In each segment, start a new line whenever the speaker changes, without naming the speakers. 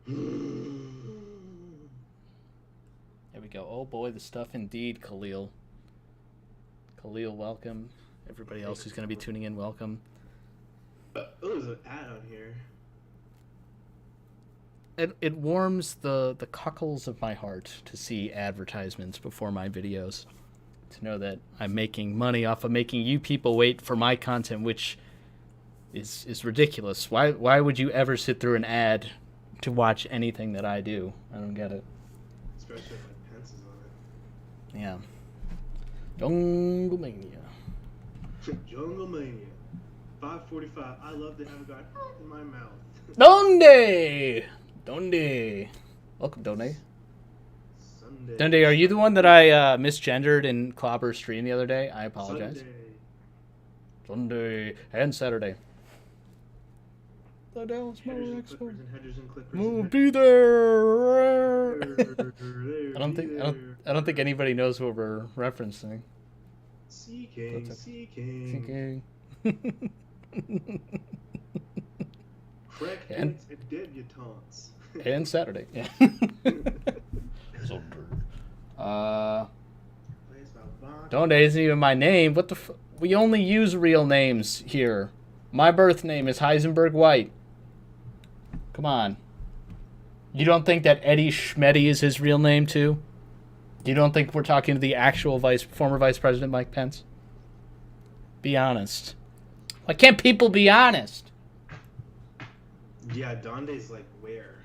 There we go. Oh boy, the stuff indeed, Khalil. Khalil, welcome. Everybody else who's going to be tuning in, welcome.
Oh, there's an ad on here.
It warms the cockles of my heart to see advertisements before my videos. To know that I'm making money off of making you people wait for my content, which is ridiculous. Why would you ever sit through an ad to watch anything that I do? I don't get it.
Especially if Mike Pence is on
Yeah. Jungle Mania.
it. Jungle Mania. 5:45. I love to have a guy in my mouth.
Donde? Welcome, Donde.
Sunday.
Donde, are you the one that I misgendered in Clobber's stream the other day? I apologize. Sunday and Saturday. The Dallas
Headers and clippers and headers and clippers.
We'll be there. I don't think anybody knows what we're referencing.
Seeking. Correct
And-
points and debutantes.
And Saturday. Yeah. Donde isn't even my name. What the we only use real names here. My birth name is Heisenberg White. Come on. You don't think that Eddie Schmetty is his real name too? You don't think we're talking to the actual former Vice President Mike Pence? Be honest. Why can't people be honest?
Yeah, Donde's like where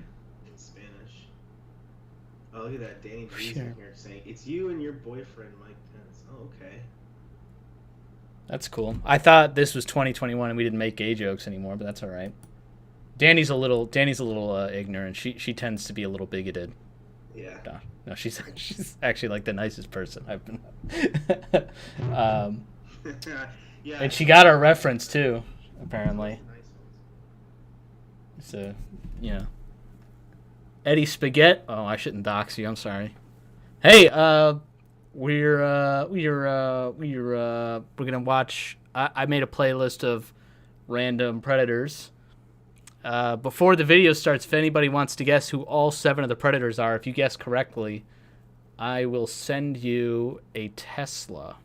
in Spanish. Oh, look at that. Danny G's in here saying, it's you and your boyfriend, Mike Pence. Oh, okay.
That's cool. I thought this was 2021 and we didn't make gay jokes anymore, but that's all right. Danny's a little ignorant. She tends to be a little bigoted.
Yeah.
No, she's actually like the nicest person I've been.
Yeah.
And she got our reference too, apparently.
Nice ones.
So, yeah. Eddie Spaghetti. Oh, I shouldn't dox you. I'm sorry. Hey, we're gonna watch. I made a playlist of random Predators. Before the video starts, if anybody wants to guess who all 7 of the Predators are, if you guess correctly, I will send you a Tesla.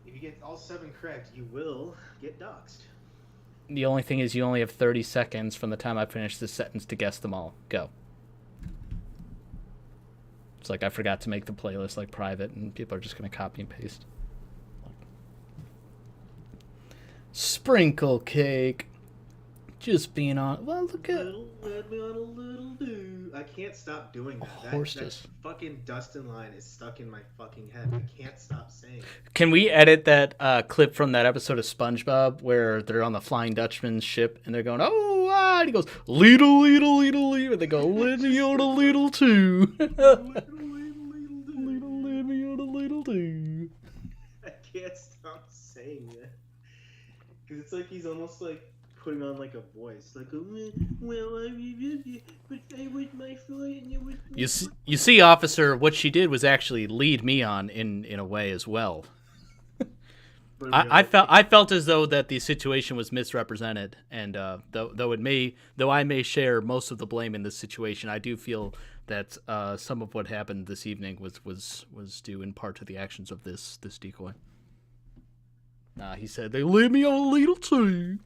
If you get all 7 correct, you will get doxxed.
The only thing is you only have 30 seconds from the time I finish this sentence to guess them all. Go. It's like I forgot to make the playlist like private, and people are just going to copy and paste. Sprinkle cake. Just being on. Well, look at.
Let me on a little do. I can't stop doing that. That fucking Dustin line is stuck in my fucking head. I can't stop saying it.
Can we edit that clip from that episode of SpongeBob where they're on the Flying Dutchman's ship and they're going, oh, ah, and he goes, leedle, leedle, leedle, leedle, and they go, let me on a little too. Let me on a little too.
I can't stop saying that. Because it's like he's almost like putting on like a voice, like, well, I but I was my friend, and it was.
You see, officer, what she did was actually lead me on in a way as well. I felt as though that the situation was misrepresented, and though I may share most of the blame in this situation, I do feel that some of what happened this evening was due in part to the actions of this decoy. He said they leave me on a little too.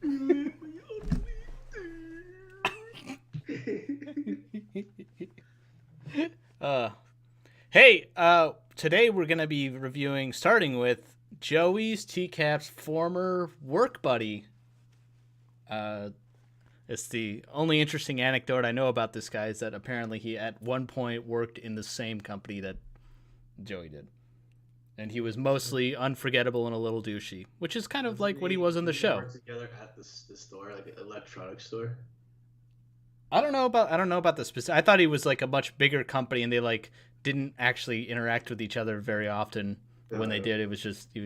Hey, today we're gonna be starting with Joey's TCAP's former work buddy. It's the only interesting anecdote I know about this guy is that apparently he at one point worked in the same company that Joey did. And he was mostly unforgettable and a little douchey, which is kind of like what he was in the show.
Work together at the store, like an electronics store.
I don't know about the specific. I thought he was like a much bigger company, and they like didn't actually interact with each other very often. When they did, he was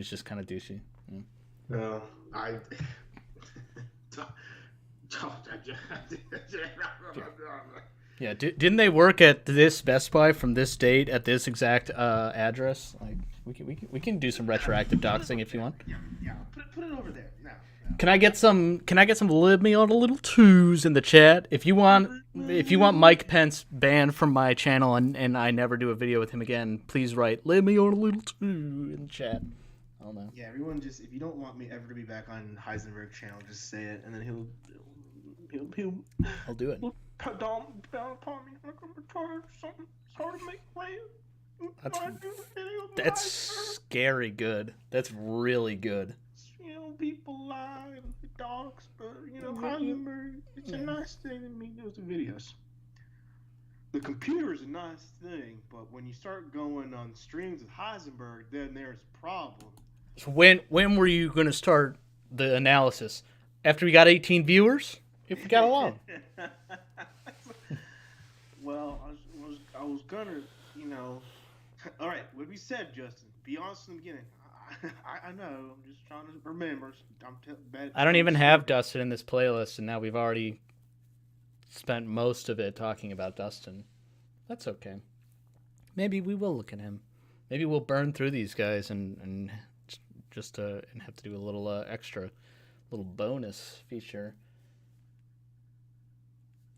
just kind of douchey.
No,
Yeah, didn't they work at this Best Buy from this date at this exact address? Like, We can do some retroactive doxing if you want.
Yeah. Put it over there. No.
Can I get some live me on a little twos in the chat? If you want Mike Pence banned from my channel and I never do a video with him again, please write live me on a little two in the chat. I don't know.
Yeah, everyone just, if you don't want me ever to be back on Heisenberg channel, just say it, and then he'll
I'll do it.
Put down upon me like I'm retarded or something. It's hard to make way.
That's scary good. That's really good.
You know, people lie, the dogs, but you know, Heisenberg, it's a nice thing to me. Those videos. The computer is a nice thing, but when you start going on streams with Heisenberg, then there's a problem.
So when were you going to start the analysis? After we got 18 viewers? If we got along.
Well, I was gonna, you know. All right, what we said, Justin. Be honest in the beginning. I know. I'm just trying to remember.
I don't even have Dustin in this playlist, and now we've already spent most of it talking about Dustin. That's okay. Maybe we will look at him. Maybe we'll burn through these guys and just and have to do a little extra, little bonus feature.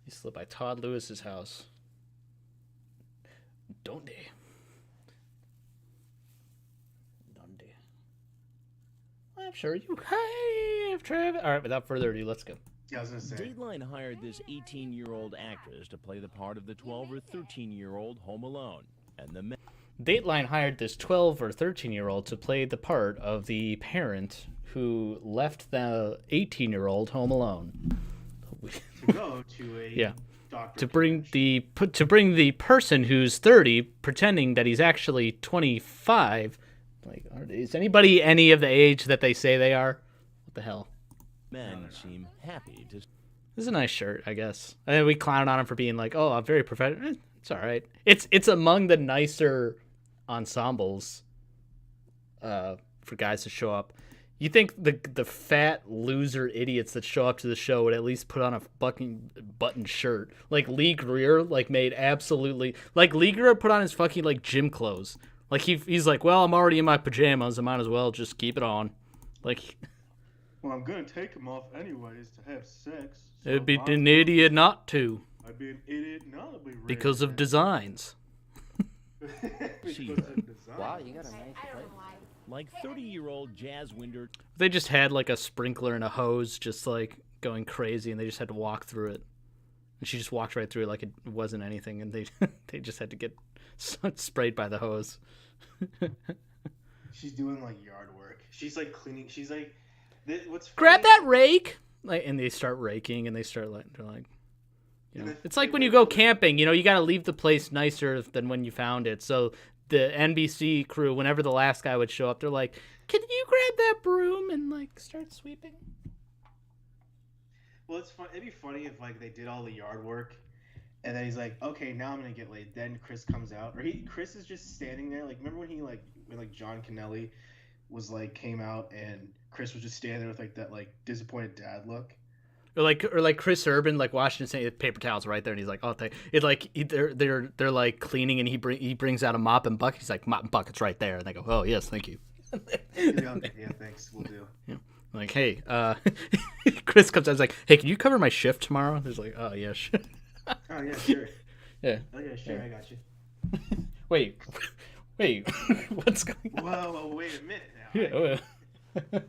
He slipped by Todd Lewis's house. Donde? I'm sure you have, Travis. All right, without further ado, let's go.
Yeah, I was gonna say.
Dateline hired this 18-year-old actress to play the part of the 12 or 13-year-old Home Alone, and the
Dateline hired this 12 or 13-year-old to play the part of the parent who left the 18-year-old home alone.
To go to a doctor.
To bring the person who's 30, pretending that he's actually 25. Like, is anybody any of the age that they say they are? What the hell?
men seem happy to.
This is a nice shirt, I guess. I mean, we clown on him for being like, "Oh, I'm very professional." It's all right. It's among the nicer ensembles for guys to show up. You think the fat loser idiots that show up to the show would at least put on a fucking button shirt? Like Lee Greer, made absolutely Lee Greer put on his fucking gym clothes. Like he's like, well, I'm already in my pajamas. I might as well just keep it on.
Well, I'm gonna take them off anyways to have sex. So
it'd be an idiot not to.
I'd be an idiot not to be.
Because of designs.
Because of design.
Wow, you got a nice place.
Like 30-year-old Jazz Winder.
They just had a sprinkler and a hose just going crazy, and they just had to walk through it. And she just walked right through it like it wasn't anything, and they just had to get sprayed by the hose.
She's doing yard work. She's cleaning. She's what's funny?
Grab that rake, and they start raking, and they start it's like when you go camping. You got to leave the place nicer than when you found it. So the NBC crew, whenever the last guy would show up, they're like, "Can you grab that broom and start sweeping?"
Well, it's fun. It'd be funny if they did all the yard work, and then he's like, "Okay, now I'm gonna get laid." Then Chris comes out, or Chris is just standing there. Remember when he when John Kennelly was came out, and Chris was just standing there with that disappointed dad look.
Or Chris Urban washing his paper towels right there, and he's like, "Oh, they're cleaning, and he brings out a mop and bucket. He's like, "Mop and bucket's right there," and they go, "Oh yes, thank you."
Yeah, thanks, we'll do.
Yeah. Hey, Chris comes out, he's like, "Hey, can you cover my shift tomorrow?" He's like, "Oh yeah, sure."
Oh yeah, sure.
Yeah.
Oh yeah, sure, yeah. I got you.
Wait, what's going on?
Whoa, wait a minute now.
Yeah.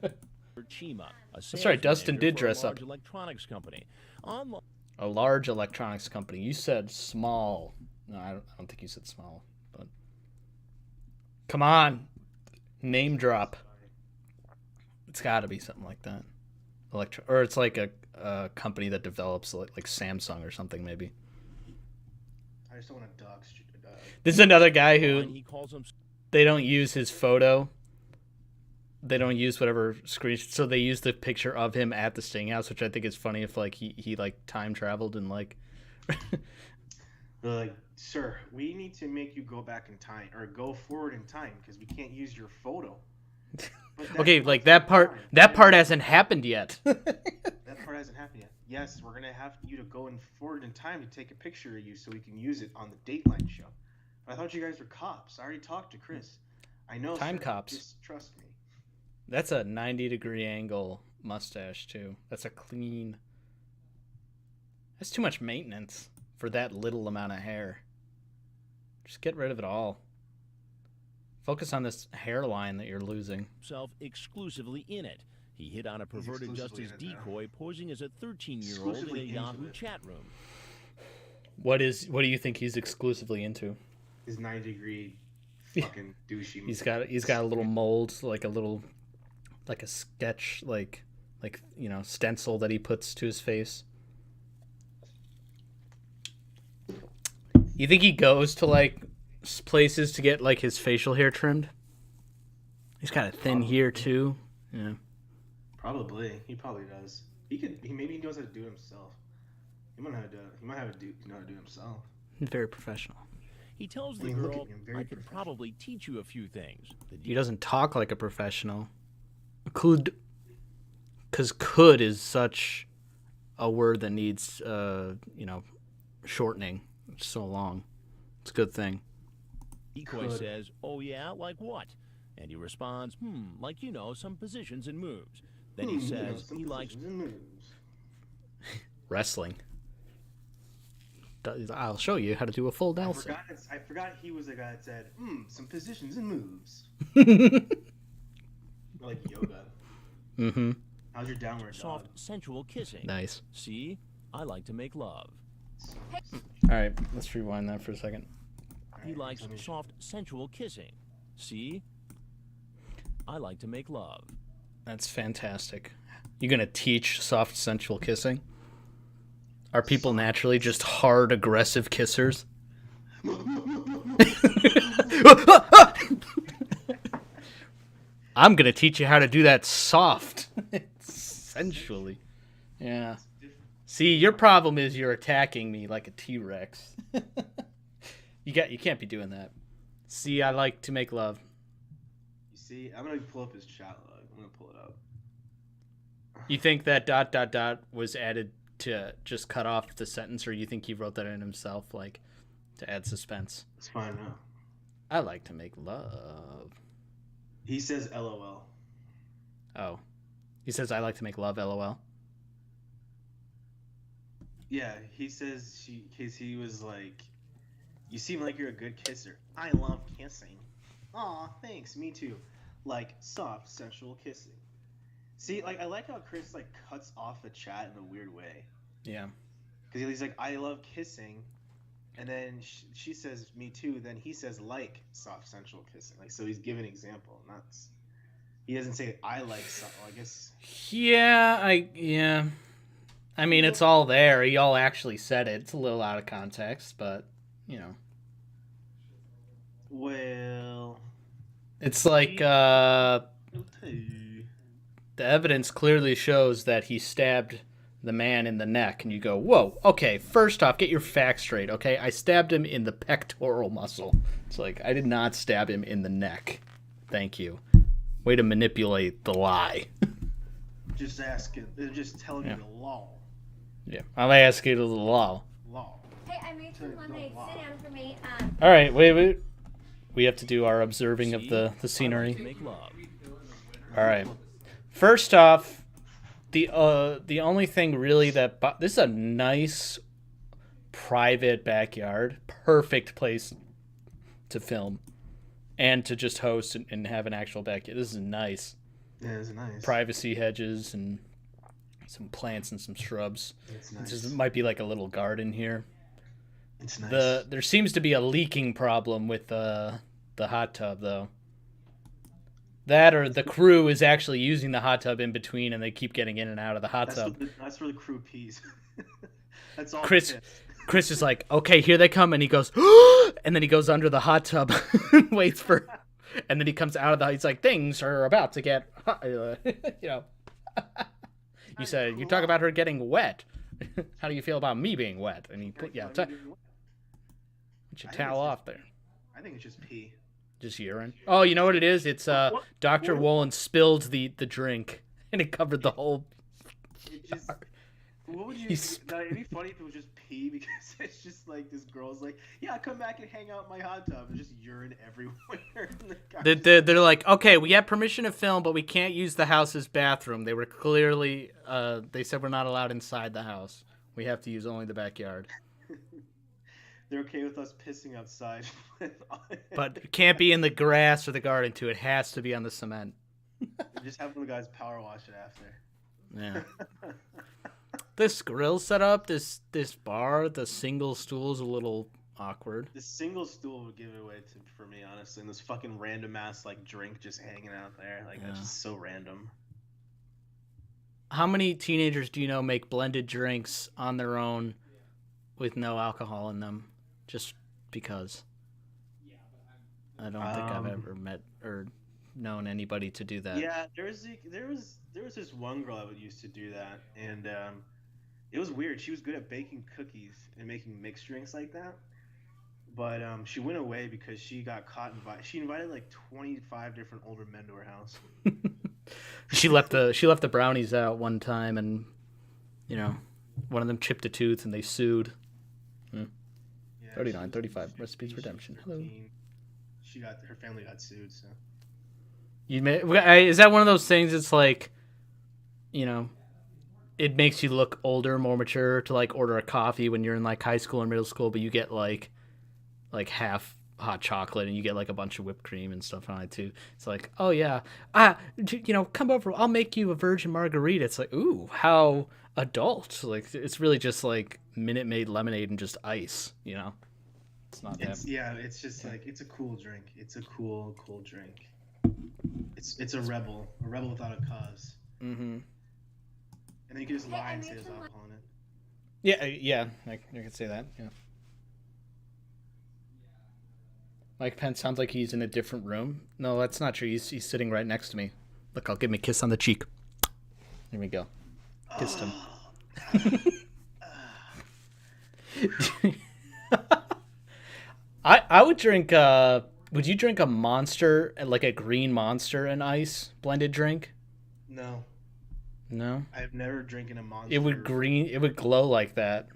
Chima,
That's right, Dustin did dress up.
Electronics company.
A large electronics company. You said small. No, I don't think you said small. But come on, name drop. It's got to be something like that. Or it's a company that develops like Samsung or something maybe.
I just don't want to dox.
This is another guy who
He calls him.
they don't use his photo. They don't use whatever screen, so they use the picture of him at the Sting House, which I think is funny if he time traveled and
They're like, "Sir, we need to make you go back in time or go forward in time because we can't use your photo."
Okay, that part hasn't happened yet.
That part hasn't happened yet. Yes, we're gonna have you to go forward in time to take a picture of you so we can use it on the Dateline show. But I thought you guys were cops. I already talked to Chris. I know.
Time
sir.
cops.
Just trust me.
That's a 90-degree angle mustache too. That's a clean. That's too much maintenance for that little amount of hair. Just get rid of it all. Focus on this hairline that you're losing.
Himself exclusively in it. He hit on a perverted justice decoy posing as a 13-year-old in a Yahoo chat room.
What do you think he's exclusively into?
His 90-degree fucking douchey.
He's got a little mold, like a sketch, like stencil that he puts to his face. You think he goes to like places to get like his facial hair trimmed? He's got a thin hair too. Yeah.
Probably. He probably does. Maybe he knows how to do it himself. He might know how to do it himself.
He's very professional.
He tells the girl, I could probably teach you a few things.
He doesn't talk like a professional. Because could is such a word that needs, shortening. It's so long. It's a good thing.
Decoy says, oh yeah, like what? And he responds, like, some positions and moves. Then he says he likes
wrestling. I'll show you how to do a full Nelson.
I forgot he was the guy that said, some positions and moves. Like yoga.
Mm-hmm.
How's your downward
soft,
dog?
sensual kissing.
Nice.
See, I like to make love.
All right, let's rewind that for a second.
He likes soft, sensual kissing. See, I like to make love.
That's fantastic. You gonna teach soft, sensual kissing? Are people naturally just hard, aggressive kissers? I'm gonna teach you how to do that soft, sensually. Yeah. See, your problem is you're attacking me like a T-Rex. You can't be doing that. See, I like to make love.
You see, I'm gonna pull up his chat log. I'm gonna pull it up.
You think that ... was added to just cut off the sentence, or you think he wrote that in himself, like, to add suspense?
It's fine now.
I like to make love.
He says LOL.
Oh. He says I like to make love, LOL.
Yeah, he says he was like, you seem like you're a good kisser. I love kissing. Aw, thanks, me too. Like, soft, sensual kissing. See, like, I like how Chris, like, cuts off the chat in a weird way.
Yeah.
Because he's like, I love kissing. And then she says, me too. Then he says, like, soft, sensual kissing. Like, so he's giving an example. He doesn't say, I like soft. Well, I guess.
Yeah. I mean, it's all there. He all actually said it. It's a little out of context, but,
Well.
It's like, the evidence clearly shows that he stabbed the man in the neck, and you go, whoa, okay, first off, get your facts straight, okay? I stabbed him in the pectoral muscle. It's like, I did not stab him in the neck. Thank you. Way to manipulate the lie.
Just telling you the law.
Yeah, I'm asking the law.
Hey, I made some lemonade. Sit down for me.
All right, wait. We have to do our observing of the scenery. All right. First off, the only thing really this is a nice private backyard, perfect place to film and to just host and have an actual backyard. This is nice.
Yeah, it's nice.
Privacy hedges and some plants and some shrubs.
It's nice.
This might be like a little garden here.
It's nice.
There seems to be a leaking problem with the hot tub though. That or the crew is actually using the hot tub in between, and they keep getting in and out of the hot tub.
That's where the crew pees. That's all.
Chris is like, okay, here they come, and he goes, and then he goes under the hot tub, and waits for, and then he comes out of the. He's like, things are about to get, You said you talk about her getting wet. How do you feel about me being wet? And he put put your towel off there.
I think it's just pee.
Just urine. Oh, you know what it is? It's Dr. Wolin spilled the drink and it covered the whole.
What would you? It'd be funny if it was just pee, because it's just like this girl's like, yeah, come back and hang out in my hot tub. There's just urine everywhere.
They're like, okay, we have permission to film, but we can't use the house's bathroom. They were clearly, they said we're not allowed inside the house. We have to use only the backyard.
They're okay with us pissing outside.
But it can't be in the grass or the garden, too. It has to be on the cement.
Just have the guys power wash it after.
Yeah. This grill setup, this bar, the single stool's a little awkward.
The single stool would give it away for me, honestly. And this fucking random ass like drink just hanging out there. Like, that's just so random.
How many teenagers do you know make blended drinks on their own with no alcohol in them? Just because. I don't think I've ever met or known anybody to do that.
Yeah, there was this one girl that used to do that, and it was weird. She was good at baking cookies and making mixed drinks like that, but she went away because she got caught. She invited like 25 different older men to her house.
She left the brownies out one time, and one of them chipped a tooth, and they sued. 39, 35 recipes redemption. Hello.
Her family got sued. So
is that one of those things? It's like, it makes you look older, more mature to like order a coffee when you're in like high school and middle school, but you get like half hot chocolate and you get like a bunch of whipped cream and stuff on it too. It's like, oh yeah, come over, I'll make you a virgin margarita. It's like, ooh, how adult. Like, it's really just like Minute Maid lemonade and just ice. It's not that.
Yeah, it's just like, it's a cool drink. It's a cool drink. It's a rebel without a cause.
Mm-hmm.
And then you can just lie and say there's alcohol in it.
Yeah, I could say that. Yeah. Mike Pence sounds like he's in a different room. No, that's not true. He's sitting right next to me. Look, I'll give him a kiss on the cheek. Here we go. Kissed him. I would drink. Would you drink a Monster, like a green Monster and ice blended drink?
No.
No?
I've never drinking a Monster.
It would glow like that.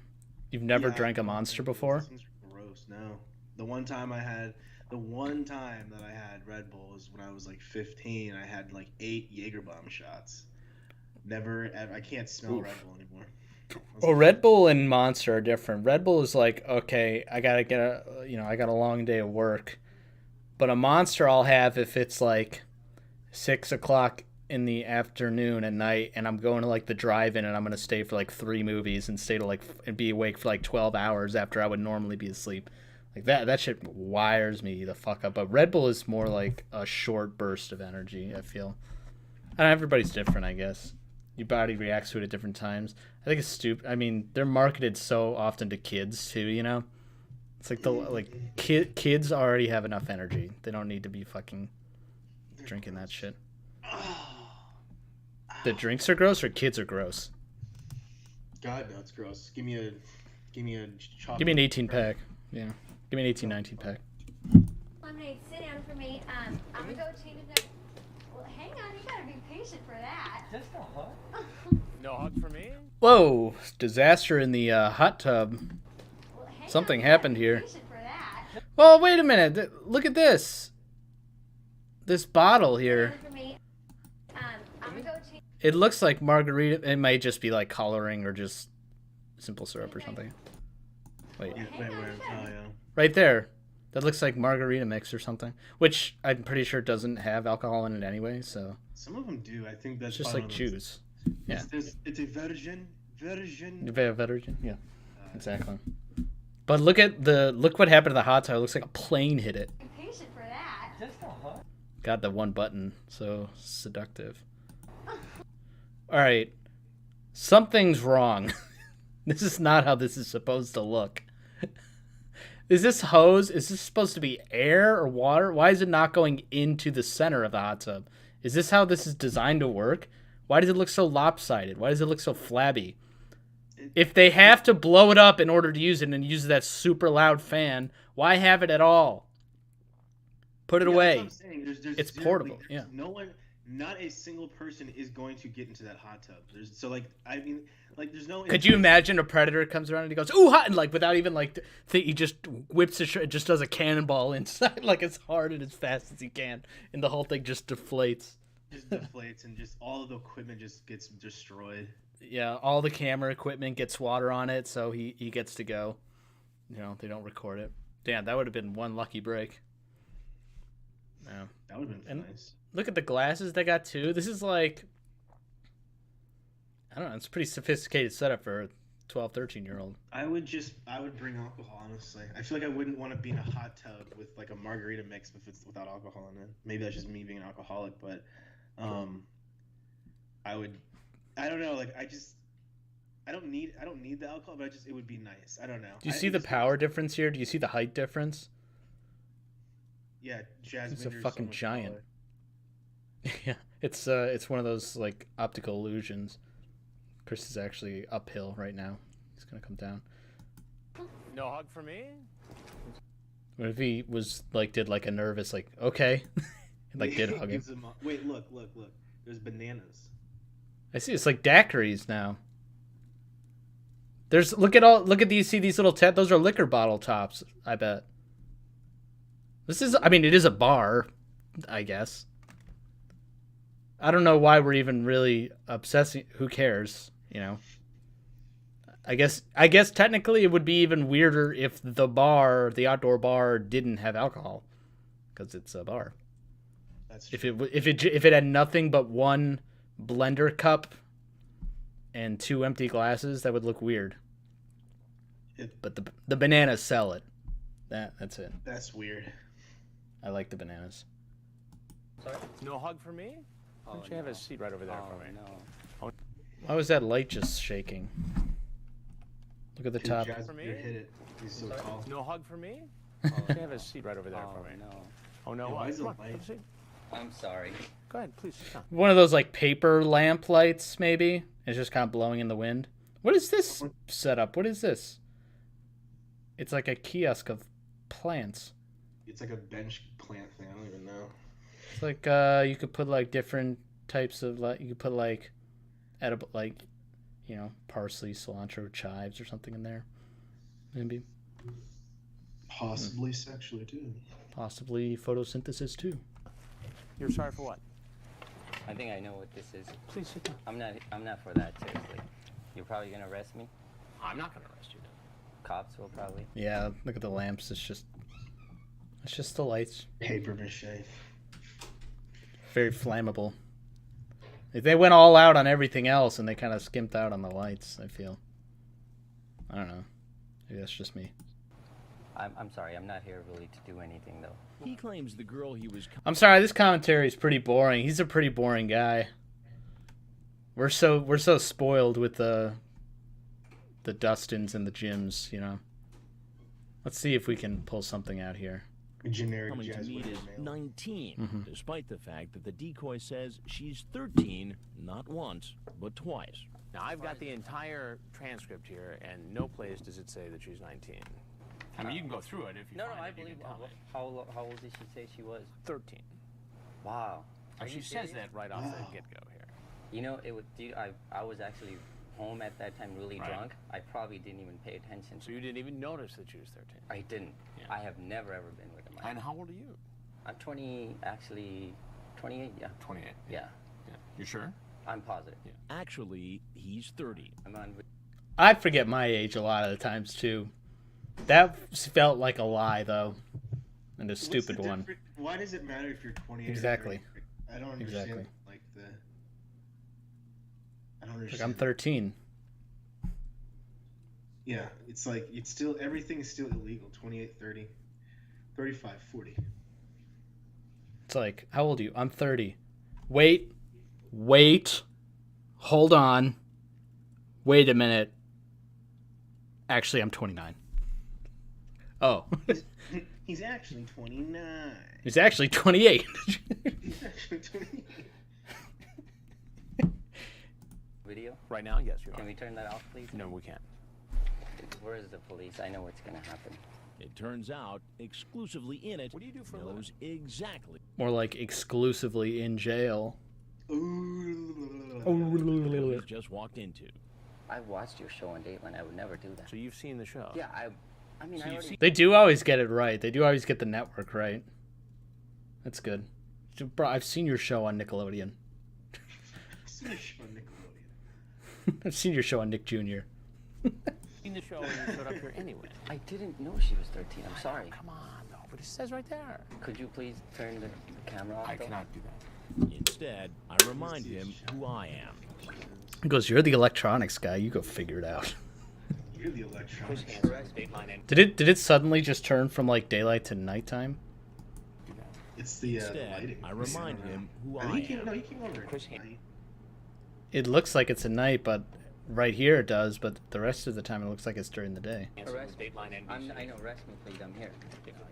You've never drank a Monster before?
Those things are gross. No. The one time that I had Red Bull was when I was like 15. I had like 8 Jägerbomb shots. Never ever. I can't smell Red Bull anymore.
Well, Red Bull and Monster are different. Red Bull is like, okay, I got a long day of work. But a Monster I'll have if it's like 6 o'clock in the afternoon at night and I'm going to like the drive-in and I'm going to stay for like 3 movies and stay to like and be awake for like 12 hours after I would normally be asleep. Like that shit wires me the fuck up. But Red Bull is more like a short burst of energy, I feel. And everybody's different, I guess. Your body reacts to it at different times. I think it's stupid. I mean, they're marketed so often to kids too, It's like kids already have enough energy. They don't need to be fucking drinking that shit. The drinks are gross or kids are gross?
God, no, it's gross. Give me a chocolate.
Give me an 18 pack. Yeah. Give me an 18, 19 pack.
Lemonade, sit down for me. I'm gonna go change it. Well, hang on, you gotta be patient for that.
Just a hug? No hug for me?
Whoa! Disaster in the hot tub.
Well,
Something happened here.
For that.
Well, wait a minute. Look at this. This bottle here.
For me. I'm gonna go change.
It looks like margarita. It might just be like coloring or just simple syrup or something. Wait.
Where? Oh, yeah.
Right there. That looks like margarita mix or something. Which I'm pretty sure doesn't have alcohol in it anyway, so.
Some of them do. I think that's
just like juice. Yeah.
It's a virgin.
Virgin, yeah. Exactly. But look what happened to the hot tub. It looks like a plane hit it.
Be patient for that.
Just a hug?
God, the one button. So seductive. Alright. Something's wrong. This is not how this is supposed to look. Is this hose? Is this supposed to be air or water? Why is it not going into the center of the hot tub? Is this how this is designed to work? Why does it look so lopsided? Why does it look so flabby? If they have to blow it up in order to use it and use that super loud fan, why have it at all? Put it away.
There's
it's portable. Yeah.
No one. not a single person is going to get into that hot tub. There's no.
Could you imagine a predator comes around and he goes, "Ooh, hot," and like without even like he just whips his shirt, just does a cannonball inside like as hard and as fast as he can, and the whole thing just deflates.
Just deflates and just all of the equipment just gets destroyed.
Yeah, all the camera equipment gets water on it, so he gets to go. You know, they don't record it. Damn, that would have been one lucky break. Yeah.
That would have been nice.
Look at the glasses they got too. This is like, I don't know, it's a pretty sophisticated setup for a 12, 13-year-old.
I would bring alcohol, honestly. I feel like I wouldn't want to be in a hot tub with like a margarita mix if it's without alcohol in it. Maybe that's just me being an alcoholic, but I don't know, like I don't need the alcohol, but it would be nice. I don't know.
Do you see the power difference here? Do you see the height difference?
Yeah, Jasmine.
It's a fucking giant. Yeah, it's one of those like optical illusions. Chris is actually uphill right now. He's gonna come down.
No hug for me?
What if he was like did like a nervous like okay, and, like did hug him?
Wait, look. There's bananas. I
see. It's like daiquiris now. Look at these. See these little those are liquor bottle tops. I bet. It is a bar, I guess. I don't know why we're even really obsessing. Who cares? You know. I guess technically it would be even weirder if the outdoor bar, didn't have alcohol, because it's a bar.
That's true.
If it had nothing but one blender cup and two empty glasses, that would look weird. But the bananas sell it. That's it.
That's weird.
I like the bananas.
Sorry? No hug for me? Why don't you have a seat right over there for me?
No.
Why was that light just shaking? Look at the top.
Jazz, hit it. He's so tall.
No hug for me? Why don't you have a seat right over there for me?
No.
Oh no.
Why is it
Come on,
light?
have a seat.
I'm sorry.
Go ahead, please. Come.
One of those like paper lamp lights, maybe. It's just kind of blowing in the wind. What is this setup? What is this? It's like a kiosk of plants.
It's like a bench plant thing. I don't even know.
It's like you could put like different types of you could put like edible parsley, cilantro, chives or something in there. Maybe.
Possibly sexually too.
Possibly photosynthesis too.
You're sorry for what?
I think I know what this is.
Please sit down.
I'm not for that, seriously. You're probably gonna arrest me?
I'm not gonna arrest you.
Cops will probably.
Yeah, look at the lamps. It's just the lights.
Paper mache.
Very flammable. They went all out on everything else and they kind of skimped out on the lights, I feel. I don't know. Maybe that's just me.
I'm sorry, I'm not here really to do anything though.
He claims the girl he was.
I'm sorry, this commentary is pretty boring. He's a pretty boring guy. We're so spoiled with the Dustins and the Jims, you know. Let's see if we can pull something out here.
A generic
Coming to
jazz
meet is
male.
19, despite the fact that the decoy says she's 13, not once, but twice. Now, I've got the entire transcript here, and no place does it say that she's 19. I mean, you can go through it if you
No,
find
I
it, you
believe.
can tell me.
How old did she say she was?
13.
Wow. Are
She
you
says
serious?
that right off the get-go here.
You know, I was actually home at that time, really
Right.
drunk. I probably didn't even pay attention.
So you didn't even notice that she was 13.
I didn't.
Yeah.
I have never ever been with a minor.
And how old are you?
I'm 20, actually, 28. Yeah.
28.
Yeah.
You sure?
I'm positive.
Yeah. Actually, he's 30.
I'm on.
I forget my age a lot of the times too. That felt like a lie though, and a
What's the
stupid one.
difference- Why does it matter if you're 28?
Exactly.
Or 30? I don't understand.
Exactly.
I don't understand.
Like I'm 13.
Yeah, it's like everything's still illegal. 28, 30, 35, 40.
It's like, how old are you? I'm 30. Wait, hold on. Wait a minute. Actually, I'm 29. Oh.
He's actually 29.
He's actually 28.
He's actually 28.
Video?
Right now, yes, you are.
Can we turn that off, please?
No, we can't.
Where is the police? I know what's gonna happen.
It turns out, exclusively in it, what do you do for knows exactly.
More like exclusively in jail.
He's just walked into.
I watched your show on Dateline. I would never do that.
So you've seen the show?
Yeah, I mean, I already...
They do always get it right. They do always get the network right. That's good. Bro, I've seen your show on Nickelodeon. I've seen your show on Nick Jr.
Seen the show and you showed up here anyway.
I didn't know she was 13. I'm sorry.
Come on, though. But it says right there.
Could you please turn the camera off?
I
though?
cannot do that. Instead, I remind him who I am.
He goes, "You're the electronics guy. You go figure it out."
You're the electronics.
Did it suddenly just turn from like daylight to nighttime?
It's the
Instead,
lighting.
I remind him who
I
I
think he
am.
came over at night.
It looks like it's a night, but right here it does. But the rest of the time it looks like it's during the day.
Arrest me. I know, arrest me, please. I'm here.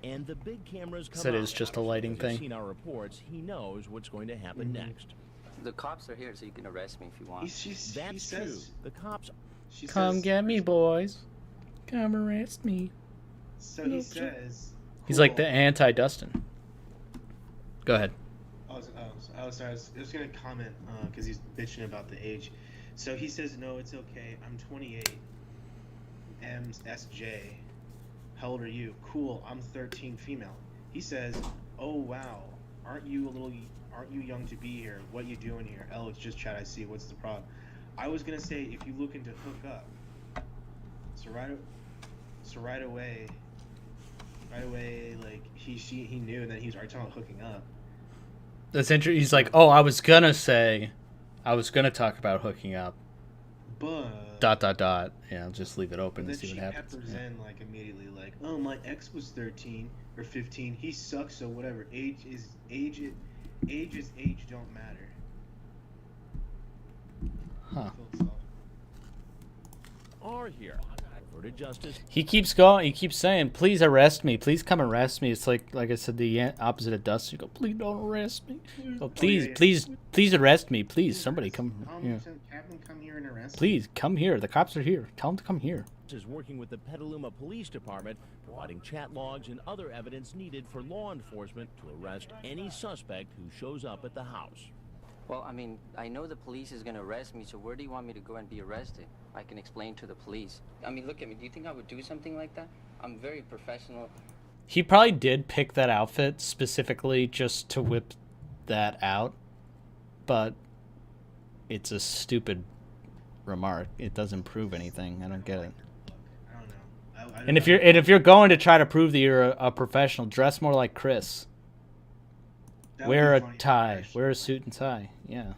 And the big cameras come
Said
out.
it's just a lighting
As you've
thing.
seen our reports, he knows what's going to happen next.
The cops are here, so you can arrest me if you want.
He
That's
says,
true. The cops.
She
Come
says,
get me, boys. Come arrest me.
So he says.
He's like
cool.
the anti-Dustin. Go ahead.
Sorry. I was gonna comment because he's bitching about the age. So he says, no, it's okay. I'm 28. SJ. How old are you? Cool. I'm 13, female. He says, oh wow, aren't you young to be here? What you doing here? Oh, it's just chat. I see. What's the problem? I was gonna say if you looking to hook up. So right away, like he knew, and then he was already talking about hooking up.
That's interesting. He's like, oh, I was gonna talk about hooking up.
But
Yeah, I'll just leave it open and
then
see what
she
happens.
peppers
Yeah.
in like immediately, like, oh, my ex was 13 or 15. He sucks, so whatever. Age don't matter.
Huh.
Are here. Averted justice.
He keeps going. He keeps saying, "Please arrest me. Please come arrest me." It's like I said, the opposite of Dustin. You go, "Please don't arrest me. Oh, please, please arrest me. Please, somebody come. Yeah.
Captain, come here and arrest me.
Please come here. The cops are here. Tell them to come here."
Is working with the Petaluma Police Department, providing chat logs and other evidence needed for law enforcement to arrest any suspect who shows up at the house.
Well, I mean, I know the police is going to arrest me, so where do you want me to go and be arrested? I can explain to the police. I mean, look at me. Do you think I would do something like that? I'm very professional.
He probably did pick that outfit specifically just to whip that out, but it's a stupid remark. It doesn't prove anything. I don't get it.
I don't know.
And if you're going to try to prove that you're a professional, dress more like Chris.
That
Wear
would
a
be funny.
tie. Wear a suit and tie. Yeah.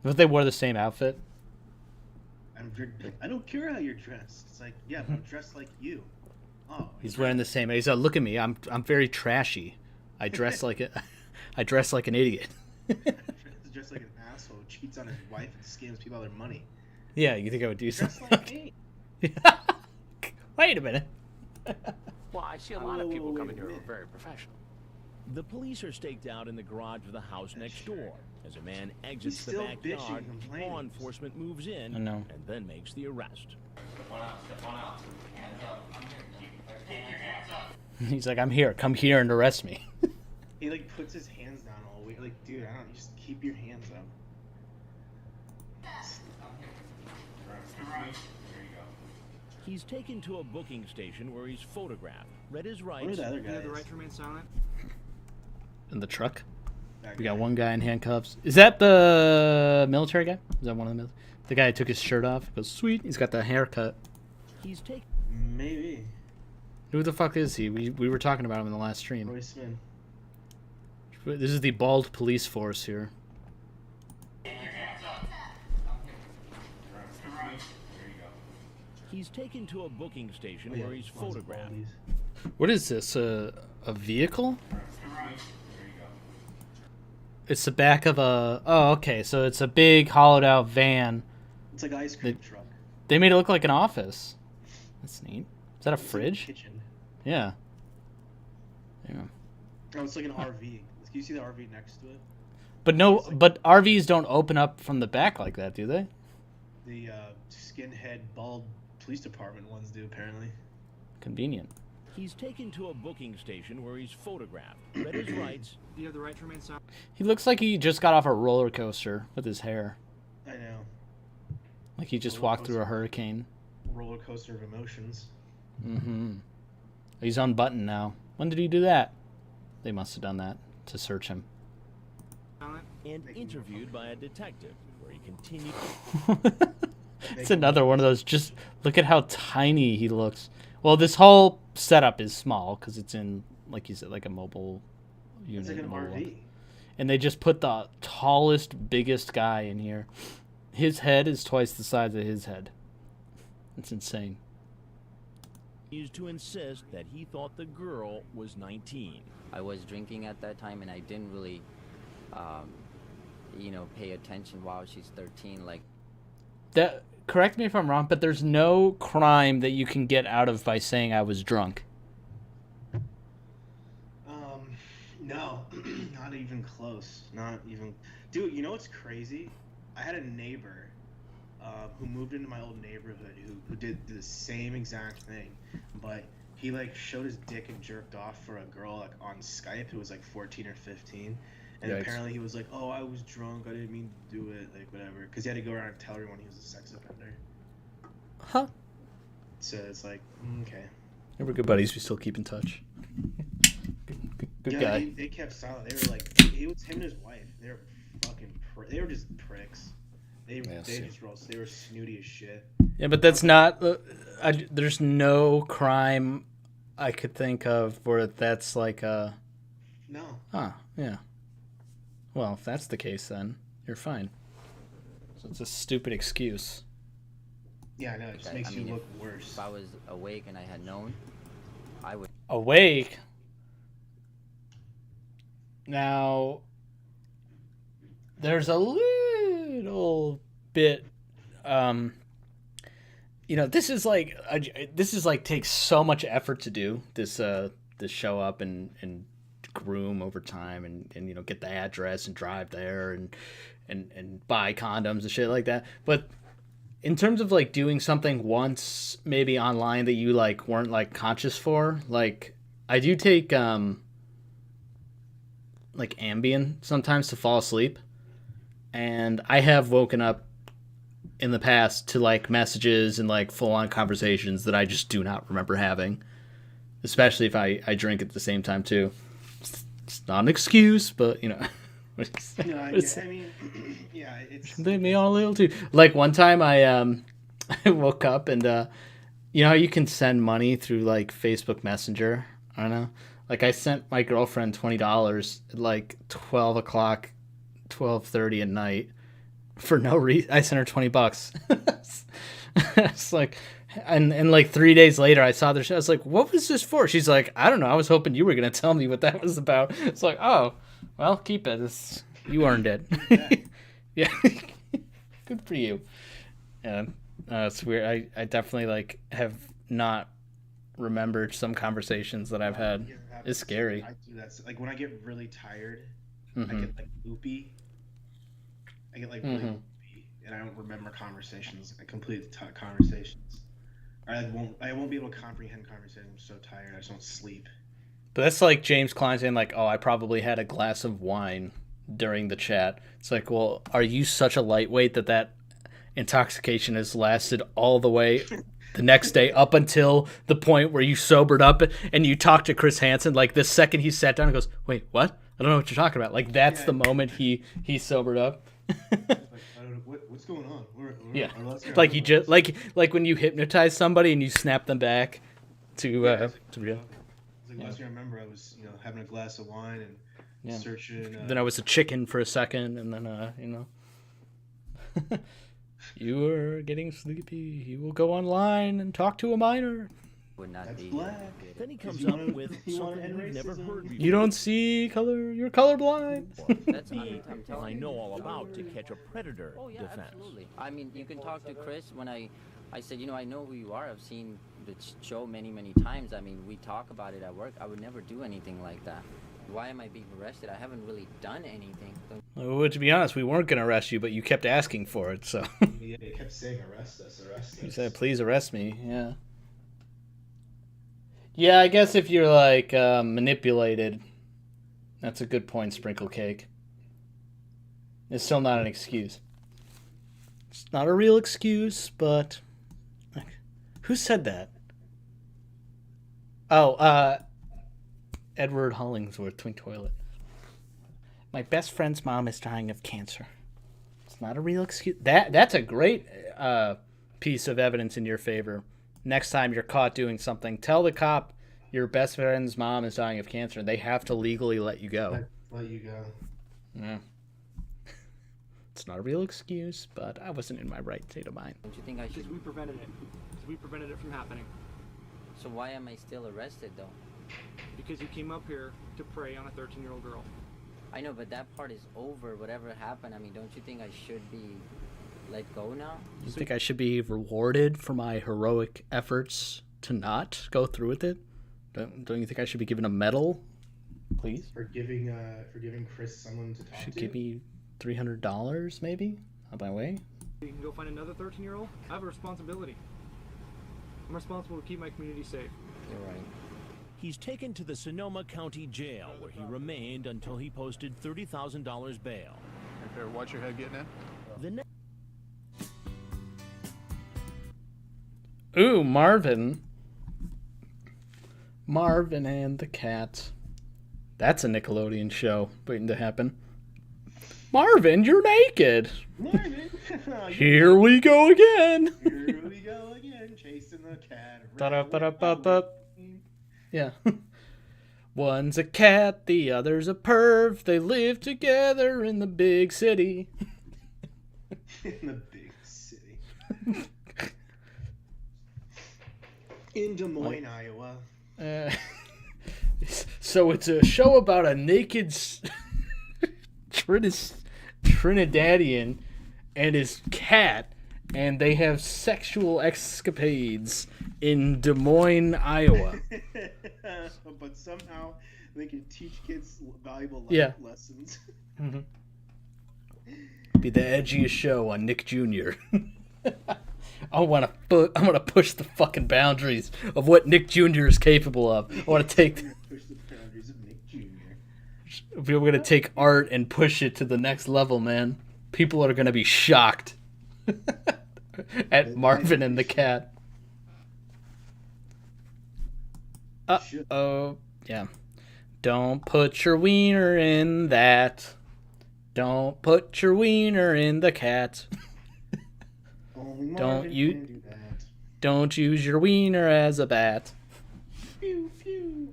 But they wore the same outfit.
I don't care how you're dressed. It's like, yeah, but I'm dressed like you. Oh.
He's wearing the same. He's like, look at me. I'm very trashy. I dress like I dress like an idiot.
Dressed like an asshole, cheats on his wife and scams people out of their money.
Yeah, you think I would do
Dressed
something?
like me.
Wait a minute.
Well, I see a lot of people coming here who are very professional. The police are staked out in the garage of the house next door. As a man exits the
still
backyard,
bitching, complaining.
law enforcement moves in
I know.
and then makes the arrest.
He's like, I'm here. Come here and arrest me.
He like puts his hands down all week. Like, dude, I don't just keep your hands up.
He's taken to a booking station where he's photographed, read his
What are
rights,
the other guys?
The right to remain silent.
In the truck.
That
We
guy.
got one guy in handcuffs. Is that the military guy? Is that one of the military? The guy who took his shirt off. Goes, sweet. He's got the haircut.
he's taken
Maybe.
Who the fuck is he? We were talking about him in the last stream.
Roy Smith.
This is the bald police force here.
He's taken to a booking station
Oh, yeah,
where he's
lots of
photographed.
baldies.
What is this? A vehicle? It's the back of a... Oh, okay. So it's a big hollowed out van.
It's like an ice cream truck.
They made it look like an office. That's neat. Is that a
It's like
fridge?
kitchen.
Yeah. Yeah.
Oh, it's like an RV. Can you see the RV next to it?
But no,
It's like-
but RVs don't open up from the back like that, do they?
The skinhead, bald police department ones do, apparently.
Convenient.
He's taken to a booking station where he's photographed, read his rights.
Do you have the right to remain silent?
He looks like he just got off a roller coaster with his hair.
I know.
Like he just walked through a hurricane.
Roller coaster of emotions.
Mm-hmm. He's unbuttoned now. When did he do that? They must have done that to search him.
And interviewed by a detective, where he continued.
It's another one of those. Just look at how tiny he looks. Well, this whole setup is small because it's in, like you said, like a mobile unit.
It's like an RV.
And they just put the tallest, biggest guy in here. His head is twice the size of his head. It's insane.
Used to insist that he thought the girl was 19.
I was drinking at that time, and I didn't really, pay attention while she's 13. Like
that. Correct me if I'm wrong, but there's no crime that you can get out of by saying I was drunk.
No, not even close. Not even. Dude, you know what's crazy? I had a neighbor who moved into my old neighborhood who did the same exact thing, but he like showed his dick and jerked off for a girl like on Skype who was like 14 or 15, and
Yikes.
Apparently he was like, "Oh, I was drunk. I didn't mean to do it. Like whatever," because he had to go around and tell everyone he was a sex offender.
Huh?
So it's like, okay.
Yeah, we're good buddies. We still keep in touch. Good guy.
They kept silent. They were like, it was him and his wife. They were fucking. They were just pricks. They were snooty as shit.
Yeah, but that's not. There's no crime I could think of where that's like a.
No.
Huh? Yeah. Well, if that's the case, then you're fine. So it's a stupid excuse.
Yeah, I know. It just makes you look worse.
If I was awake and I had known, I would.
Awake. Now, there's a little bit, this is like takes so much effort to do this show up and groom over time and get the address and drive there and buy condoms and shit like that. But in terms of like doing something once maybe online that you like weren't like conscious for, like I do take like Ambien sometimes to fall asleep, and I have woken up in the past to like messages and like full-on conversations that I just do not remember having, especially if I drink at the same time too. It's not an excuse, but it's made me all a little too. Like one time I woke up and how you can send money through like Facebook Messenger. I don't know. Like, I sent my girlfriend $20 at, like, 12 o'clock, 12:30 at night for no reason. I sent her $20. It's like, and like 3 days later, I saw this. I was like, what was this for? She's like, I don't know. I was hoping you were going to tell me what that was about. It's like, oh, well, keep it. You earned it. Yeah. Good for you. Yeah. It's weird. I definitely, like, have not remembered some conversations that I've had. It's scary.
I do that. Like when I get really tired,
Mm-hmm.
I get like loopy. I get like really loopy, and I don't remember conversations. I complete the conversations. I won't be able to comprehend conversations. I'm so tired. I just don't sleep.
But that's like James Klein saying like, "Oh, I probably had a glass of wine during the chat." It's like, well, are you such a lightweight that intoxication has lasted all the way the next day up until the point where you sobered up and you talked to Chris Hansen? Like the second he sat down and goes, wait, what? I don't know what you're talking about. Like that's the moment he sobered up.
Like, I don't know what's going on.
Yeah, like you just like when you hypnotize somebody and you snap them back to real.
Like last year, I remember I was having a glass of wine and searching.
Then I was a chicken for a second, and then you were getting sleepy. You will go online and talk to a minor.
Would not
That's
be.
black.
Then he comes up with something we've never heard before.
You don't see color. You're colorblind.
That's
I'm telling I know all about to catch a predator defense.
Absolutely. I mean, you can talk to Chris. When I said, I know who you are. I've seen the show many, many times. I mean, we talk about it at work. I would never do anything like that. Why am I being arrested? I haven't really done anything.
Well, to be honest, we weren't going to arrest you, but you kept asking for it, so.
Yeah, they kept saying, arrest us.
You said, please arrest me, yeah. Yeah, I guess if you're like manipulated, that's a good point, Sprinkle Cake. It's still not an excuse. It's not a real excuse, but who said that? Oh, Edward Hollingsworth, Twin Toilet. My best friend's mom is dying of cancer. It's not a real excuse. That's a great piece of evidence in your favor. Next time you're caught doing something, tell the cop your best friend's mom is dying of cancer. They have to legally let you go.
Let you go.
Yeah. It's not a real excuse, but I wasn't in my right state of mind.
Don't you think I should?
Because we prevented it. Because we prevented it from happening.
So why am I still arrested though?
Because you came up here to prey on a 13-year-old girl.
I know, but that part is over. Whatever happened, I mean, don't you think I should be let go now?
You think I should be rewarded for my heroic efforts to not go through with it? Don't you think I should be given a medal, please?
For giving Chris someone to talk
Should
to?
give me $300 maybe on my way.
You can go find another 13-year-old. I have a responsibility. I'm responsible to keep my community safe.
You're right.
He's taken to the Sonoma County Jail, where he remained until he posted $30,000 bail.
Okay, watch your head getting in.
The
Ooh, Marvin. Marvin and the Cat. That's a Nickelodeon show waiting to happen. Marvin, you're naked.
Marvin.
Here we go again.
Here we go again, chasing the cat.
Da-da-ba-da-ba-ba. Yeah. One's a cat, the other's a perv. They live together in the big city.
In the big city. In Des Moines, Iowa.
So it's a show about a naked Trinidadian and his cat, and they have sexual escapades in Des Moines, Iowa.
But somehow they can teach kids valuable life lessons.
Mm-hmm. Be the edgiest show on Nick Jr. I want to push the fucking boundaries of what Nick Jr. is capable of. I want to
Push the boundaries of Nick Jr.
We're going to take art and push it to the next level, man. People are going to be shocked at Marvin and the Cat. Uh-oh. Yeah. Don't put your wiener in that. Don't put your wiener in the cat. Don't use your wiener as a bat.
Pew, pew.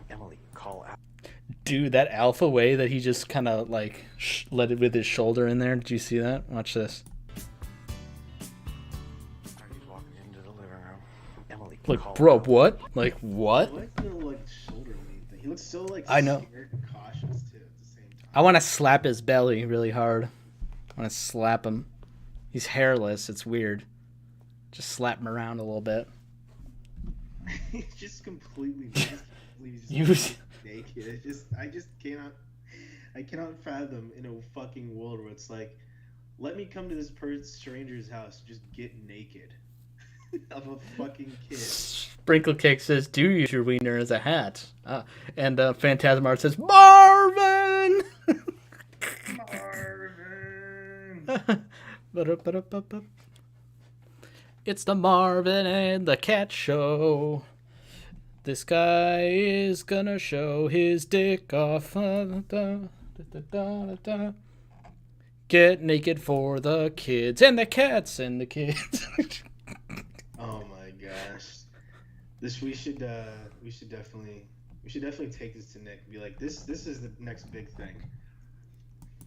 Emily, call out.
Dude, that alpha way that he just kind of like let it with his shoulder in there. Did you see that? Watch this.
He's walking into the living room. Emily,
Like,
call
bro,
out.
what? Like, what?
I like the shoulder lean thing. He looks so
I know.
scared and cautious too at the same time.
I want to slap his belly really hard. I want to slap him. He's hairless. It's weird. Just slap him around a little bit.
He's just completely naked. I cannot fathom in a fucking world where it's like, let me come to this stranger's house, just get naked of a fucking kid.
Sprinkle Cake says, "Do use your wiener as a hat." And Phantasmar says, "Marvin."
Marvin.
It's the Marvin and the Cat show. This guy is gonna show his dick off. Get naked for the kids and the cats and the kids.
Oh my gosh, we should definitely take this to Nick and be like, this is the next big thing.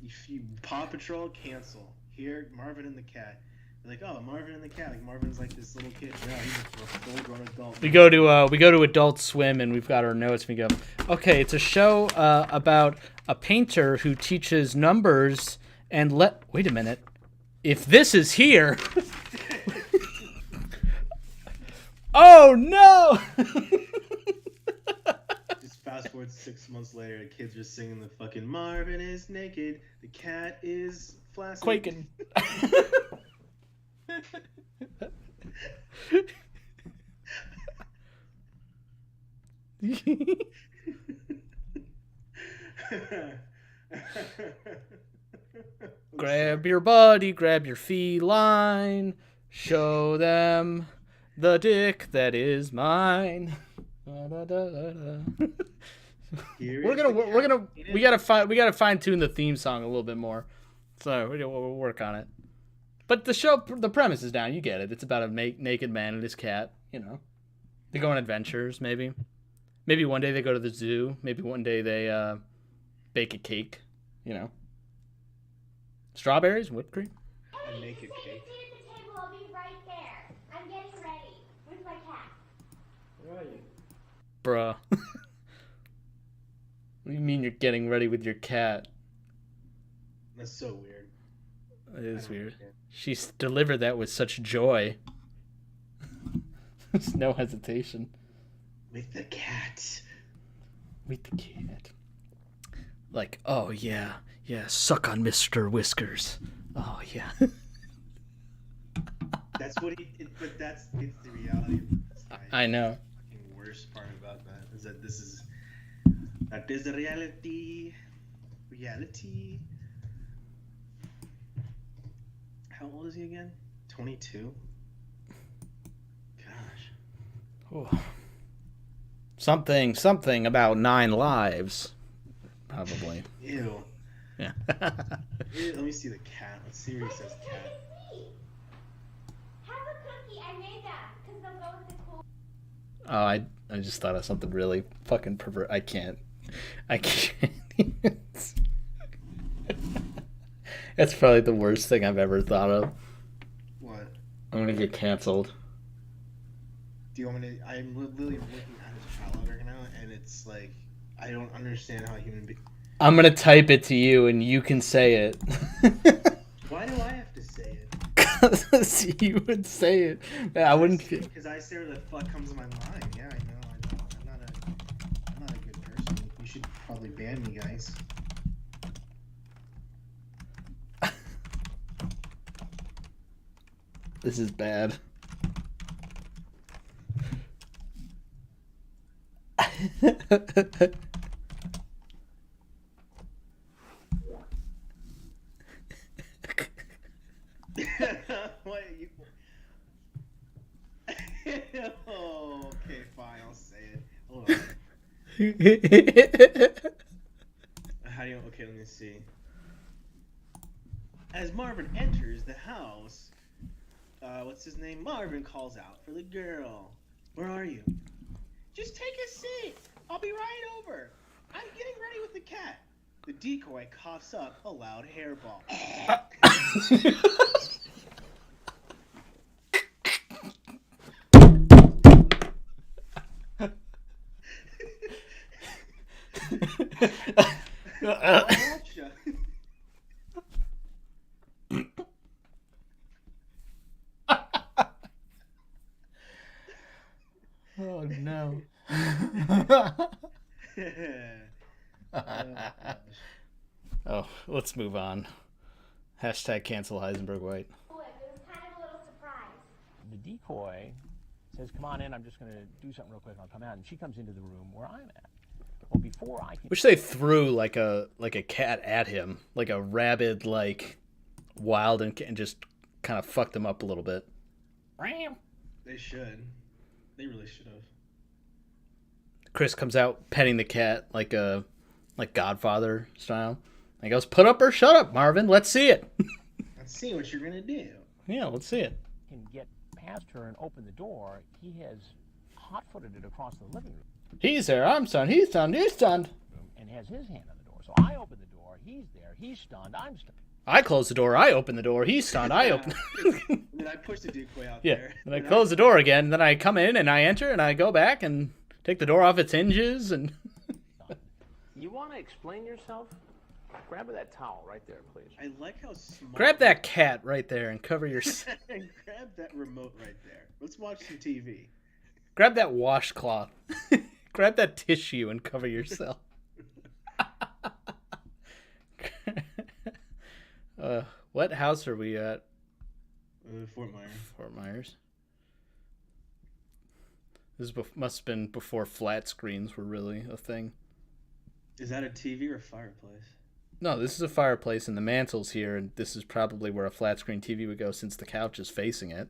If you Paw Patrol cancel here, Marvin and the Cat. They're like, oh, Marvin and the Cat. Like Marvin's like this little kid. No, he's a full-grown adult.
We go to Adult Swim and we've got our notes. We go, okay, it's a show about a painter who teaches numbers and wait a minute. If this is here. Oh no!
Just fast forward 6 months later, the kids are singing the fucking Marvin is naked, the cat is flaccid.
Quaking. Grab your buddy, grab your feline, show them the dick that is mine. We gotta fine tune the theme song a little bit more, so we'll work on it. But the premise is down. You get it. It's about a naked man and his cat. You know, they go on adventures. Maybe one day they go to the zoo. Maybe one day they bake a cake. You know, strawberries and whipped cream.
A naked cake.
Sit at the table. I'll be right there. I'm getting ready. Where's my cat?
Where are you?
Bruh. What do you mean you're getting ready with your cat?
That's so weird.
It is weird.
Understand.
She's delivered that with such joy. There's no hesitation.
With the cat.
With the cat. Like, oh yeah, suck on Mr. Whiskers. Oh yeah.
That's what it's the reality.
I know.
Fucking worst part about that is that that is the reality. Reality. How old is he again? 22. Gosh.
Oh. Something about 9 lives. Probably.
Ew.
Yeah.
Ew. Let me see the cat. Let's see where he says cat.
Have a cookie. I made that because they'll go with the cool.
Oh, I just thought of something really fucking pervert. I can't. That's probably the worst thing I've ever thought of.
What?
I'm gonna get canceled.
Do you want me to? I'm literally looking at his child right now, and it's like I don't understand how a human being.
I'm gonna type it to you, and you can say it.
Why do I have to say it?
Because you would say it. I wouldn't.
Because I say what the fuck comes to my mind. Yeah, I know. I'm not a good person. You should probably ban me, guys.
This is bad.
What you? Oh, okay, fine. I'll say it. Hold on. How do you? Okay, let me see. As Marvin enters the house, what's his name? Marvin calls out for the girl. Where are you? Just take a seat. I'll be right over. I'm getting ready with the cat. The decoy coughs up a loud hairball. Gotcha.
Oh no. Oh, let's move on. Hashtag cancel Heisenberg White.
It was kind of a little surprise.
The decoy says, come on in, I'm just going to do something real quick and I'll come out. And she comes into the room where I'm at. Well, before I can...
Wish they threw like a cat at him, like a rabid, like wild, and just kind of fucked him up a little bit.
They should. They really should have.
Chris comes out petting the cat like Godfather style. He goes, "Put up or shut up, Marvin. Let's see it."
Let's see what you're gonna do.
Yeah, let's see it.
Can get past her and open the door. He has hot-footed it across the living room.
He's there. I'm stunned. He's stunned. He's stunned.
And has his hand on the door. So I open the door. He's there. He's stunned. I'm stunned.
I close the door. I open the door. He's stunned. I open.
And then I push the decoy out
Yeah.
there.
And I close the door again. And then I come in and I enter and I go back and take the door off its hinges and.
You want to explain yourself? Grab that towel right there, please.
I like how smart.
Grab that cat right there and cover your.
And grab that remote right there. Let's watch some TV.
Grab that washcloth. Grab that tissue and cover yourself. What house are we at?
Fort Myers.
Fort Myers. This must have been before flat screens were really a thing.
Is that a TV or a fireplace?
No, this is a fireplace, and the mantle's here, and this is probably where a flat screen TV would go since the couch is facing it.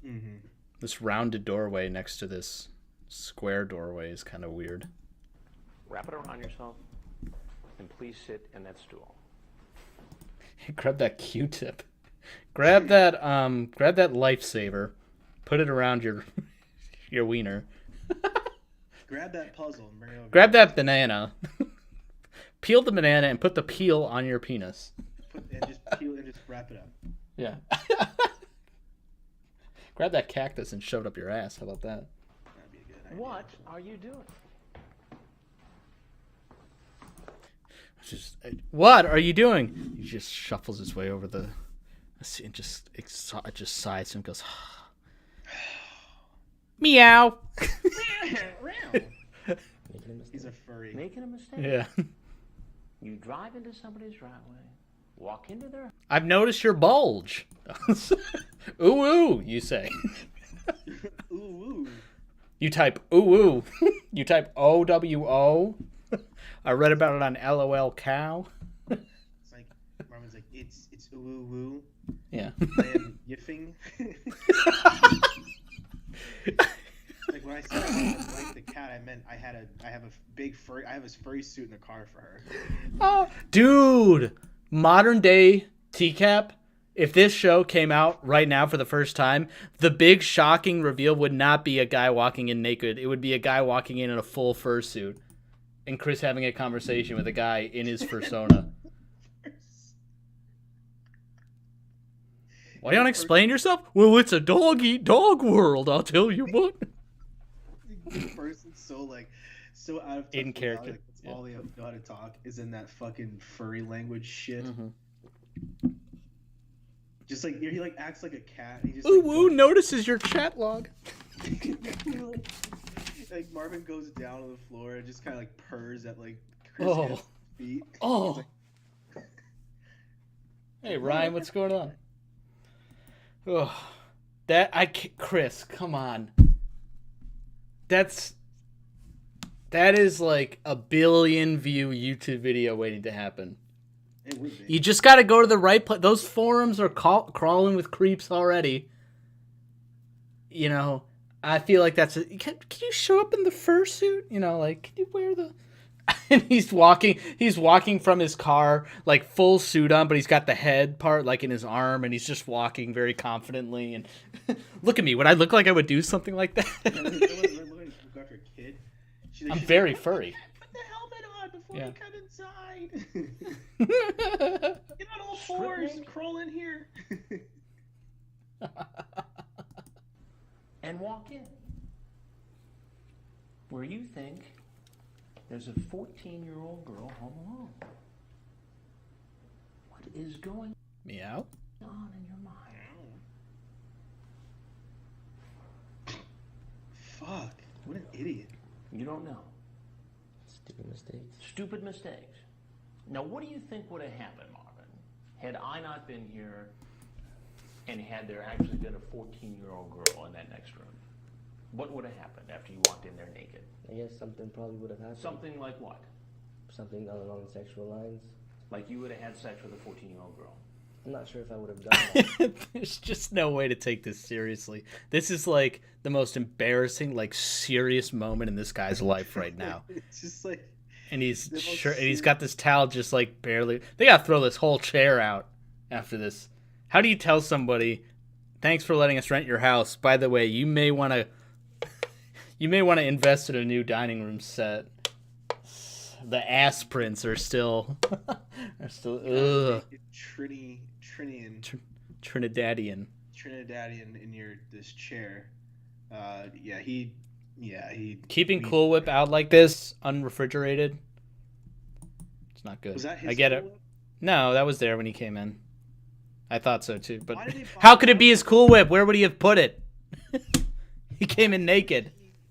Mm-hmm.
This rounded doorway next to this square doorway is kind of weird.
Wrap it around yourself, and please sit in that stool.
Grab that Q-tip. Grab that lifesaver. Put it around your wiener.
Grab that puzzle and bring it over.
Grab that banana. Peel the banana and put the peel on your penis.
Just peel and just wrap it up.
Yeah. Grab that cactus and shove it up your ass. How about that?
That'd be a good idea.
What are you doing?
What are you doing? He just shuffles his way over the and just sighs and goes, meow.
He's a furry.
Making a mistake.
Yeah.
You drive into somebody's driveway, walk into their...
I've noticed your bulge. Ooh, ooh, you say.
Ooh, ooh.
You type ooh, ooh. You type OWO. I read about it on LOL Cow.
It's like, Marvin's like, it's ooh, ooh, ooh.
Yeah.
I am yiffing. Like when I said I like the cat, I meant I have a furry suit in the car for her.
Oh, dude, modern day TCAP. If this show came out right now for the first time, the big shocking reveal would not be a guy walking in naked. It would be a guy walking in a full fursuit, and Chris having a conversation with a guy in his fursona. Why don't you explain yourself? Well, it's a dog eat dog world. I'll tell you what.
The person's so out of touch
In character.
That's all they know how to talk is in that fucking furry language shit.
Mm-hmm.
Just like he like acts like a cat. He just
Ooh,
like,
ooh, notices your chat log.
Like Marvin goes down on the floor and just kind of like purrs at like Chris' feet.
Oh.
Like,
Hey Ryan, what's going on? Oh, Chris, come on. That is like a billion view YouTube video waiting to happen.
it would be.
You just got to go to the right place. Those forums are crawling with creeps already. You know, I feel like can you show up in the fursuit? You know, like, can you wear the... And he's walking from his car, like full suit on, but he's got the head part like in his arm, and he's just walking very confidently. And look at me. Would I look like I would do something like that? I'm very furry.
Put the helmet on before
Yeah.
you come inside. Get on all fours and crawl in here.
And walk in. Where you think there's a 14-year-old girl home alone. What is going
Meow.
on in your mind?
Fuck. What an idiot.
You don't know.
Stupid mistakes.
Stupid mistakes. Now, what do you think would have happened, Marvin, had I not been here and had there actually been a 14-year-old girl in that next room? What would have happened after you walked in there naked?
I guess something probably would have happened.
Something like what?
Something along sexual lines.
Like you would have had sex with a 14-year-old girl.
I'm not sure if I would have done that.
There's just no way to take this seriously. This is like the most embarrassing, like serious moment in this guy's life right now.
It's just like...
And he's got this towel just like barely... They gotta throw this whole chair out after this. How do you tell somebody, thanks for letting us rent your house. By the way, you may want to invest in a new dining room set. The ass prints are still ugh. Trinidadian
in this chair. He
keeping Cool Whip out like this, unrefrigerated. It's not good.
Was that his
I get
Cool
it.
Whip?
No, that was there when he came in. I thought so too, but
Why did they buy
how could it be his Cool Whip? Where would he have put it? He came in naked.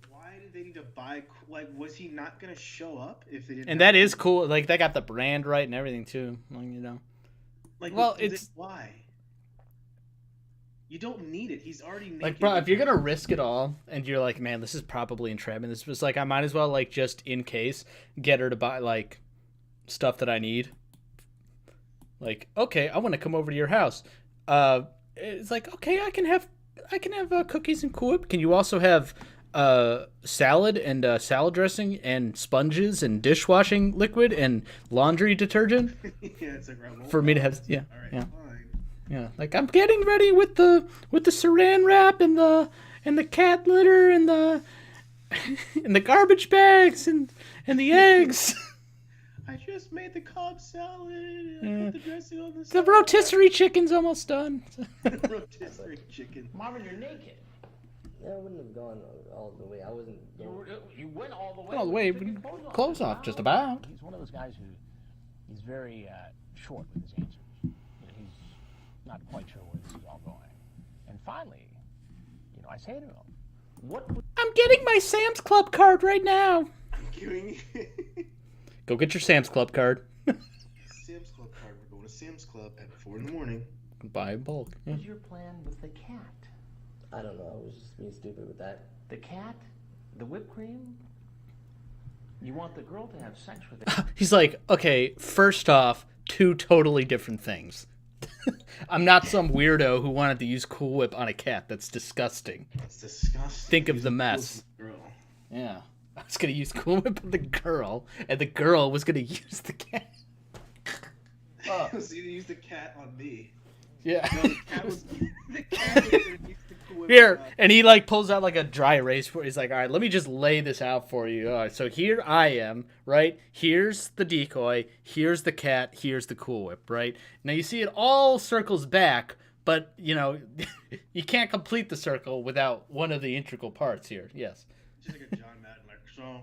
Why did they need to buy? Like, was he not gonna show up if they didn't?
And that is cool. Like, they got the brand right and everything too. Like, you know.
Like,
well, it's
why? You don't need it. He's already naked.
Like, bro, if you're gonna risk it all, and you're like, man, this is probably entrapment. This was like, I might as well, like, just in case, get her to buy like stuff that I need. Like, okay, I want to come over to your house. It's like, okay, I can have cookies and Cool Whip. Can you also have salad and salad dressing and sponges and dishwashing liquid and laundry detergent?
Yeah, it's like, right,
for me to have. Yeah,
all right,
yeah.
fine.
Yeah, like I'm getting ready with the saran wrap and the cat litter and the and the garbage bags and the eggs.
I just made the Cobb salad. I put the dressing on the
The
salad.
rotisserie chicken's almost done.
Rotisserie chicken.
Marvin, you're naked.
Yeah, I wouldn't have gone all the way. I wasn't.
You went all the way.
All the way,
You took your
clothes off, just about.
He's one of those guys he's very short with his answers. He's not quite sure where this is all going. And finally, I say to him, "What would
I'm getting my Sam's Club card right now.
I'm doing
Go get your Sam's Club card.
Sam's Club card. We're going to Sam's Club at 4 a.m.
Buy in bulk. Yeah.
was your plan with the cat?
I don't know. I was just being stupid with that.
The cat? The whipped cream? You want the girl to have sex with it?
He's like, okay, first off, two totally different things. I'm not some weirdo who wanted to use Cool Whip on a cat. That's disgusting.
That's disgusting.
Think of the mess.
Girl.
Yeah. I was going to use Cool Whip on the girl, and the girl was going to use the cat.
So you used the cat on me.
Yeah.
No, the cat was going to use the Cool Whip
Here,
on-
and he like pulls out like a dry erase board. He's like, all right, let me just lay this out for you. All right, so here I am, right? Here's the decoy. Here's the cat. Here's the Cool Whip, right? Now you see it all circles back, but, you can't complete the circle without one of the integral parts here. Yes.
Just like a John Madden, like, so...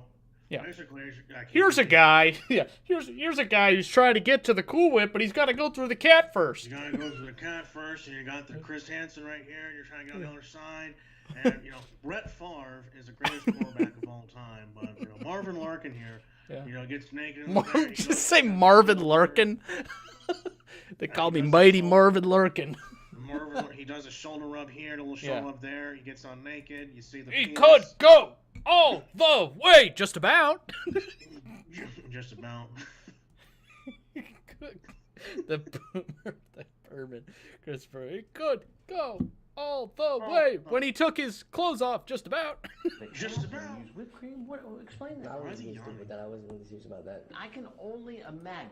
Yeah.
Basically,
Here's a guy. Yeah. Here's a guy who's trying to get to the Cool Whip, but he's got to go through the cat first.
You gotta go through the cat first, and you got the Chris Hansen right here, and you're trying to get on the other side. And, Brett Favre is the greatest quarterback of all time, but, Marvin Larkin here, gets naked in the there,
Just say Marvin Larkin. They call me Mighty Marvin Larkin.
Marvin, he does a shoulder rub here, a little shoulder rub there. He gets on naked. You see the
He
penis.
could go all the way, just about.
Just about.
the Berman, Christopher. He could go all the way when he took his clothes off, just about.
Just about.
Use whipped cream? What? Explain that.
I
Why is
wasn't
he
being stupid with that. I wasn't really serious about that.
I can only imagine.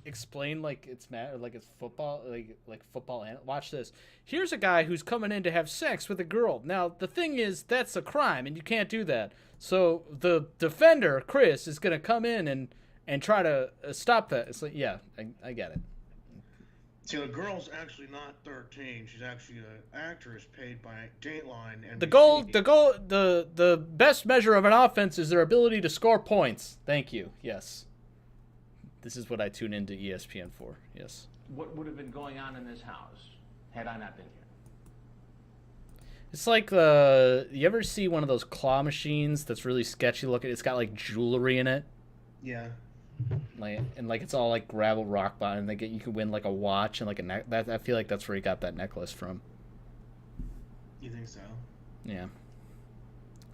Explain like it's like it's football, like football. Watch this. Here's a guy who's coming in to have sex with a girl. Now the thing is, that's a crime, and you can't do that. So the defender, Chris, is gonna come in and try to stop that. It's like, yeah, I get it.
See, the girl's actually not 13. She's actually an actress paid by Dateline. And
The best measure of an offense is their ability to score points. Thank you. Yes. This is what I tune into ESPN for. Yes.
What would have been going on in this house had I not been here?
It's like you ever see one of those claw machines that's really sketchy looking? It's got like jewelry in it.
Yeah.
Like it's all like gravel rock bottom. And you can win like a watch and like I feel like that's where he got that necklace from.
You think so?
Yeah.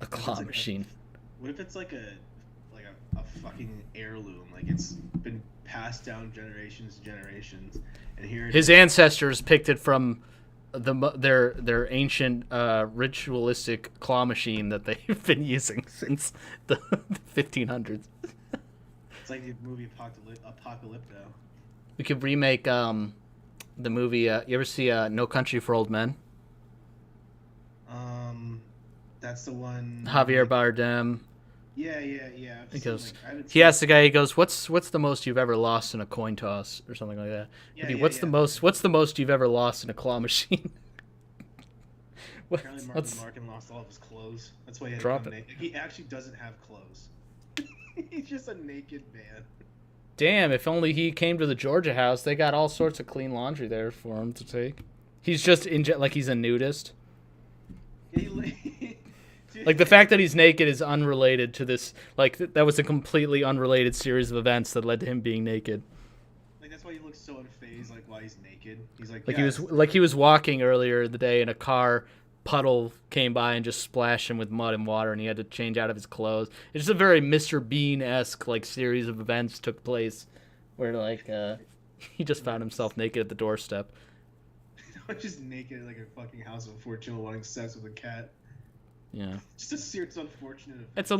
A claw machine.
What if it's like a fucking heirloom? Like it's been passed down generations to generations, and here
his ancestors picked it from their ancient ritualistic claw machine that they've been using since the 1500s.
It's like the movie Apocalypto.
We could remake the movie. You ever see No Country for Old Men?
That's the one.
Javier Bardem.
Yeah.
Because he asked the guy, he goes, "What's the most you've ever lost in a coin toss or something like that?" What's the most you've ever lost in a claw machine?
Apparently, Marvin Larkin lost all of his clothes. That's why he had
Drop
to
it.
He actually doesn't have clothes. He's just a naked man.
Damn! If only he came to the Georgia house. They got all sorts of clean laundry there for him to take. He's just like he's a nudist. Like the fact that he's naked is unrelated to this. Like that was a completely unrelated series of events that led to him being naked.
Like that's why he looks so unfazed. Like while he's naked, he's like.
Like
yeah,
he was walking earlier in the day, and a car puddle came by and just splashed him with mud and water, and he had to change out of his clothes. It's just a very Mr. Bean-esque like series of events took place, where like he just found himself naked at the doorstep.
Just naked in like a fucking house of 4 children wanting sex with a cat.
Yeah.
Just a serious unfortunate.
It's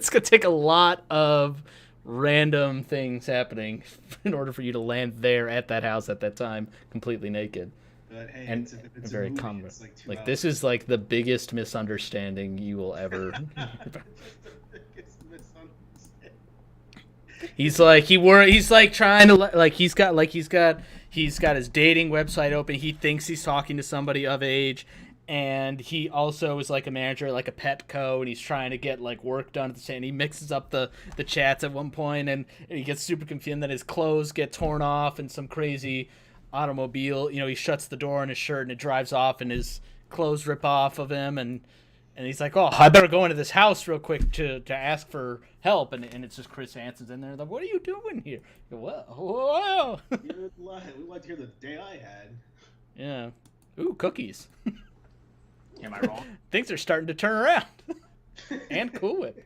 gonna take a lot of random things happening in order for you to land there at that house at that time completely naked.
But hey,
And
it's
very
a movie.
common.
It's like 2
Like
hours.
this is like the biggest misunderstanding you will ever. He's like trying to like he's got his dating website open. He thinks he's talking to somebody of age, and he also is like a manager at like a Petco, and he's trying to get like work done at the same. He mixes up the chats at one point, and he gets super confused. And then his clothes get torn off, and some crazy automobile. He shuts the door on his shirt, and it drives off, and his clothes rip off of him, and he's like, "Oh, I better go into this house real quick to ask for help." And it's just Chris Hansen's in there. Like, what are you doing here? Whoa.
We want to hear the day I had.
Yeah. Ooh, cookies.
Am I wrong?
Things are starting to turn around. And Cool Whip.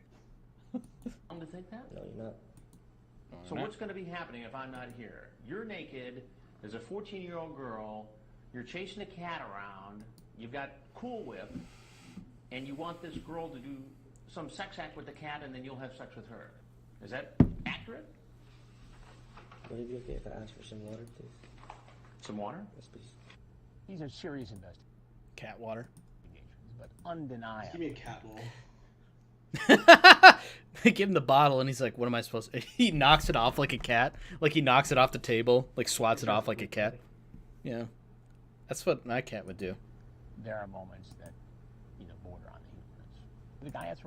I'm to think that.
No, you're not.
So what's going to be happening if I'm not here? You're naked. There's a 14-year-old girl. You're chasing a cat around. You've got Cool Whip. And you want this girl to do some sex act with the cat, and then you'll have sex with her. Is that accurate?
Would it be okay if I ask for some water, please?
Some water?
Yes, please.
These are serious investigations,
Cat water.
but undeniable.
Give me a cat bowl.
They give him the bottle, and he's like, what am I supposed to... He knocks it off like a cat. Like, he knocks it off the table. Like, swats it off like a cat. Yeah. That's what my cat would do.
There are moments that, border on the humorous. The guy has...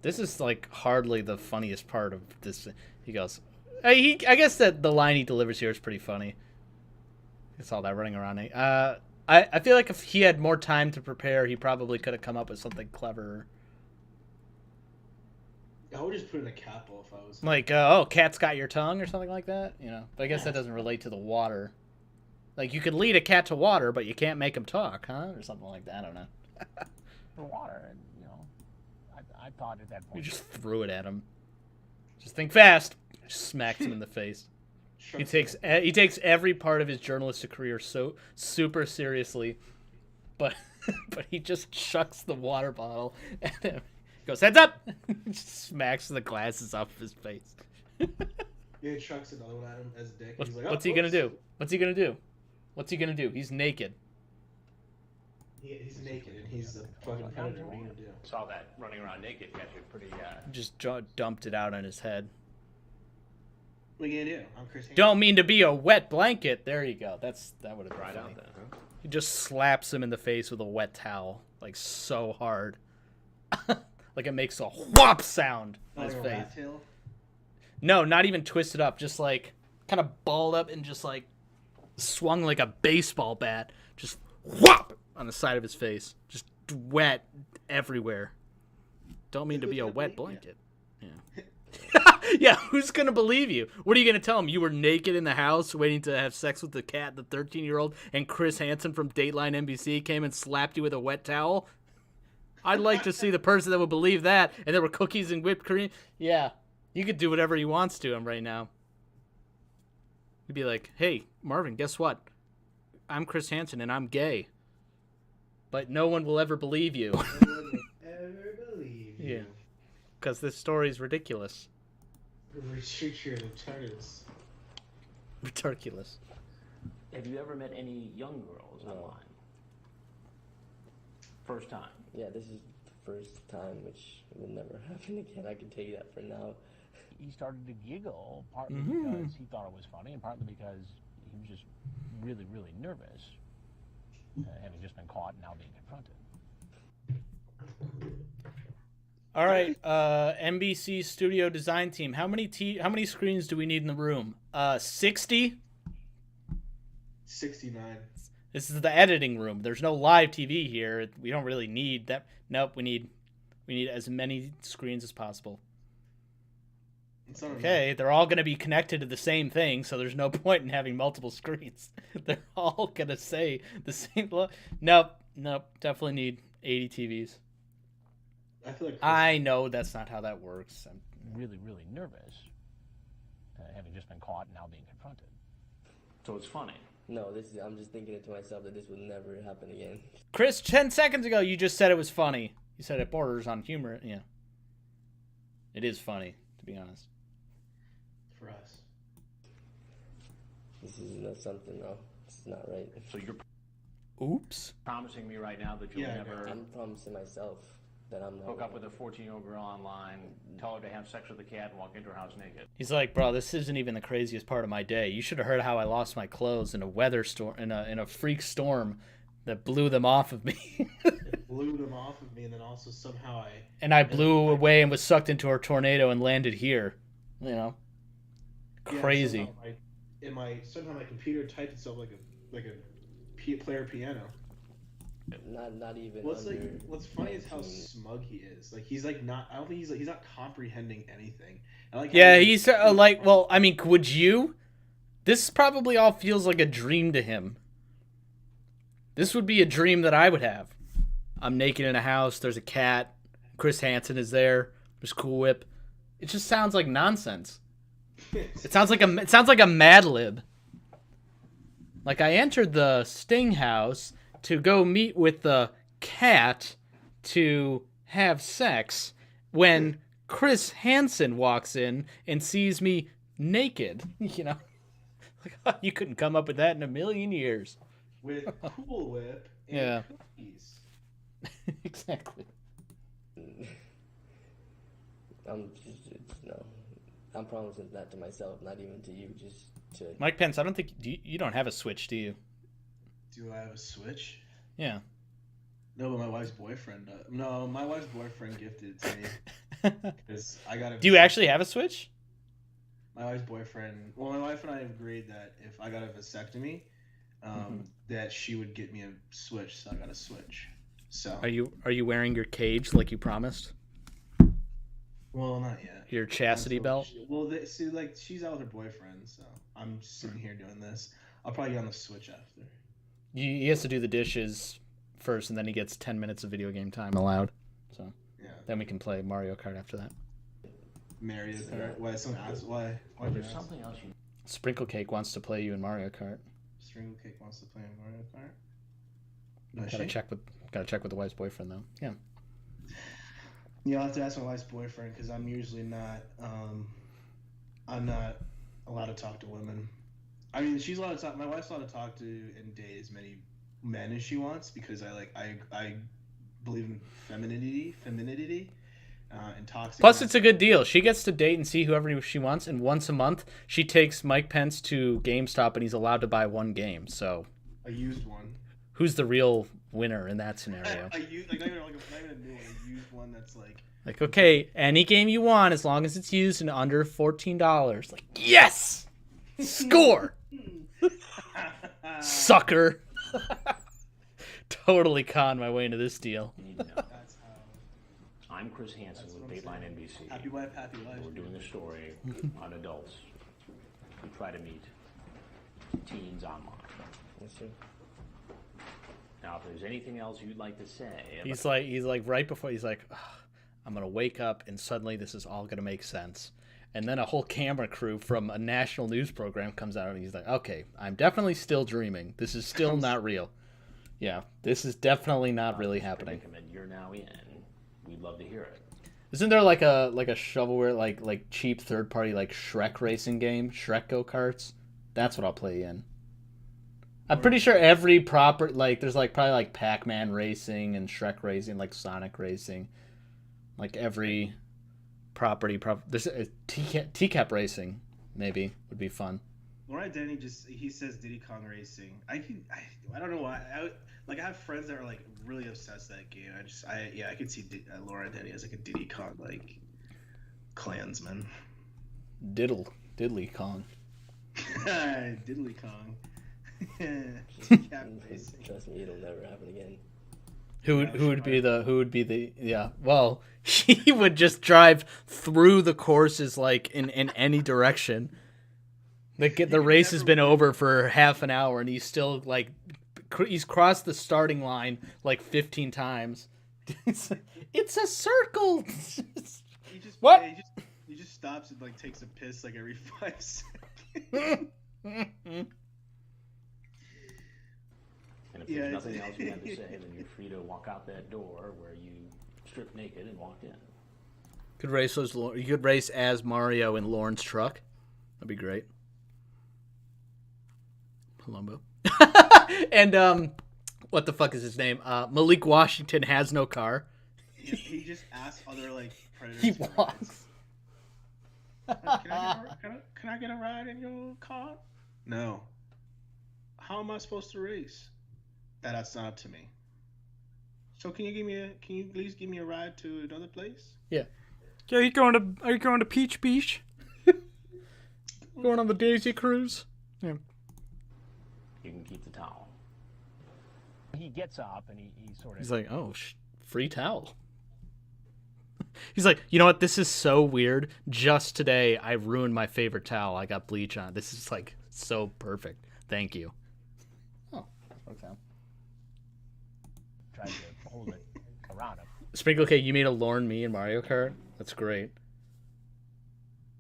This is, like, hardly the funniest part of this. He goes... I guess that the line he delivers here is pretty funny. It's all that running around. I feel like if he had more time to prepare, he probably could have come up with something clever.
I would just put in a cat bowl if I was.
Like, oh, cat's got your tongue or something like that, But I guess that doesn't relate to the water. Like, you could lead a cat to water, but you can't make him talk, huh? Or something like that. I don't know.
For water, and, I thought at that point...
You just threw it at him. Just think fast. Just smacks him in the face. He takes every part of his journalistic career so super seriously, but he just chucks the water bottle at him. He goes, heads up! Just smacks the glasses off of his face.
Yeah, chucks another one at him as dick. He's like,
What's he gonna do? What's he gonna do? What's he gonna do? He's naked.
He's naked and he's a fucking predator. What are you gonna do?
Saw that running around naked got you pretty...
Just dumped it out on his head.
What are you gonna do? I'm Chris Hansen.
Don't mean to be a wet blanket. There you go. That would have
Right
been
out
funny.
there, huh?
He just slaps him in the face with a wet towel, like so hard, like it makes a whop sound on his
Like a
face.
rat tail?
No, not even twisted up, just like kind of balled up and just like swung like a baseball bat, just whop on the side of his face, just wet everywhere. Don't mean to be a wet blanket. Yeah. Yeah, who's gonna believe you? What are you gonna tell him? You were naked in the house waiting to have sex with the cat, the 13-year-old, and Chris Hansen from Dateline NBC came and slapped you with a wet towel? I'd like to see the person that would believe that. And there were cookies and whipped cream. Yeah, you could do whatever he wants to him right now. He'd be like, hey, Marvin, guess what? I'm Chris Hansen and I'm gay. But no one will ever believe you.
No one will ever believe you.
Yeah. Because this story's ridiculous.
Retreat your returns.
Ridiculous.
Have you ever met any young girls online? First time?
Yeah, this is the first time, which will never happen again. I can tell you that for now.
He started to giggle, partly because he thought it was funny, and partly because he was just really, really nervous, having just been caught and now being confronted.
All right, NBC studio design team. How many screens do we need in the room? 60?
69.
This is the editing room. There's no live TV here. We don't really need that. Nope, we need as many screens as possible.
It's not
Okay, they're all going to be connected to the same thing, so there's no point in having multiple screens. They're all going to say the same. Nope. Definitely need 80 TVs.
I feel like
I know that's not how that works. I'm
Really, really nervous, having just been caught and now being confronted. So it's funny.
No, I'm just thinking it to myself that this would never happen again.
Chris, 10 seconds ago, you just said it was funny. You said it borders on humor. Yeah. It is funny, to be honest.
for us.
This is something, no. It's not right.
So you're
Oops.
promising me right now that you'll never
I'm promising myself that I'm not
hook up with a 14-year-old girl online, tell her to have sex with a cat, and walk into her house naked.
He's like, bro, this isn't even the craziest part of my day. You should have heard how I lost my clothes in a weather storm, in a freak storm that blew them off of me.
Blew them off of me, and then also somehow
I blew away and was sucked into a tornado and landed here. You know, crazy.
Somehow my computer typed itself like a player piano.
Not even.
What's funny is how smug he is. Like he's like not. I don't think he's not comprehending anything.
Yeah, he's like. Well, I mean, would you? This probably all feels like a dream to him. This would be a dream that I would have. I'm naked in a house. There's a cat. Chris Hansen is there. There's Cool Whip. It just sounds like nonsense. It sounds like a Mad Lib. Like I entered the Sting house to go meet with the cat to have sex when Chris Hansen walks in and sees me naked. You know, like, oh, you couldn't come up with that in a million years.
With Cool Whip and cookies.
Exactly.
I'm promising that to myself, not even to you. Just to
Mike Pence. I don't think you don't have a Switch, do you?
Do I have a Switch?
Yeah.
No, but my wife's boyfriend. No, my wife's boyfriend gifted it to me. Because I got it.
Do you actually have a Switch?
My wife's boyfriend. Well, my wife and I agreed that if I got a vasectomy, that she would get me a Switch. So I got a Switch. So.
Are you wearing your cage like you promised?
Well, not yet.
Your chastity belt?
She's out with her boyfriend, so I'm just sitting here doing this. I'll probably get on the Switch after.
He has to do the dishes first, and then he gets 10 minutes of video game time allowed. So then we can play Mario Kart after that.
Mario Kart? Why? Someone asked why?
There's something else you...
Sprinkle Cake wants to play you in Mario Kart.
Sprinkle Cake wants to play in Mario Kart?
Gotta check with the wife's boyfriend, though. Yeah.
Yeah, I'll have to ask my wife's boyfriend, because I'm usually not, I'm not allowed to talk to women. I mean, she's allowed to talk, my wife's allowed to talk to and date as many men as she wants, because I believe in femininity, and toxic.
Plus, it's a good deal. She gets to date and see whoever she wants, and once a month, she takes Mike Pence to GameStop, and he's allowed to buy one game, so.
A used one.
Who's the real winner in that scenario?
Not even a new one, a used one that's
like, okay, any game you want as long as it's used and under $14. Like, yes! Score! Sucker! Totally conned my way into this deal.
That's how.
I'm Chris Hansen with Dateline NBC.
Happy wife, happy life.
We're doing a story on adults who try to meet teens online.
Yes, sir.
Now, if there's anything else you'd like to say...
He's like right before, he's like, oh, I'm going to wake up and suddenly this is all going to make sense. And then a whole camera crew from a national news program comes out and he's like, okay, I'm definitely still dreaming. This is still not real. Yeah, this is definitely not really happening.
You're now in. We'd love to hear it.
Isn't there like a shovelware, like cheap third-party like Shrek racing game? Shrek Go-Karts? That's what I'll play in. I'm pretty sure every proper, there's probably like Pac-Man racing and Shrek racing, like Sonic racing. Like every there's a TCAP racing, maybe, would be fun.
Laura Denny he says Diddy Kong Racing. I don't know why. I have friends that are like really obsessed with that game. I could see Laura Denny as like a Diddy Kong clansman.
Diddly Kong.
Diddly Kong.
Trust me, it'll never happen again.
Who would be the yeah? Well, he would just drive through the courses like in any direction. The race has been over for half an hour and he's still like he's crossed the starting line like 15 times. It's a circle. What?
Yeah, he just stops and like takes a piss like every 5 seconds.
And if there's nothing else you have to say, then you're free to walk out that door where you stripped naked and walked in.
You could race as Mario in Lauren's truck. That'd be great. Palumbo. And what the fuck is his name? Malik Washington has no car.
Yeah, he just asks other like predators.
He
for
walks.
rides. Can I get a ride in your car? No. How am I supposed to race? That's not up to me. So can you at least give me a ride to another place?
Yeah. Are you going to Peach Beach? Going on the Daisy Cruise? Yeah.
You can keep the towel. He gets up and he sort of...
He's like, oh, free towel. He's like, you know what? This is so weird. Just today, I ruined my favorite towel. I got bleach on it. This is like so perfect. Thank you. Oh, okay.
Tried to hold it around him.
Sprinkle Cake, you made a Lorne me in Mario Kart? That's great.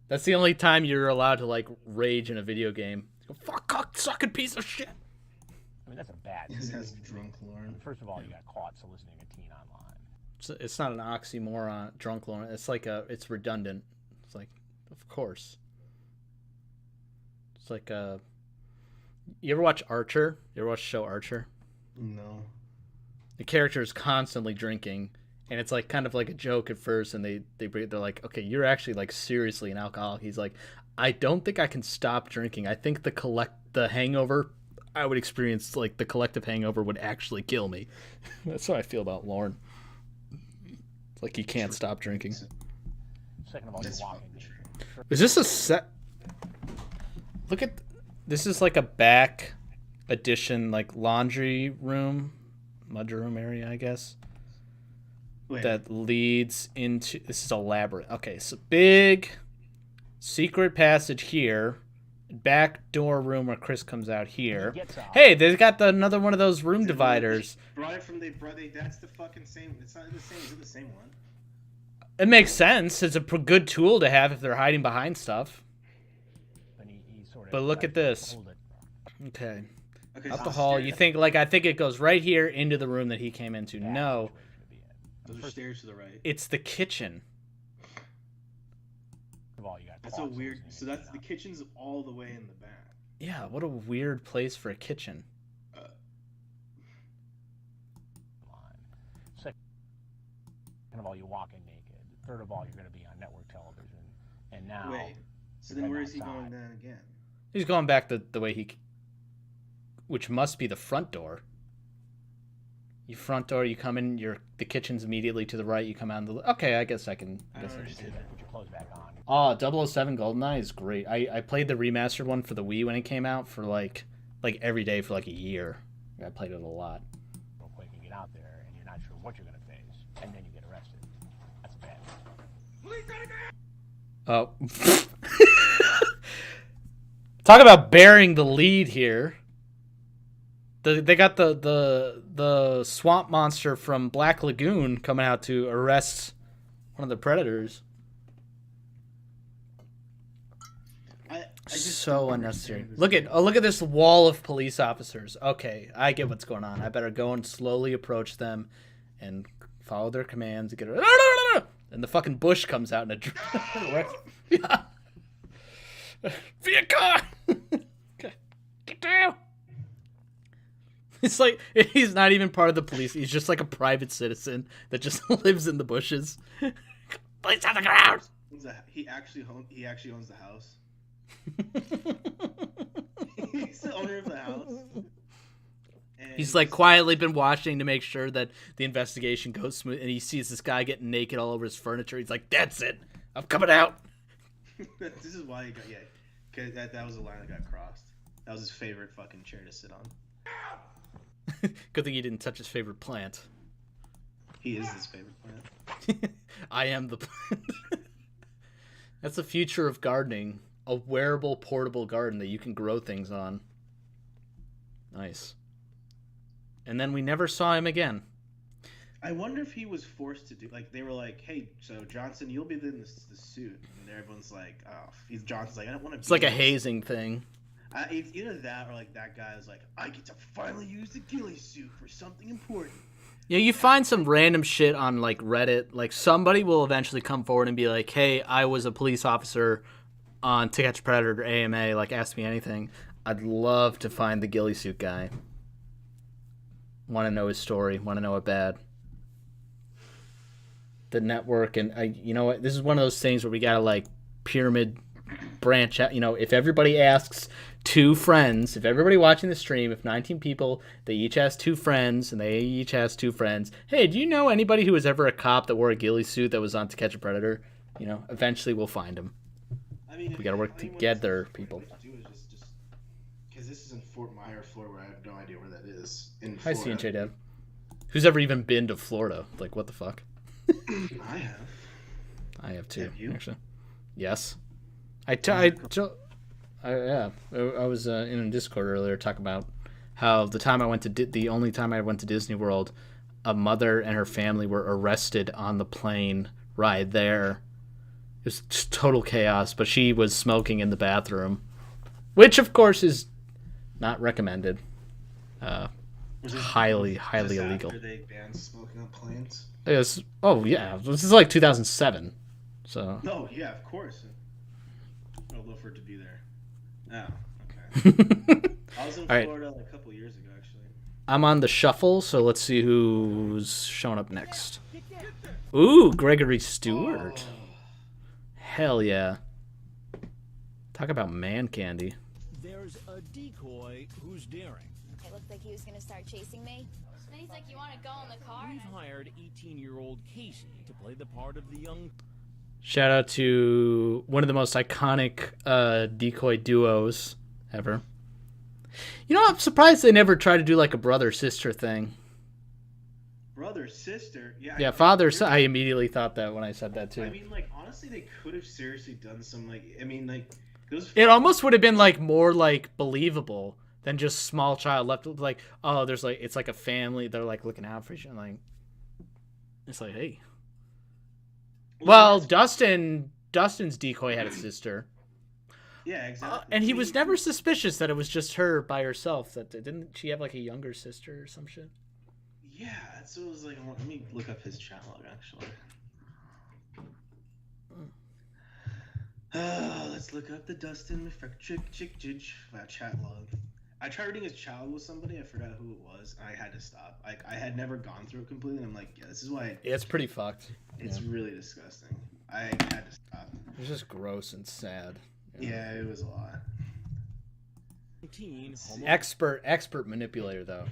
That's the only time you're allowed to like rage in a video game. Fuck, cock, sucking piece of shit.
I mean, that's a bad thing.
This has drunk Lauren.
First of all, you got caught soliciting a teen online.
It's not an oxymoron, drunk Lauren. It's like it's redundant. It's like, of course. It's like you ever watch Archer? You ever watch the show Archer?
No.
The character is constantly drinking, and it's like kind of like a joke at first, and they're like, okay, you're actually like seriously an alcoholic. He's like, I don't think I can stop drinking. I think the hangover I would experience, like the collective hangover, would actually kill me. That's how I feel about Lauren. It's like he can't stop drinking.
Second of all, you're walking.
Is this a set? Look at this. Is like a back addition, like laundry room, mudroom area, I guess.
Wait.
That leads into. This is elaborate. Okay, so big secret passage here. Back door room where Chris comes out here. Hey, they've got another one of those room dividers.
That's the fucking same. It's not the same. Is it the same one?
It makes sense. It's a good tool to have if they're hiding behind stuff. But look at this. Okay. Out the hall. You think I think it goes right here into the room that he came into. No.
Those are stairs to the right.
It's the kitchen.
That's so weird. So the kitchen's all the way in the back.
Yeah, what a weird place for a kitchen.
Second of all, you're walking naked. Third of all, you're going to be on network television. And now...
Wait, so then where is he going then again?
He's going back the way which must be the front door. You front door, you come in, the kitchen's immediately to the right, you come out okay, I guess I can...
I don't understand that.
Put your clothes back on.
Oh, 007 GoldenEye is great. I played the remastered one for the Wii when it came out for like every day for like a year. I played it a lot.
Real quick, you get out there and you're not sure what you're going to face, and then you get arrested. That's bad.
Oh. Talk about bearing the lead here. They got the swamp monster from Black Lagoon coming out to arrest one of the predators. So unnecessary. Look at this wall of police officers. Okay, I get what's going on. I better go and slowly approach them and follow their commands. And the fucking bush comes out and yeah. Via car. Okay. Get down. It's like he's not even part of the police. He's just like a private citizen that just lives in the bushes. Police on the ground.
He actually owns the house. He's the owner of the house. And
he's like quietly been watching to make sure that the investigation goes smooth, and he sees this guy getting naked all over his furniture. He's like, "That's it, I'm coming out."
This is why he got because that was the line that got crossed. That was his favorite fucking chair to sit on.
Good thing he didn't touch his favorite plant.
He is his favorite plant.
I am the plant. That's the future of gardening. A wearable, portable garden that you can grow things on. Nice. And then we never saw him again.
I wonder if he was forced to do, like, they were like, hey, so Johnson, you'll be in the suit. And everyone's like, oh, Johnson's like, I don't want to be.
It's like a hazing thing.
It's either that or, like, that guy is like, I get to finally use the ghillie suit for something important.
Yeah, you find some random shit on, like, Reddit. Like, somebody will eventually come forward and be like, hey, I was a police officer on To Catch a Predator or AMA. Like, ask me anything. I'd love to find the ghillie suit guy. Want to know his story. Want to know it bad. The network, and you know what? This is one of those things where we got to, like, pyramid branch out. You know, if everybody asks 2 friends, if everybody watching the stream, if 19 people, they each ask 2 friends, and they each ask 2 friends, hey, do you know anybody who was ever a cop that wore a ghillie suit that was on To Catch a Predator? You know, eventually we'll find him.
I mean,
we got to work together, people.
Because this is in Fort Myers, Florida, where I have no idea where that is.
Hi, CNJ Dev. Who's ever even been to Florida? Like, what the fuck?
I have.
I have too,
have you?
actually. Yes. I was in a Discord earlier talking about how the time I went to the only time I went to Disney World, a mother and her family were arrested on the plane ride there. It was just total chaos, but she was smoking in the bathroom, which of course is not recommended. Highly illegal.
After they banned smoking on planes?
Yes. Oh yeah, this is like 2007. So.
No, yeah, of course. I'd love for it to be there. Oh, okay. I was in Florida like a couple years ago, actually.
I'm on the shuffle, so let's see who's showing up next. Ooh, Gregory Stewart.
Oh.
Hell yeah. Talk about man candy.
There's a decoy who's daring.
It looked like he was gonna start chasing me.
And he's like, you want to go in the car?
We've hired 18-year-old Casey to play the part of the young...
Shout out to one of the most iconic decoy duos ever. You know, I'm surprised they never tried to do like a brother-sister thing.
Brother-sister?
Yeah, father-son. I immediately thought that when I said that too.
I mean, like, honestly, they could have seriously done some, like, I mean, like...
It almost would have been like more like believable than just small child left, like, oh, there's like, it's like a family, they're like looking out for each other, like, it's like, hey. Well, Dustin's decoy had a sister.
Yeah, exactly.
And he was never suspicious that it was just her by herself. That didn't she have like a younger sister or some shit?
Yeah, so it was like, let me look up his chat log actually. Let's look up the Dustin chat log. I tried reading his chat log with somebody. I forgot who it was. I had to stop. Like, I had never gone through it completely. And I'm like, yeah, this is why.
It's pretty fucked.
It's really disgusting. I had to stop.
It was just gross and sad.
Yeah, it was a lot.
Expert manipulator though.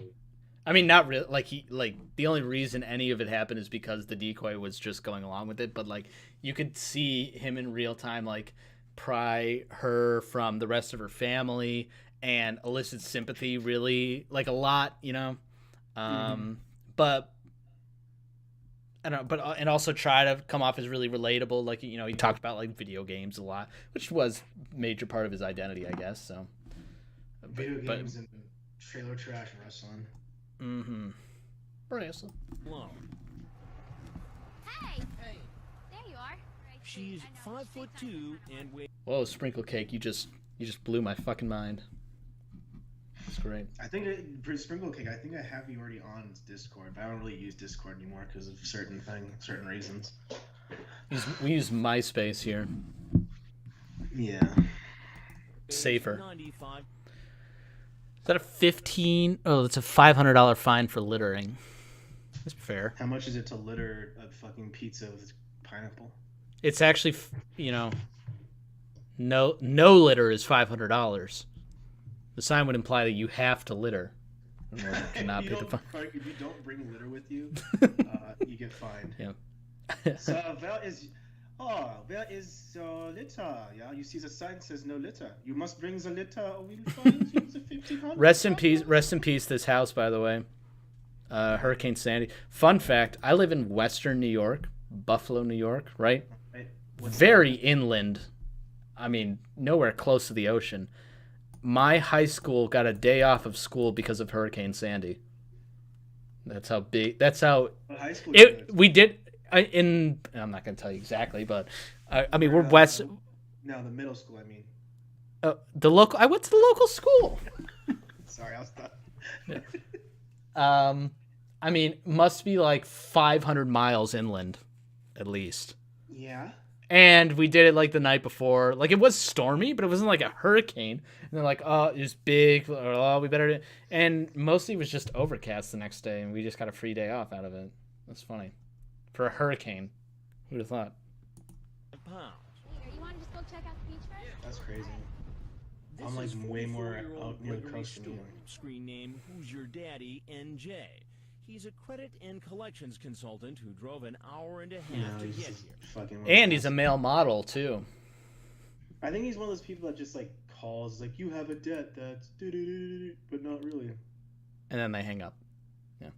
I mean, not really. Like the only reason any of it happened is because the decoy was just going along with it. But like, you could see him in real time, like pry her from the rest of her family and elicit sympathy, really, like a lot, you know. But I don't know, but and also try to come off as really relatable. Like, you know, he talked about like video games a lot, which was a major part of his identity, I guess. So
video games and trailer trash wrestling.
Wrestling.
Hey, there you are.
She's 5'2" and weighs.
Whoa, Sprinkle Cake! You just blew my fucking mind. That's great.
I think for Sprinkle Cake, I think I have you already on Discord, but I don't really use Discord anymore because of certain reasons.
We use MySpace here.
Yeah.
Safer. Is that a $15? Oh, it's a $500 fine for littering. That's fair.
How much is it to litter a fucking pizza with pineapple?
It's actually, you know, no litter is $500. The sign would imply that you have to litter. In order to not pay the fine.
If you don't bring litter with you, you get fined.
Yeah.
So where is litter? Yeah, you see the sign says no litter. You must bring the litter or we'll fine you the $1,500.
Rest in peace, this house, by the way. Hurricane Sandy. Fun fact: I live in Western New York, Buffalo, New York, right? Very inland. I mean, nowhere close to the ocean. My high school got a day off of school because of Hurricane Sandy. That's how big. That's how.
What high school?
We did. I'm not gonna tell you exactly, but I mean, we're west.
No, the middle school. I mean.
The local. I went to the local school.
Sorry, I was done.
I mean, must be like 500 miles inland, at least.
Yeah.
And we did it like the night before. Like it was stormy, but it wasn't like a hurricane. And they're like, oh, it was big. Oh, we better. And mostly it was just overcast the next day, and we just got a free day off out of it. That's funny. For a hurricane, who'd have thought?
You want to just go check out the beach first?
That's crazy.
This
I'm like
is
way more
44-year-old
out near the
Gregory
coast than you.
Stewart, screen name Who's Your Daddy NJ. He's a credit and collections consultant who drove an hour and a half to
he's
get
just
here.
fucking.
And he's a male model too.
I think he's one of those people that just like calls like, you have a debt that's but not really.
And then they hang up. Yeah.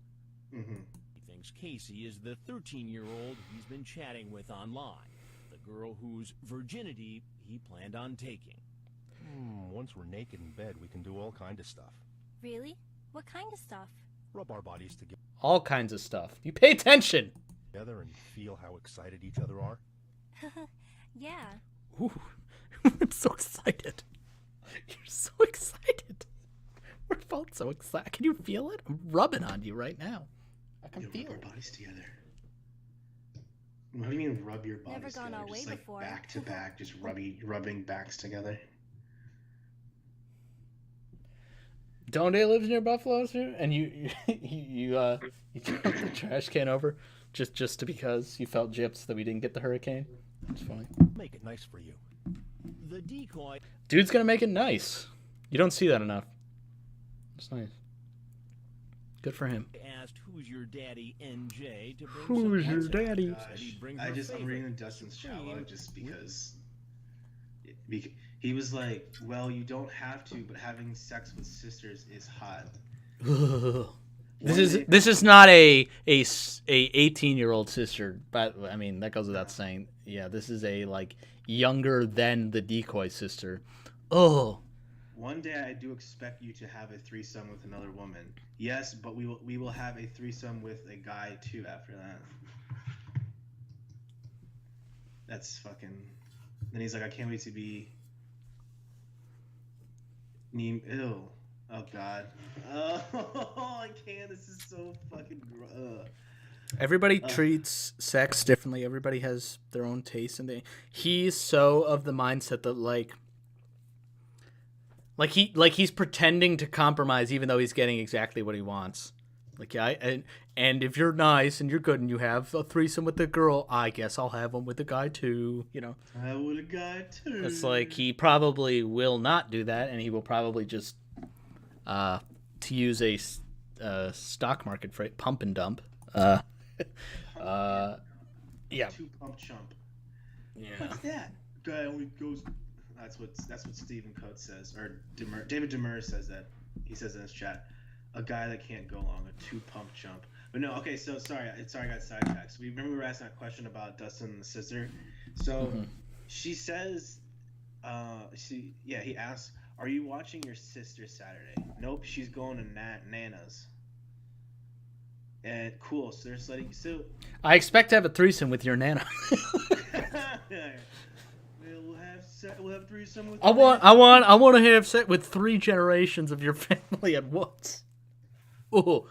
Mm-hmm.
He thinks Casey is the 13-year-old he's been chatting with online, the girl whose virginity he planned on taking.
Once we're naked in bed, we can do all kinds of stuff.
Really? What kind of stuff?
Rub our bodies
All kinds of stuff. You pay attention.
together and feel how excited each other are.
Yeah.
Ooh, I'm so excited. You're so excited. We're both so excited. Can you feel it? I'm rubbing on you right now. I can feel
Rub
it.
our bodies together. What do you mean rub your bodies
Never gone
together?
all way
Just like
before.
back to back, just rubbing backs together.
Donde lives near Buffalo too, and you took the trash can over just because you felt gypped that we didn't get the hurricane. It's funny.
Make it nice for you.
The decoy
Dude's gonna make it nice. You don't see that enough. It's nice. Good for him.
asked Who's Your Daddy NJ to bring
Who's
some
your
content.
daddy?
Said he'd bring
I'm
her
reading
favorite
Dustin's chat
Supreme
log just because he was like, well, you don't have to, but having sex with sisters is hot.
This is not a 18-year-old sister, but I mean that goes without saying. Yeah, this is a like younger than the decoy sister. Oh.
One day I do expect you to have a threesome with another woman. Yes, but we will have a threesome with a guy too after that. That's fucking. Then he's like, I can't wait to be. Ew. Oh god. Oh, I can't. This is so fucking.
Everybody treats sex differently. Everybody has their own taste, and he's so of the mindset that like he's pretending to compromise even though he's getting exactly what he wants. Like, yeah, and if you're nice and you're good and you have a threesome with a girl, I guess I'll have one with a guy too, you know.
I would a guy too.
It's like he probably will not do that, and he will probably just, to use a stock market phrase, pump and dump. Yeah.
Two pump chump.
Yeah.
What's that? Guy only goes. That's what Stephen Coates says, or David Demers says that. He says in his chat, a guy that can't go long, a two pump chump. But no, okay. So sorry, I got sidetracked. So we were asking that question about Dustin and the sister. So she says, he asks, are you watching your sister Saturday? Nope, she's going to Nana's. And cool. So there's letting so.
I expect to have a threesome with your nana.
We'll have threesome with.
I want to have sex with 3 generations of your family at once. Oh.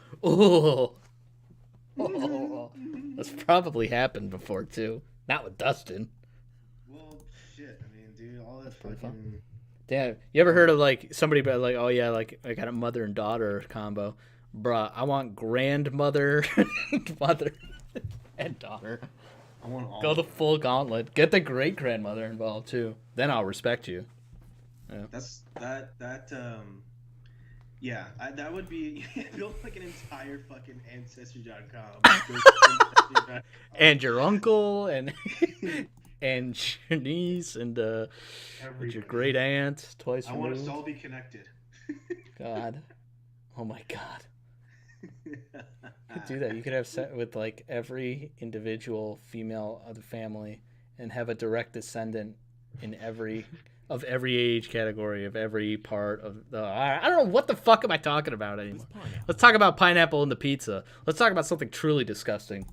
That's probably happened before too. Not with Dustin.
Well, shit. I mean, dude, all that fucking.
Damn, you ever heard of like somebody like, oh yeah, like I got a mother and daughter combo, bruh? I want grandmother, mother, and daughter.
I want all.
Go the full gauntlet. Get the great grandmother involved too. Then I'll respect you. Yeah.
Yeah, that would be build like an entire fucking ancestry.com.
And your uncle and and your niece and your great aunt twice removed.
I want us to all be connected.
God. Oh my God. could do that. You could have sex with like every individual female of the family and have a direct descendant in every age category of every part of the. I don't know what the fuck am I talking about anymore. Let's talk about pineapple in the pizza. Let's talk about something truly disgusting.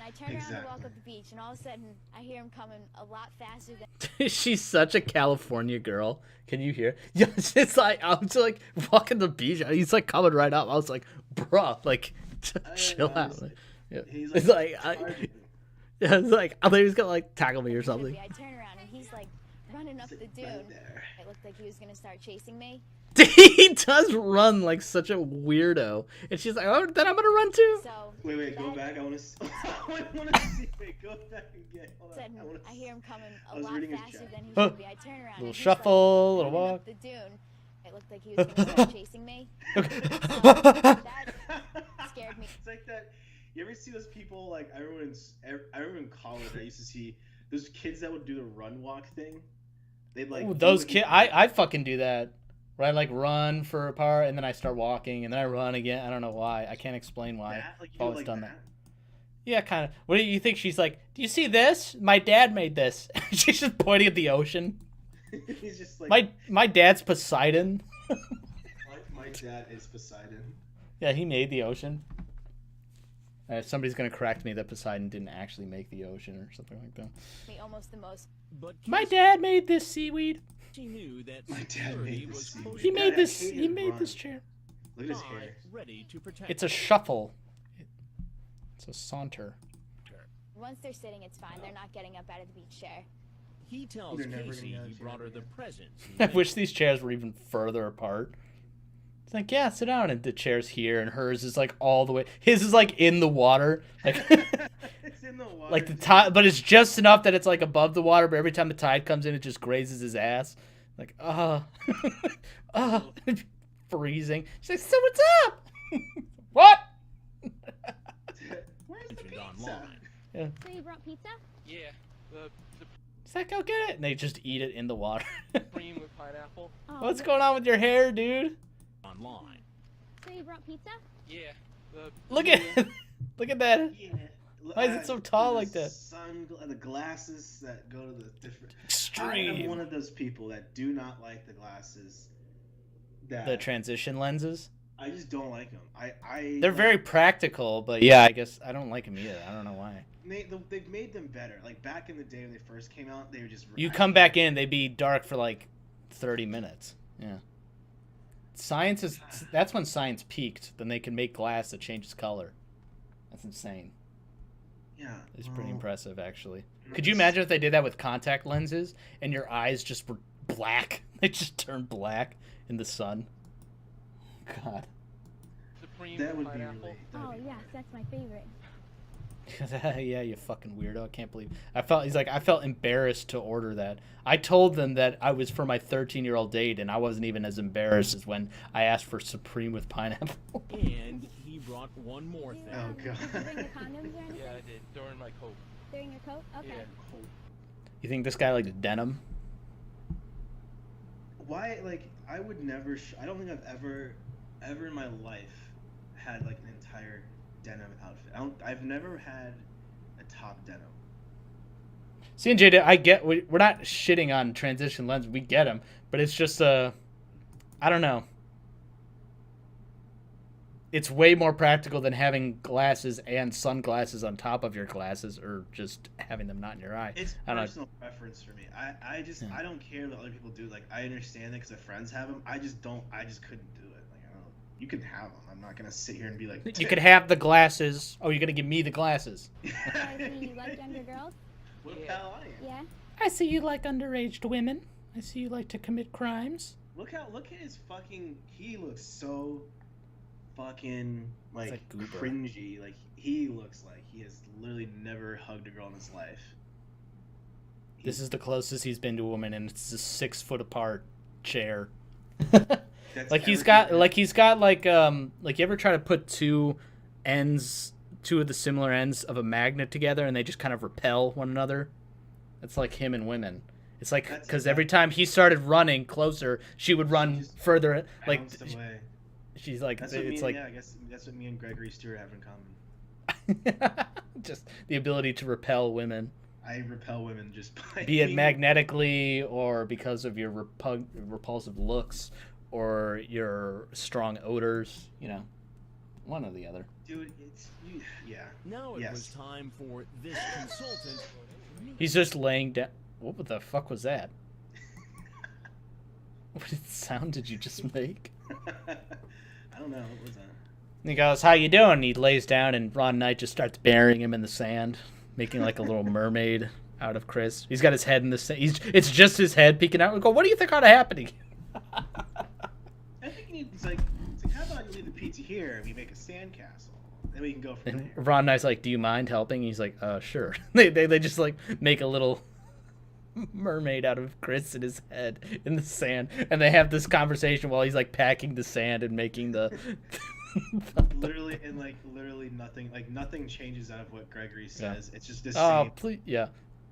I turn around to walk up the beach, and all of a sudden, I hear him coming a lot faster than.
She's such a California girl. Can you hear? Yeah, it's like I'm just like walking the beach. He's like coming right up. I was like, bruh, like chill out. Yeah. It's like it's like I thought he was gonna like tackle me or something.
I turn around and he's like running up the dune. It looked like he was gonna start chasing me.
He does run like such a weirdo, and she's like, "Oh, then I'm gonna run too."
So
wait, go back. I want to see. Wait, go back again.
I hear him coming a lot faster than he
Huh.
should be. I turn around.
Little shuffle, little
running
walk.
up the dune. It looked like he was gonna start chasing me.
Okay.
That scared me.
It's like that. You ever see those people? Like I remember in college, I used to see those kids that would do the run walk thing. They'd like
Ooh, those kids. I fucking do that. Where I like run for a part and then I start walking and then I run again. I don't know why. I can't explain why.
Like,
I've always done that. Yeah, kind of. What do you think? She's like, do you see this? My dad made this. She's just pointing at the ocean.
He's just like
my dad's Poseidon.
my dad is Poseidon.
Yeah, he made the ocean. Somebody's gonna correct me that Poseidon didn't actually make the ocean or something like that.
Me almost the most.
But
My dad made this seaweed.
she knew that
My dad made
was
this.
close
He
to
made this.
hated
He made
Ron.
this chair.
Look at his
by,
hair.
ready to protect.
It's a shuffle. It's a saunter.
Once they're sitting, it's fine. They're not getting up out of the beach chair.
He tells
They're never
Casey
gonna
he
get
brought her
together
the presents.
I wish these chairs were even further apart. It's like, yeah, sit down, and the chair's here, and hers is like all the way. His is like in the water, like
It's in the water.
like the tide, but it's just enough that it's like above the water. But every time the tide comes in, it just grazes his ass. Like, freezing. She's like, so what's up? What?
Where's the
Mentioned
pizza?
online.
Yeah.
So you brought pizza?
Yeah, the
It's like, go get it, and they just eat it in the water.
cream with pineapple.
What's going on with your hair, dude?
Online.
So you brought pizza?
Yeah, the
Look at look at that.
Yeah.
Why is it so tall like that?
The glasses that go to the different. I
Extreme.
am one of those people that do not like the glasses. That
The transition lenses.
I just don't like them.
They're very practical, but yeah, I guess I don't like them either. I don't know why.
They've made them better. Like back in the day when they first came out, they were just.
You come back in, they'd be dark for like 30 minutes. Yeah. Science is. That's when science peaked. Then they can make glass that changes color. That's insane.
Yeah.
It's pretty impressive, actually. Could you imagine if they did that with contact lenses and your eyes just were black? They just turned black in the sun. God.
supreme
That
with
would be
pineapple.
really.
Oh, yes, that's my favorite.
Yeah, you fucking weirdo. I can't believe. He's like, I felt embarrassed to order that. I told them that I was for my 13-year-old date, and I wasn't even as embarrassed as when I asked for supreme with pineapple.
And he brought one more thing.
Oh god.
Did you bring your condoms or anything?
Yeah, I did during my coat.
During your coat? Okay.
Yeah.
You think this guy likes denim?
Why? Like, I would never. I don't think I've ever in my life had like an entire denim outfit. I've never had a top denim.
See, and JD, I get. We're not shitting on transition lenses. We get them, but it's just I don't know. It's way more practical than having glasses and sunglasses on top of your glasses, or just having them not in your eye.
It's
I don't know.
personal preference for me. I just I don't care that other people do. Like, I understand it because their friends have them. I just don't. I just couldn't do it. Like, I don't. You can have them. I'm not gonna sit here and be like.
You could have the glasses. Oh, you're gonna give me the glasses.
I see you like younger girls?
What pal I am.
Yeah.
I see you like underage women. I see you like to commit crimes.
Look at his fucking. He looks so fucking like
goober.
cringy. Like, he looks like he has literally never hugged a girl in his life.
This is the closest he's been to a woman, and it's a 6 foot apart chair.
That's
he's got like you ever try to put two of the similar ends of a magnet together, and they just kind of repel one another. It's like him and women. It's like because every time he started running closer, she would run further. Like
bounced away.
She's like,
That's what
it's
me,
like,
yeah, I guess that's what me and Gregory Stewart have in common.
just the ability to repel women.
I repel women just by
Be it
being-
magnetically or because of your repulsive looks or your strong odors, you know, one or the other.
Dude, it's yeah.
Now it was time for this consultant.
He's just laying down. What the fuck was that? What sound did you just make?
I don't know. What was that?
He goes, "How you doing?" He lays down, and Ron Knight just starts burying him in the sand, making like a little mermaid out of Chris. He's got his head in the sand. It's just his head peeking out. We go, "What do you think ought to happen?"
I think it's like, how about you leave the pizza here and we make a sandcastle? Then we can go from there.
And Ron Knight's like, "Do you mind helping?" He's like, "Sure." They just like make a little mermaid out of Chris in his head in the sand, and they have this conversation while he's like packing the sand and making the
literally nothing changes out of what Gregory says. It's just the
oh
same.
please, yeah.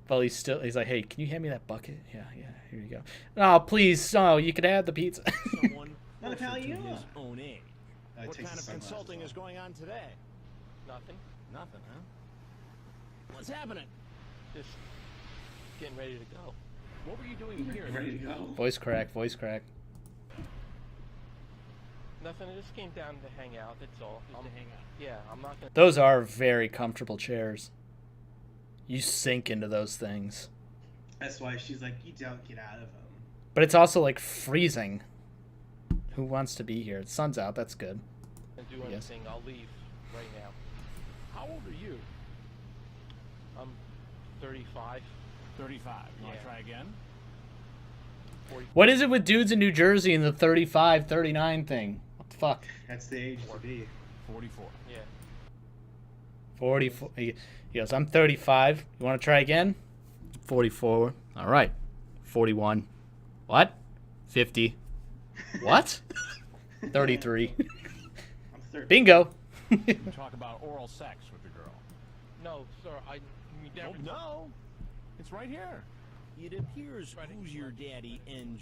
Well, he's like, "Hey, can you hand me that bucket?" Yeah, here you go. "Oh, please, you can add the pizza."
Someone
Not
closer to
Italian.
his own age. What kind of consulting is going on today?
Nothing.
Nothing, huh? What's happening?
Just getting ready to go.
What were you doing here?
Ready to go.
Voice crack.
Nothing. I just came down to hang out. That's all.
Just to hang out.
Yeah, I'm not gonna.
Those are very comfortable chairs. You sink into those things.
That's why she's like, you don't get out of them.
But it's also like freezing. Who wants to be here? The sun's out. That's good.
And do anything. I'll leave right now.
How old are you?
I'm 35.
35. You want to try again?
40.
What is it with dudes in New Jersey and the 35, 39 thing? What the fuck?
That's the age to be.
44.
Yeah.
44. He goes, "I'm 35. You want to try again?" 44. All right. 41. What? 50. What? 33.
I'm 30.
Bingo.
Talk about oral sex with the girl.
No, sir. We never.
No. It's right here. It appears who's your daddy and...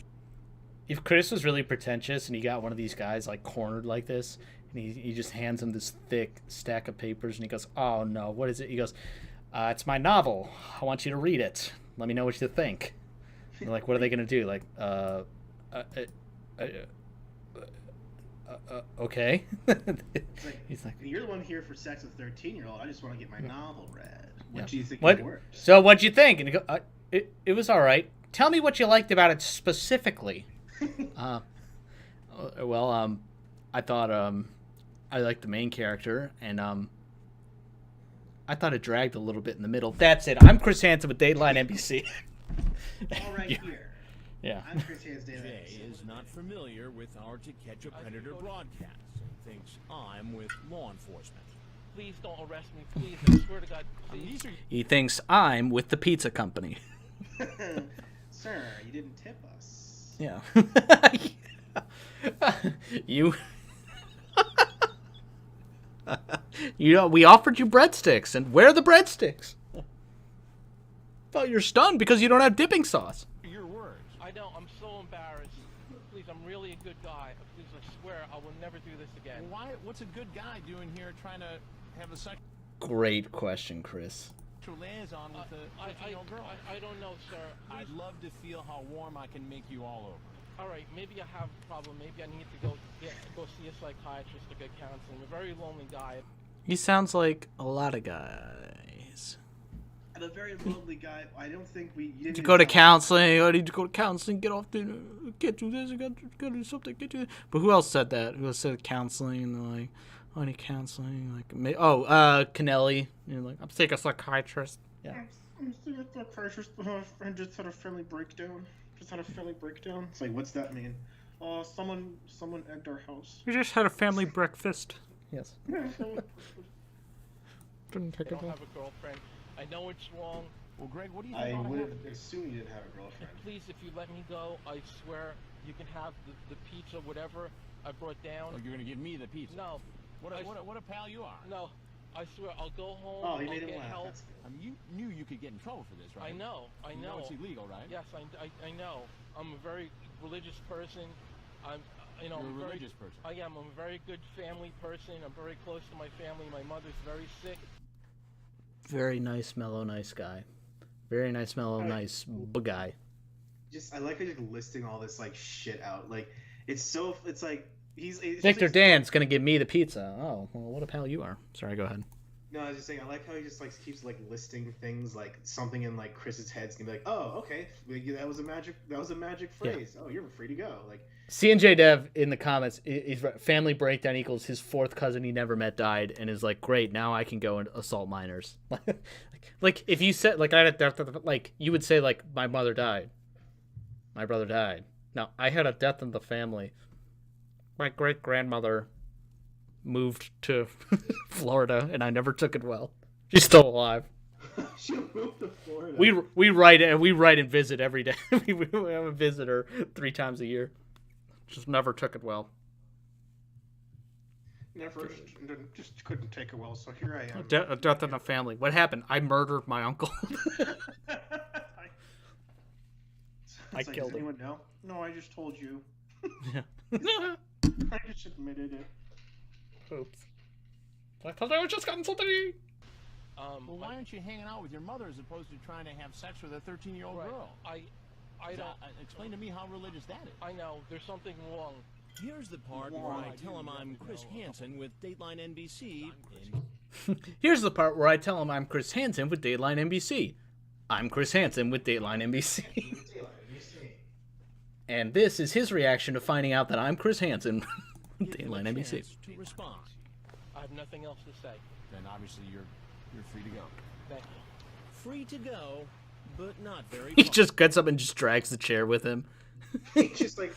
If Chris was really pretentious and he got one of these guys like cornered like this, and he just hands him this thick stack of papers, and he goes, "Oh no, what is it?" He goes, "It's my novel. I want you to read it. Let me know what you think." And like, what are they gonna do? Like, okay. He's like,
"You're the one here for sex with a 13-year-old. I just want to get my novel read. What do you think
what?
it works?"
So what'd you think? And he go, it was all right. Tell me what you liked about it specifically. Well, I thought I liked the main character, and I thought it dragged a little bit in the middle. That's it. I'm Chris Hansen with Dateline NBC.
All right, here.
Yeah.
I'm Chris Hansen.
Jay is not familiar with our To Catch a Predator broadcast and thinks I'm with law enforcement.
Please don't arrest me. Please. I swear to God. Please.
He thinks I'm with the pizza company.
Sir, you didn't tip us.
Yeah. You. We offered you breadsticks, and where are the breadsticks? Oh, you're stunned because you don't have dipping sauce.
Your words.
I know. I'm so embarrassed. Please, I'm really a good guy. Please, I swear I will never do this again.
Why? What's a good guy doing here trying to have a sexual
Great question, Chris.
liaison with a 13-year-old girl?
I don't know, sir. Please.
I'd love to feel how warm I can make you all over.
All right, maybe I have a problem. Maybe I need to go see a psychiatrist to get counseling. I'm a very lonely guy.
He sounds like a lot of guys.
I'm a very lonely guy. I don't think we. You
To go to counseling. I need to go to counseling. Get off dinner. Get do this. Got to do something. Get to. But who else said that? Who else said counseling? And they're like, "Oh, I need counseling." Like, Kennelly. You know, like, I'm sick of psychiatrist. Yeah.
I'm still at the psychiatrist. I just had a family breakdown. It's like, what's that mean? Someone egged our house.
We just had a family breakfast. Yes. Didn't
I don't have a girlfriend. I know it's wrong.
Well, Greg, what do you
I
think?
would have assumed you didn't have a girlfriend.
Please, if you let me go, I swear you can have the pizza, whatever I brought down.
Oh, you're gonna give me the pizza?
No.
What a pal you are.
No. I swear, I'll go home.
Oh, you
I'll
made him
get
laugh.
help.
That's good.
I mean, you knew you could get in trouble for this, right?
I know.
You know it's illegal, right?
Yes, I know. I'm a very religious person. I'm, you know,
You're
I'm
a religious person.
I am. I'm a very good family person. I'm very close to my family. My mother's very sick.
Very nice, mellow, nice guy. Very nice, mellow, nice guy.
I like how you're listing all this like shit out. Like it's like it's
Victor
just,
Dan's gonna give me the pizza. Oh, well, what a pal you are. Sorry, go ahead.
No, I was just saying, I like how he just like keeps like listing things, like something in like Chris's head's gonna be like, oh, okay, that was a magic phrase. Yeah. Oh, you're free to go. Like
CNJ Dev in the comments, he's family breakdown equals his fourth cousin he never met died, and is like, great, now I can go and assault minors. Like if you said like I had a death, like you would say like my mother died, my brother died. No, I had a death in the family. My great grandmother moved to Florida, and I never took it well. She's still alive.
She moved to Florida.
We write and visit every day. we have a visitor 3 times a year. Just never took it well.
Never, just couldn't take it well. So here I am.
A death in the family. What happened? I murdered my uncle. I killed him.
Does anyone know? No, I just told you.
Yeah.
I just admitted it.
Oops. I thought I was just gotten something.
Well, why aren't you hanging out with your mother as opposed to trying to have sex with a 13-year-old girl?
I don't.
Explain to me how religious that is.
I know there's something wrong.
Here's the part where I tell him I'm Chris Hansen with Dateline NBC.
Here's the part where I tell him I'm Chris Hansen with Dateline NBC. I'm Chris Hansen with Dateline NBC. And this is his reaction to finding out that I'm Chris Hansen with Dateline NBC.
To respond.
I have nothing else to say.
Then obviously you're free to go.
Thank you.
Free to go, but not very.
He just gets up and just drags the chair with him.
He's just like.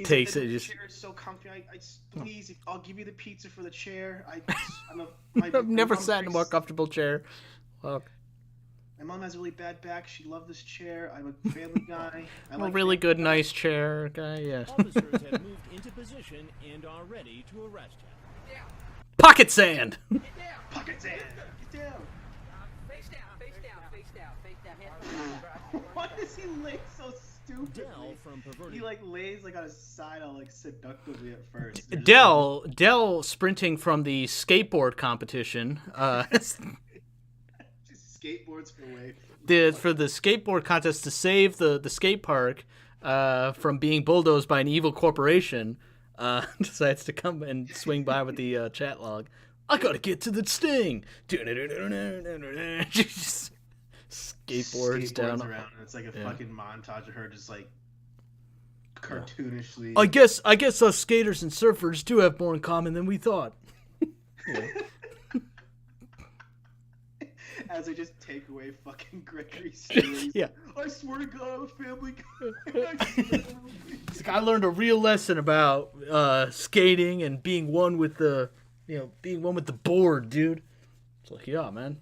Takes
like,
it.
The
just...
chair is so comfy. Please, I'll give you the pizza for the chair.
I've never sat in a more comfortable chair. Well,
my mom has a really bad back. She loved this chair. I'm a family guy.
I'm a really good, nice chair guy. Yeah.
Officers have moved into position and are ready to arrest him.
Pocket sand.
Get down. Pocket sand. Get down.
Face down. Face down. Face down. Face down.
Why does he lay so stupidly?
Dell from perverted.
He like lays like on his side all like seductively at first.
Dell sprinting from the skateboard competition.
Just skateboards away.
For the skateboard contest to save the skate park from being bulldozed by an evil corporation, decides to come and swing by with the chat log. I gotta get to the sting. Skateboards down.
Around, and it's like a fucking montage of her just like cartoonishly.
I guess us skaters and surfers do have more in common than we thought.
As they just take away fucking Gregory's stories.
Yeah.
I swear to God, I'm a family guy.
I learned a real lesson about skating and being one with the board, dude. It's like, yeah, man.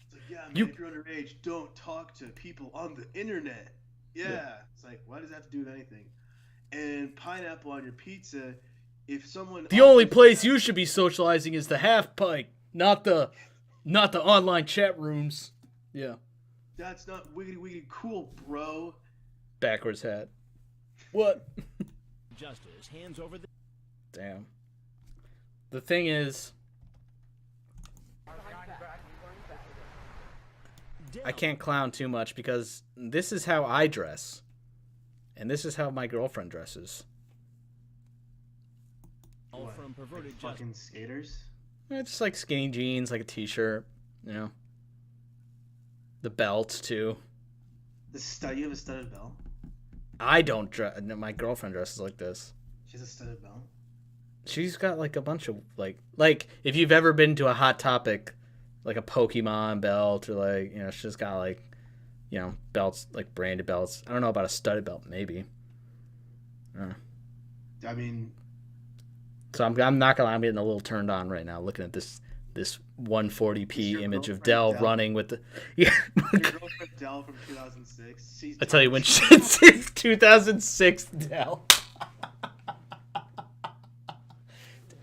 It's like, yeah, man, if you're underage, don't talk to people on the internet. Yeah. It's like, why does that have to do with anything? And pineapple on your pizza, if someone...
The only place you should be socializing is the half pike, not the online chat rooms. Yeah.
That's not wiggity cool, bro.
Backwards hat. What?
Justice hands over the...
Damn. The thing is... I can't clown too much because this is how I dress. And this is how my girlfriend dresses.
What,
from perverted
like fucking skaters?
It's just like skinny jeans, like a t-shirt, you know. The belt too.
You have a studded belt?
I don't dress. No, my girlfriend dresses like this.
She has a studded belt?
She's got like a bunch of like if you've ever been to a Hot Topic, like a Pokemon belt or like, you know, she's got like, you know, belts, like branded belts. I don't know about a studded belt, maybe.
I mean,
so I'm not gonna lie, I'm getting a little turned on right now looking at this 140p image of Dell running with the
Your girlfriend Dell from 2006.
I tell you when she's 2006 Dell.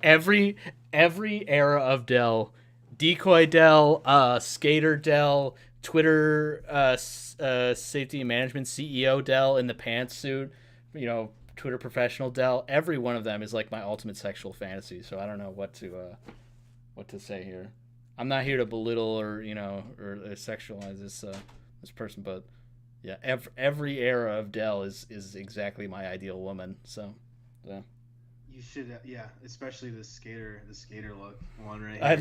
Every era of Dell, decoy Dell, skater Dell, Twitter safety and management CEO Dell in the pantsuit, you know, Twitter professional Dell. Every one of them is like my ultimate sexual fantasy. So I don't know what to say here. I'm not here to belittle or sexualize this person, but yeah, every era of Dell is exactly my ideal woman. So yeah.
You should, yeah, especially the skater look one right here.
I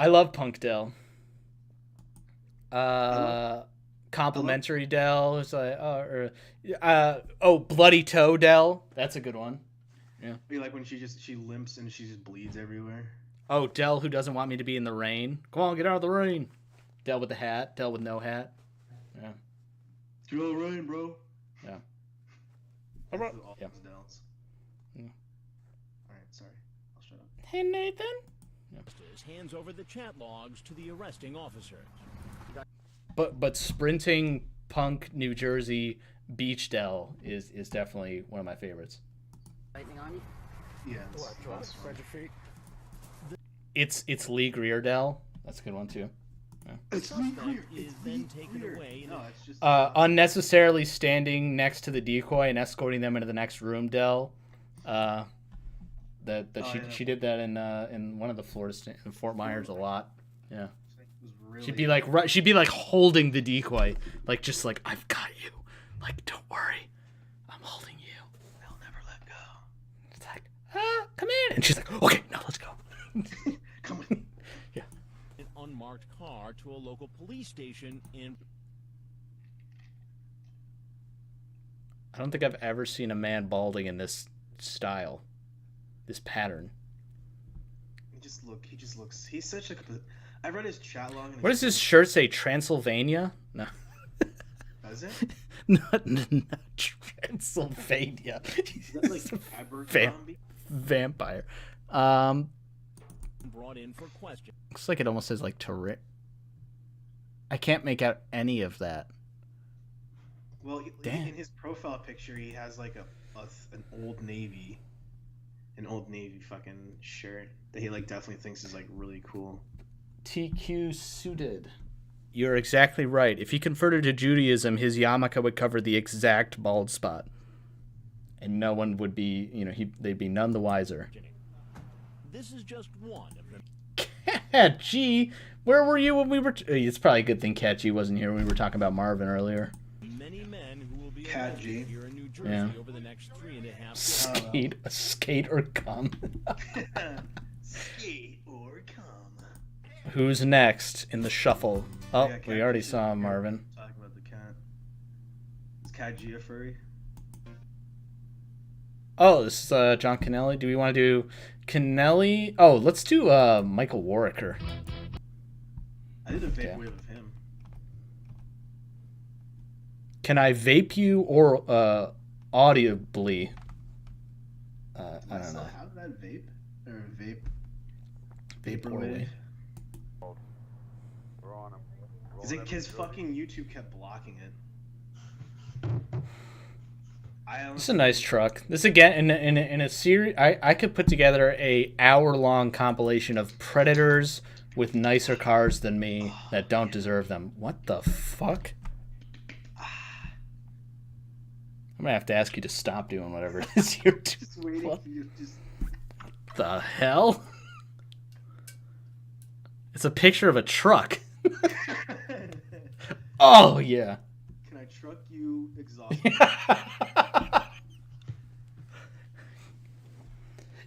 love Punk Dell. Complimentary Dell. It's like, Bloody Toe Dell. That's a good one. Yeah.
Like when she limps and she just bleeds everywhere.
Oh, Dell who doesn't want me to be in the rain. Come on, get out of the rain. Dell with the hat. Dell with no hat. Yeah.
Get out of the rain, bro.
Yeah.
Yeah.
Dells.
Yeah. All right, sorry. I'll shut up.
Hey, Nathan.
Hands over the chat logs to the arresting officer.
But sprinting Punk New Jersey Beach Dell is definitely one of my favorites.
Lightning on you?
Yeah.
Spread your feet.
It's Lee Greer Dell. That's a good one too. Yeah.
It's Lee Greer.
Is then taken away.
No, it's just
unnecessarily standing next to the decoy and escorting them into the next room, Dell. She did that in one of the in Fort Myers a lot. Yeah.
Really
She'd be like holding the decoy, like just like I've got you, like don't worry, I'm holding you.
They'll never let go.
It's like come in, and she's like okay, now let's go.
Come on.
Yeah.
An unmarked car to a local police station in.
I don't think I've ever seen a man balding in this style, this pattern.
He just looks. He's such a. I read his chat log.
What does his shirt say? Transylvania? No.
Does it?
Not Transylvania.
Is that like
vampire.
Brought in for question.
Looks like it almost says like I can't make out any of that.
Well, in his profile picture, he has like an Old Navy fucking shirt that he like definitely thinks is like really cool.
TQ suited. You're exactly right. If he converted to Judaism, his yarmulke would cover the exact bald spot, and no one would be, they'd be none the wiser.
This is just one of them.
Cat G, where were you when we were? It's probably a good thing Cat G wasn't here when we were talking about Marvin earlier.
Many men who will be
Cat G
here in New Jersey over the next 3.5 years.
Skate or come.
Skate or come.
Who's next in the shuffle? Oh,
Yeah,
we already saw Marvin.
Talking about the cat. Is Cat G a furry?
Oh, this is John Kennelly. Do we want to do Kennelly? Oh, let's do Michael Warwicker.
I did a vape wave of him.
Can I vape you or audibly? I don't know.
Have that vape or vape?
Vaporwave.
We're on him.
His fucking YouTube kept blocking it.
This is a nice truck. This again in a series. I could put together a hour-long compilation of predators with nicer cars than me that don't deserve them. What the fuck? I'm gonna have to ask you to stop doing whatever it is you're doing.
Just waiting for you.
What the hell? It's a picture of a truck. Oh yeah.
Can I truck you exhaust?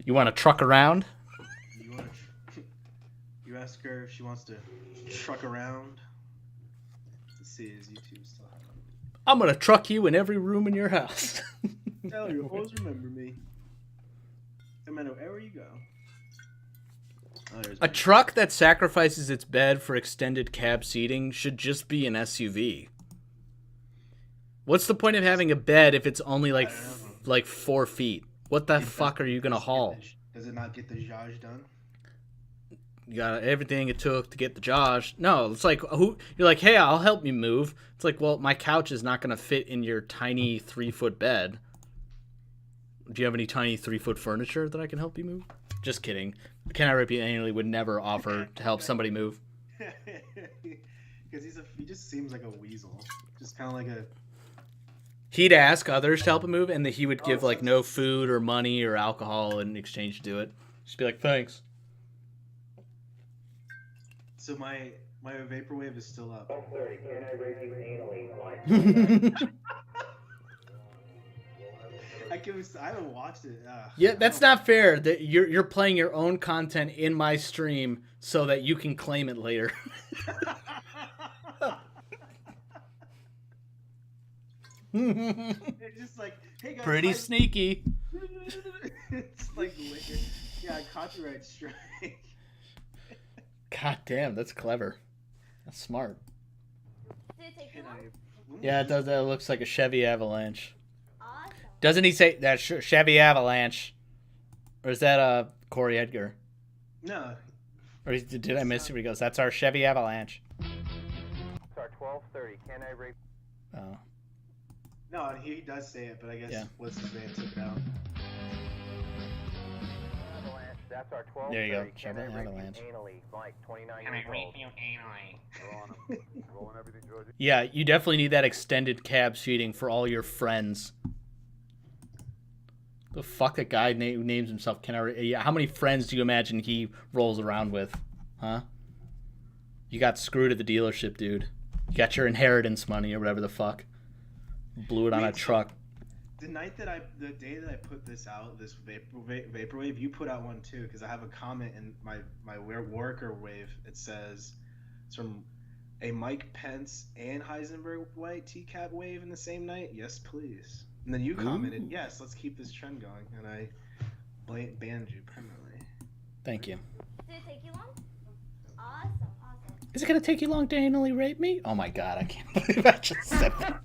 You want to truck around?
You ask her if she wants to truck around. Let's see his YouTube still have it.
I'm gonna truck you in every room in your house.
Tell you, always remember me. No matter wherever you go.
A truck that sacrifices its bed for extended cab seating should just be an SUV. What's the point of having a bed if it's only like 4 feet? What the fuck are you gonna haul?
Does it not get the Zhaj done?
You got everything it took to get the Josh. No, it's like you're like, hey, I'll help you move. It's like, well, my couch is not gonna fit in your tiny 3-foot bed. Do you have any tiny 3-foot furniture that I can help you move? Just kidding. Ken I repeatedly would never offer to help somebody move.
Because he just seems like a weasel. Just kind of like a.
He'd ask others to help him move, and that he would give like no food or money or alcohol in exchange to do it. Just be like, thanks.
So my vaporwave is still up. I haven't watched it.
Yeah, that's not fair. That you're playing your own content in my stream so that you can claim it later.
It's just like, hey guys,
pretty sneaky.
It's like, yeah, copyright strike.
God damn, that's clever. That's smart.
Did it take you long?
Yeah, it does. That looks like a Chevy Avalanche. Doesn't he say that Chevy Avalanche, or is that Corey Edgar?
No.
Or did I miss it? Where he goes, "That's our Chevy Avalanche."
It's our 12:30. Can I rape?
Oh.
No, he does say it, but I guess what's his name took it out.
That's our 12:30.
There you go,
Can
Chevy
I rape
Avalanche.
you anally? Mike, 29 years old. Rolling everything, Georgia.
Yeah, you definitely need that extended cab seating for all your friends. The fuck that guy who names himself how many friends do you imagine he rolls around with? Huh? You got screwed at the dealership, dude. You got your inheritance money or whatever the fuck. Blew it on a truck.
The day that I put this out, this vaporwave, you put out one too, because I have a comment in my worker wave. It says it's from a Mike Pence and Heisenberg white TCAP wave in the same night. Yes, please. And then you commented, yes, let's keep this trend going, and I banned you permanently.
Thank you.
Did it take you long? Awesome.
Is it gonna take you long to anally rape me? Oh my god, I can't believe I just said that.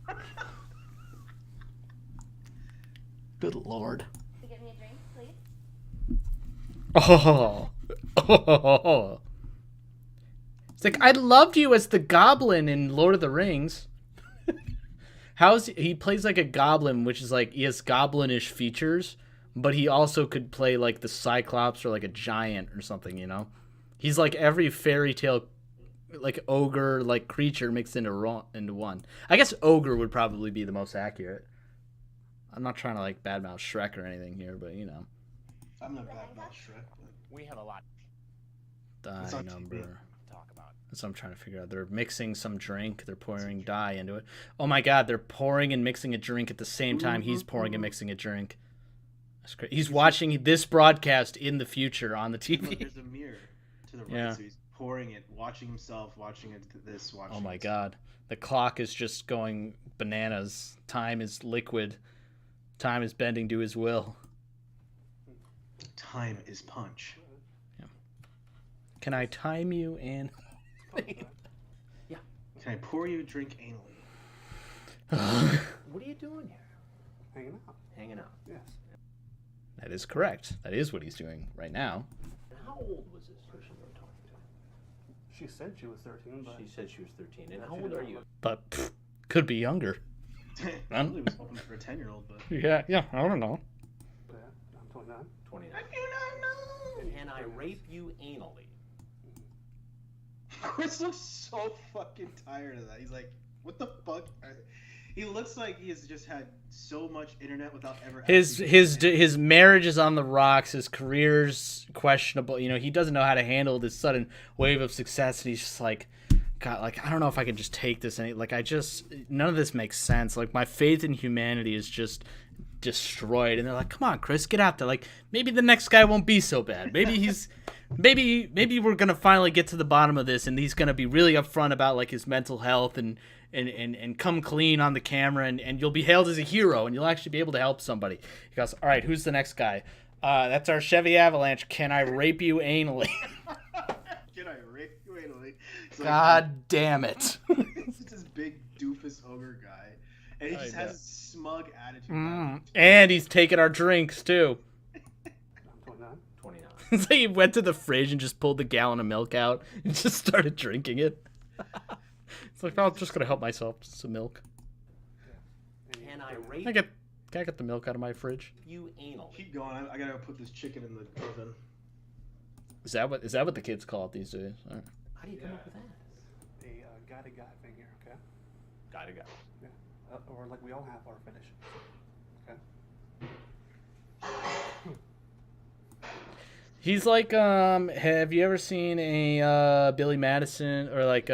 Good lord.
Can you get me a drink, please?
Oh. It's like, I loved you as the goblin in Lord of the Rings. He plays like a goblin, which is like, he has goblinish features, but he also could play like the Cyclops or like a giant or something, you know? He's like every fairy tale, like ogre, like creature mixed into one. I guess ogre would probably be the most accurate. I'm not trying to like badmouth Shrek or anything here, but you know.
I'm not badmouth Shrek.
We have a lot.
Die number. That's what I'm trying to figure out. They're mixing some drink. They're pouring dye into it. Oh my god, they're pouring and mixing a drink at the same time he's pouring and mixing a drink. That's great. He's watching this broadcast in the future on the TV.
Look, there's a mirror to the right, so he's pouring it, watching himself, watching it.
Oh my god. The clock is just going bananas. Time is liquid. Time is bending to his will.
Time is punch.
Yeah. Can I time you in?
Yeah. Can I pour you a drink anally?
What are you doing here? Hanging out.
Yes.
That is correct. That is what he's doing right now.
How old was this person you were talking to?
She said she was 13, but...
She said she was 13. And how old are you?
But could be younger.
I really was hoping for a 10-year-old, but...
Yeah, I don't know.
Yeah, I'm 29.
29.
I do not know!
Can I rape you anally?
Chris looks so fucking tired of that. He's like, what the fuck? He looks like he has just had so much internet without ever...
His marriage is on the rocks. His career's questionable. You know, he doesn't know how to handle this sudden wave of success. And he's just like, God, like, I don't know if I can just take this. And none of this makes sense. Like, my faith in humanity is just destroyed. And they're like, come on, Chris, get out there. Like, maybe the next guy won't be so bad. Maybe we're gonna finally get to the bottom of this, and he's gonna be really upfront about like his mental health and come clean on the camera, and you'll be hailed as a hero, and you'll actually be able to help somebody. He goes, all right, who's the next guy? That's our Chevy Avalanche. Can I rape you anally?
Can I rape you anally?
God damn it!
It's just this big doofus ogre guy, and he just has a smug attitude.
And he's taking our drinks too.
29.
It's like he went to the fridge and just pulled the gallon of milk out and just started drinking it. It's like, I'm just gonna help myself. Just some milk.
Can I rape
Can I get the milk out of my fridge?
you anally?
Keep going. I gotta put this chicken in the oven.
Is that what the kids call it these days? All right.
How do you come up with that?
A guy-to-guy thing here, okay?
Guy to guy.
Yeah.
or like we all have our fetishes. Okay.
He's like, have you ever seen a Billy Madison or like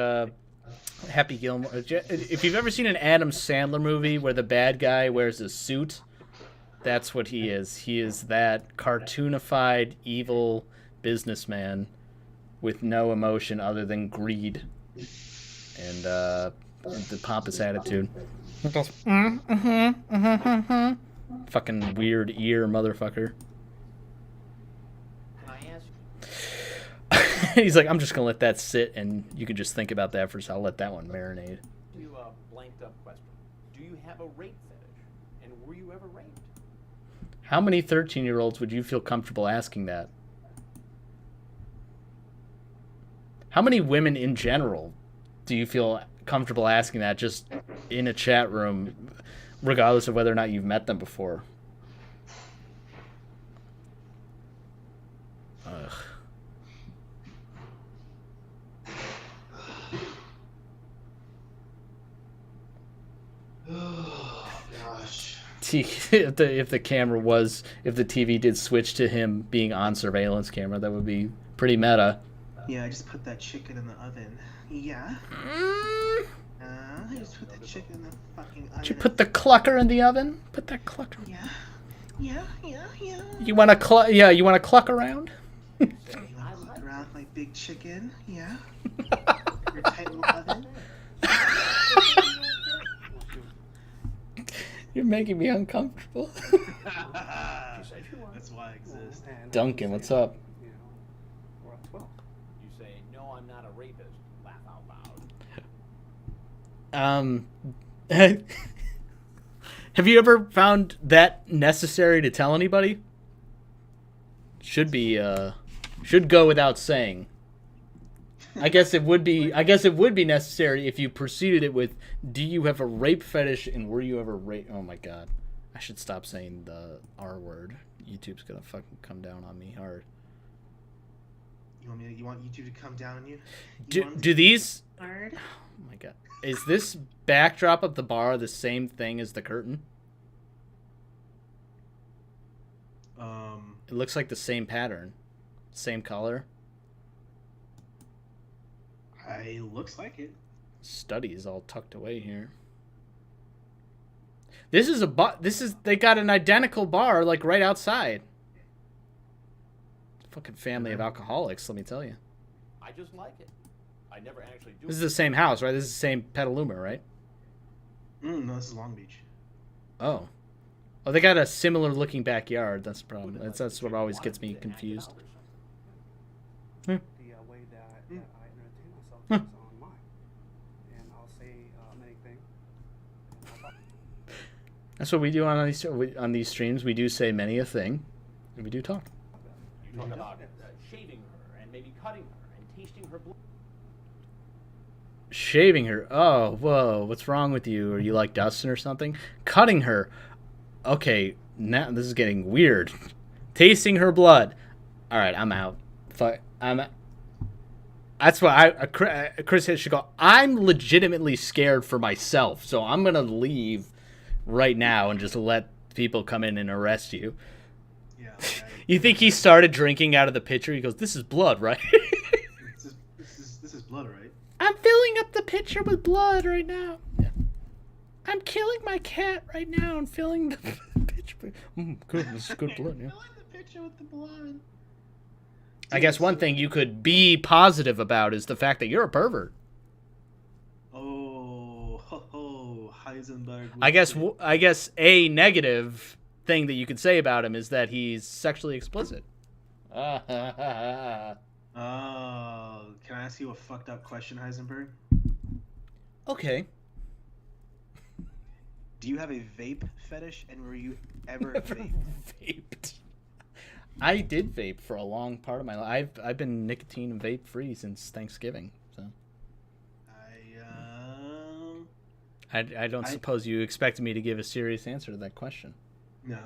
Happy Gilmore? If you've ever seen an Adam Sandler movie where the bad guy wears a suit, that's what he is. He is that cartoonified, evil businessman with no emotion other than greed and the pompous attitude. Fucking weird ear motherfucker. He's like, I'm just gonna let that sit, and you can just think about that for a second. I'll let that one marinate.
You blanked up question. Do you have a rape fetish? And were you ever raped?
How many 13-year-olds would you feel comfortable asking that? How many women in general do you feel comfortable asking that just in a chat room, regardless of whether or not you've met them before? Ugh.
Oh gosh.
If the TV did switch to him being on surveillance camera, that would be pretty meta.
Yeah, I just put that chicken in the oven. Yeah. I just put the chicken in the fucking oven.
Did you put the clucker in the oven? Put that clucker.
Yeah. Yeah.
You want to you want to cluck around?
You want to cluck around my big chicken? Yeah. Your tight little oven.
You're making me uncomfortable.
That's why I exist.
Duncan, what's up?
We're at 12.
You say, no, I'm not a rapist. Laugh out
loud. Have you ever found that necessary to tell anybody? Should go without saying. I guess it would be necessary if you preceded it with, do you have a rape fetish and were you ever raped? Oh my god. I should stop saying the R word. YouTube's gonna fucking come down on me hard.
You want YouTube to come down on you?
Do these
hard?
Oh my god. Is this backdrop of the bar the same thing as the curtain? It looks like the same pattern. Same color.
Looks like it.
Study is all tucked away here. This is they got an identical bar like right outside. Fucking family of alcoholics, let me tell you.
I just like it. I never actually do.
This is the same house, right? This is the same Petaluma, right?
No, this is Long Beach.
Oh, they got a similar looking backyard. That's the problem. That's what always gets me confused.
The way that I entertain myself is online, and I'll say many things.
That's what we do on these streams. We do say many a thing, and we do talk.
You talk about shaving her and maybe cutting her and tasting her blood.
Shaving her. Oh, whoa. What's wrong with you? Are you like Dustin or something? Cutting her. Okay, now this is getting weird. Tasting her blood. All right, I'm out. Fuck. That's why Chris should go. I'm legitimately scared for myself, so I'm gonna leave right now and just let people come in and arrest you.
Yeah.
You think he started drinking out of the pitcher? He goes, "This is blood, right?"
This is blood, right?
I'm filling up the pitcher with blood right now. Yeah. I'm killing my cat right now and filling the pitcher. Good, this is good blood. Yeah.
Filling the pitcher with the blood.
I guess one thing you could be positive about is the fact that you're a pervert.
Oh, Heisenberg.
I guess a negative thing that you could say about him is that he's sexually explicit.
Oh, can I ask you a fucked up question, Heisenberg?
Okay.
Do you have a vape fetish, and were you ever
vaped? I did vape for a long part of my life. I've been nicotine and vape free since Thanksgiving. So I don't suppose you expected me to give a serious answer to that question.
No,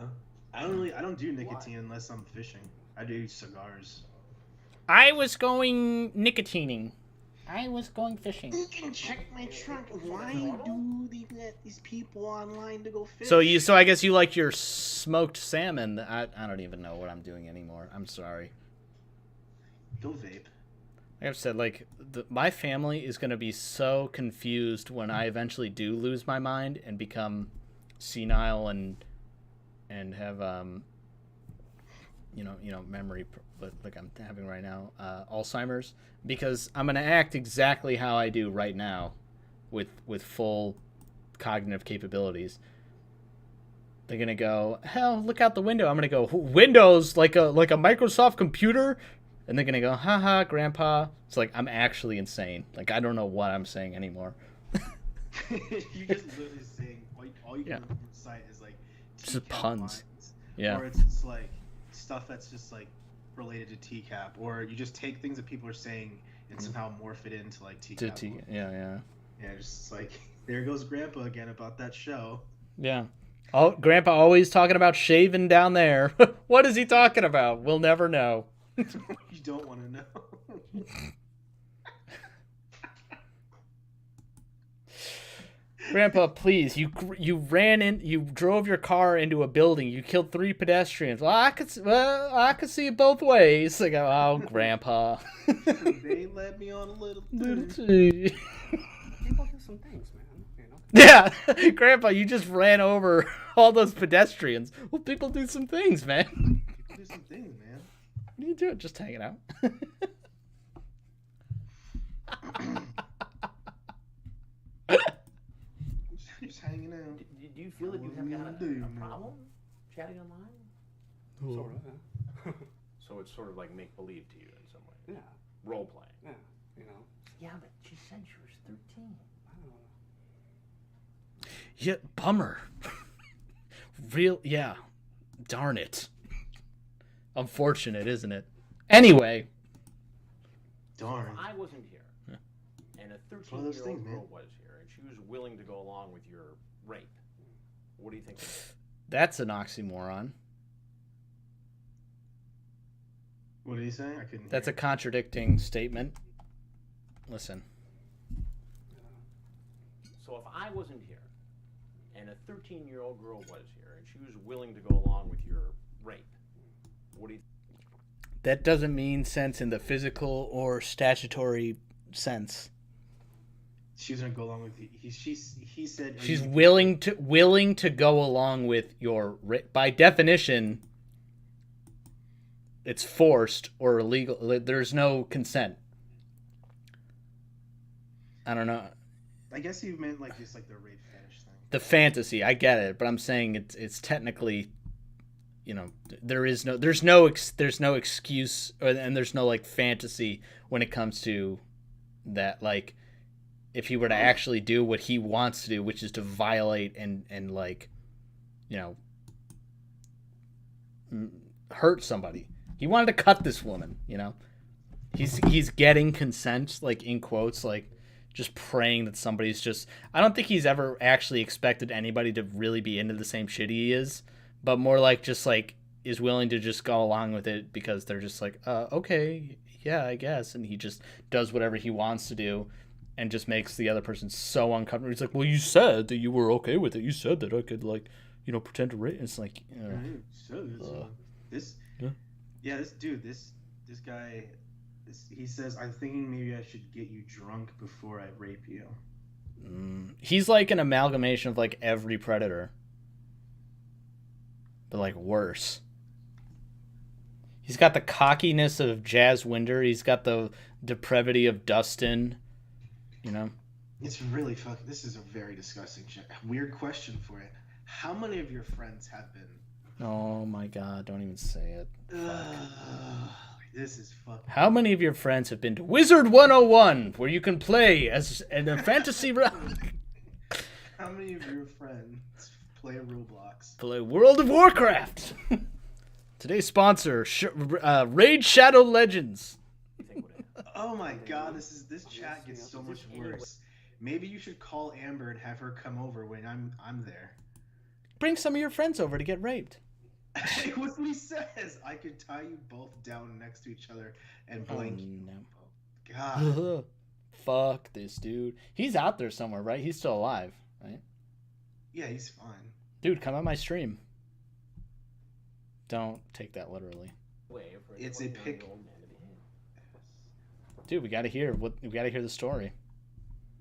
I don't do nicotine unless I'm fishing. I do cigars.
I was going nicotining. I was going fishing.
You can check my trunk. Why do they let these people online to go fish?
So I guess you like your smoked salmon. I don't even know what I'm doing anymore. I'm sorry.
Go vape.
Like I've said, like my family is gonna be so confused when I eventually do lose my mind and become senile and have memory like I'm having right now, Alzheimer's, because I'm gonna act exactly how I do right now, with full cognitive capabilities. They're gonna go, hell, look out the window. I'm gonna go, Windows, like a Microsoft computer, and they're gonna go, haha, Grandpa. It's like I'm actually insane. Like I don't know what I'm saying anymore.
You just literally saying all you can recite is like
just puns.
Lines.
Yeah.
Or it's just like stuff that's just like related to TCAP, or you just take things that people are saying and somehow morph it into like TCAP.
Yeah,
just like there goes Grandpa again about that show.
Yeah. Oh, Grandpa always talking about shaving down there. What is he talking about? We'll never know.
You don't want to know.
Grandpa, please, you drove your car into a building. You killed 3 pedestrians. I could see it both ways. Like, oh, Grandpa.
They let me on a little
People do some things, man. You know?
Yeah, Grandpa, you just ran over all those pedestrians. Well, people do some things, man.
People do some things, man.
What are you doing? Just hanging out.
Just hanging out.
Do you feel that you have got a problem chatting online?
Sort of, yeah.
So it's sort of like make believe to you in some way.
Yeah.
Role playing.
Yeah. You know.
Yeah, but she said she was 13.
I don't know.
Yeah, bummer. Yeah. Darn it. Unfortunate, isn't it? Anyway.
Darn.
If I wasn't here, and a 13-year-old girl was here, and she was willing to go along with your rape, what do you think?
That's an oxymoron.
What did he say? I couldn't.
That's a contradicting statement. Listen.
So if I wasn't here, and a 13-year-old girl was here, and she was willing to go along with your rape, what do you?
That doesn't mean sense in the physical or statutory sense.
She was gonna go along with he said
she's willing to go along with your rape. By definition, it's forced or illegal. There's no consent. I don't know.
I guess you meant like just like the rape fetish thing.
The fantasy, I get it, but I'm saying it's technically, there's no excuse, and there's no like fantasy when it comes to that. Like, if he were to actually do what he wants to do, which is to violate and like, hurt somebody. He wanted to cut this woman, He's getting consent, like in quotes, like just praying that somebody's just. I don't think he's ever actually expected anybody to really be into the same shit he is, but more like just like is willing to just go along with it because they're just like, okay, yeah, I guess, and he just does whatever he wants to do, and just makes the other person so uncomfortable. He's like, well, you said that you were okay with it. You said that I could like, pretend to rape. It's like,
this guy. He says, I'm thinking maybe I should get you drunk before I rape you.
He's like an amalgamation of like every predator, but like worse. He's got the cockiness of Jazz Winder. He's got the depravity of Dustin.
It's really fucking. This is a very disgusting shit. Weird question for you. How many of your friends have been?
Oh my god! Don't even say it.
This is fucking.
How many of your friends have been to Wizard 101, where you can play as in a fantasy round?
How many of your friends play Roblox?
Play World of Warcraft. Today's sponsor, Raid Shadow Legends.
Oh my god, this chat gets so much worse. Maybe you should call Amber and have her come over when I'm there.
Bring some of your friends over to get raped.
What's what he says? I could tie you both down next to each other and blank you.
No.
God.
fuck this dude. He's out there somewhere, right? He's still alive, right?
Yeah, he's fine.
Dude, come on my stream. Don't take that literally.
It's a pick.
Dude, we gotta hear the story.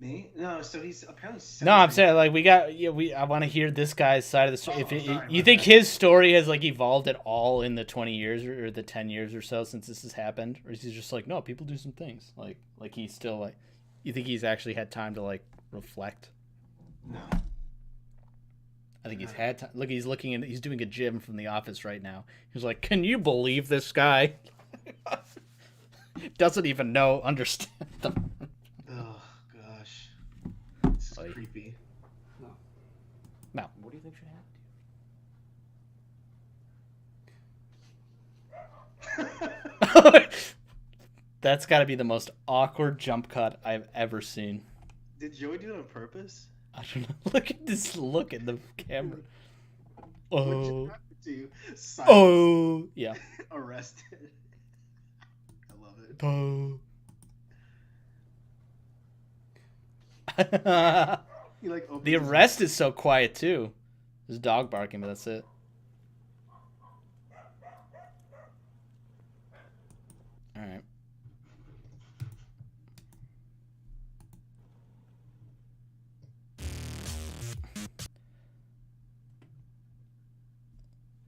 Me? No, so he's apparently.
No, I'm saying like I want to hear this guy's side of the story. You think his story has like evolved at all in the 20 years or the 10 years or so since this has happened, or is he just like, no, people do some things like he's still like, you think he's actually had time to like reflect?
No.
I think he's had time. Look, he's doing a gym from the office right now. He's like, can you believe this guy? Doesn't even understand them.
Oh gosh, this is creepy.
No.
What do you think should happen?
That's got to be the most awkward jump cut I've ever seen.
Did Joey do it on purpose?
I don't know. Look at this look in the camera. Oh. Oh. Yeah.
Arrested. I love it.
Oh. The arrest is so quiet too. There's a dog barking, but that's it. All right.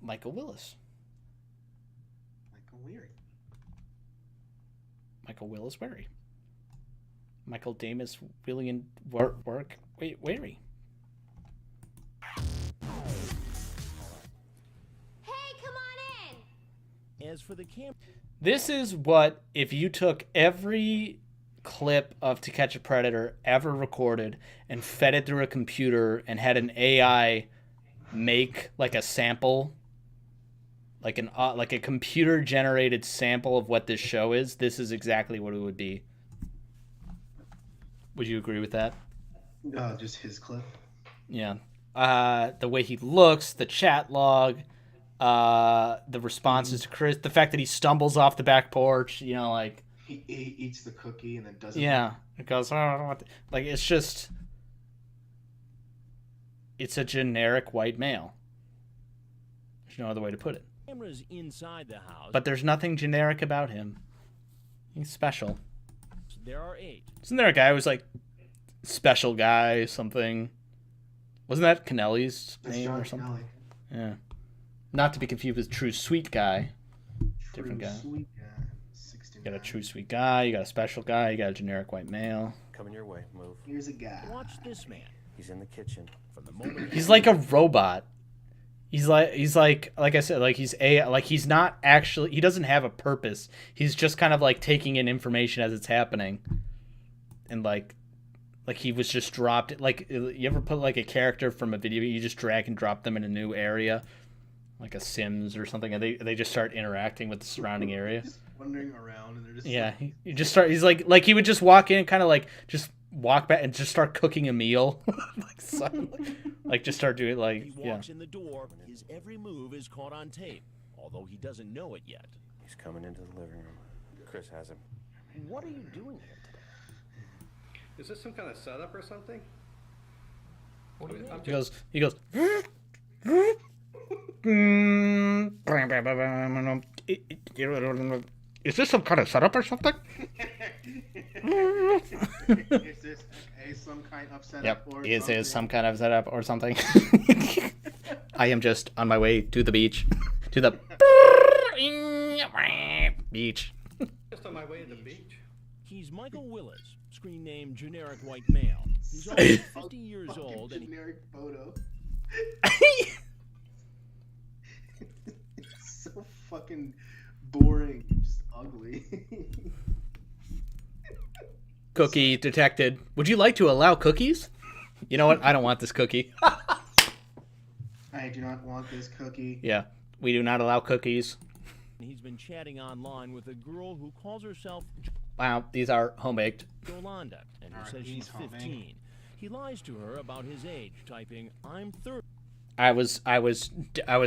Michael Willis.
Michael Weary.
Michael Willis Weary. Michael Damus William Weary.
Hey, come on in.
As for the camera,
this is what if you took every clip of To Catch a Predator ever recorded and fed it through a computer and had an AI make like a sample, like a computer generated sample of what this show is. This is exactly what it would be. Would you agree with that?
Just his clip.
Yeah. The way he looks, the chat log, the responses to Chris, the fact that he stumbles off the back porch, like
he eats the cookie and then doesn't.
Yeah, it goes. Oh, I don't want like it's just. It's a generic white male. There's no other way to put it.
Cameras inside the house.
But there's nothing generic about him. He's special.
There are 8.
Isn't there a guy who was like special guy something? Wasn't that Kennelly's name or something?
Kennelly.
Yeah. Not to be confused with True Sweet Guy. Different guy.
Sweet guy. 69.
You got a True Sweet Guy, you got a special guy, you got a generic white male.
Coming your way. Move.
Here's a guy.
Watch this man.
He's in the kitchen.
From the moment
He's like a robot. He's like I said, like he's not actually, he doesn't have a purpose. He's just kind of like taking in information as it's happening. And like he was just dropped. Like, you ever put like a character from a video, you just drag and drop them in a new area, like a Sims or something, and they just start interacting with the surrounding area.
Just wandering around, and they're just
he just start. He's like he would just walk in and kind of like just walk back and just start cooking a meal, like just start doing like
he walks in the door. His every move is caught on tape, although he doesn't know it yet.
He's coming into the living room. Chris has him.
What are you doing here today?
Is this some kind of setup or something?
What do you mean?
He goes. Is this some kind of setup or something?
Is this some kind of setup?
Yep.
Or
Is
something?
it some kind of setup or something? I am just on my way to the beach. To the beach.
Just on my way to the beach.
He's Michael Willis, screen name generic white male. He's almost 50 years old and
generic photo. It's so fucking boring, just ugly.
Cookie detected. Would you like to allow cookies? You know what? I don't want this cookie.
I do not want this cookie.
Yeah, we do not allow cookies.
he's been chatting online with a girl who calls herself
Wow, these are home baked.
Yolanda, and who says she's 15. He lies to her about his age, typing, "I'm 30."
I was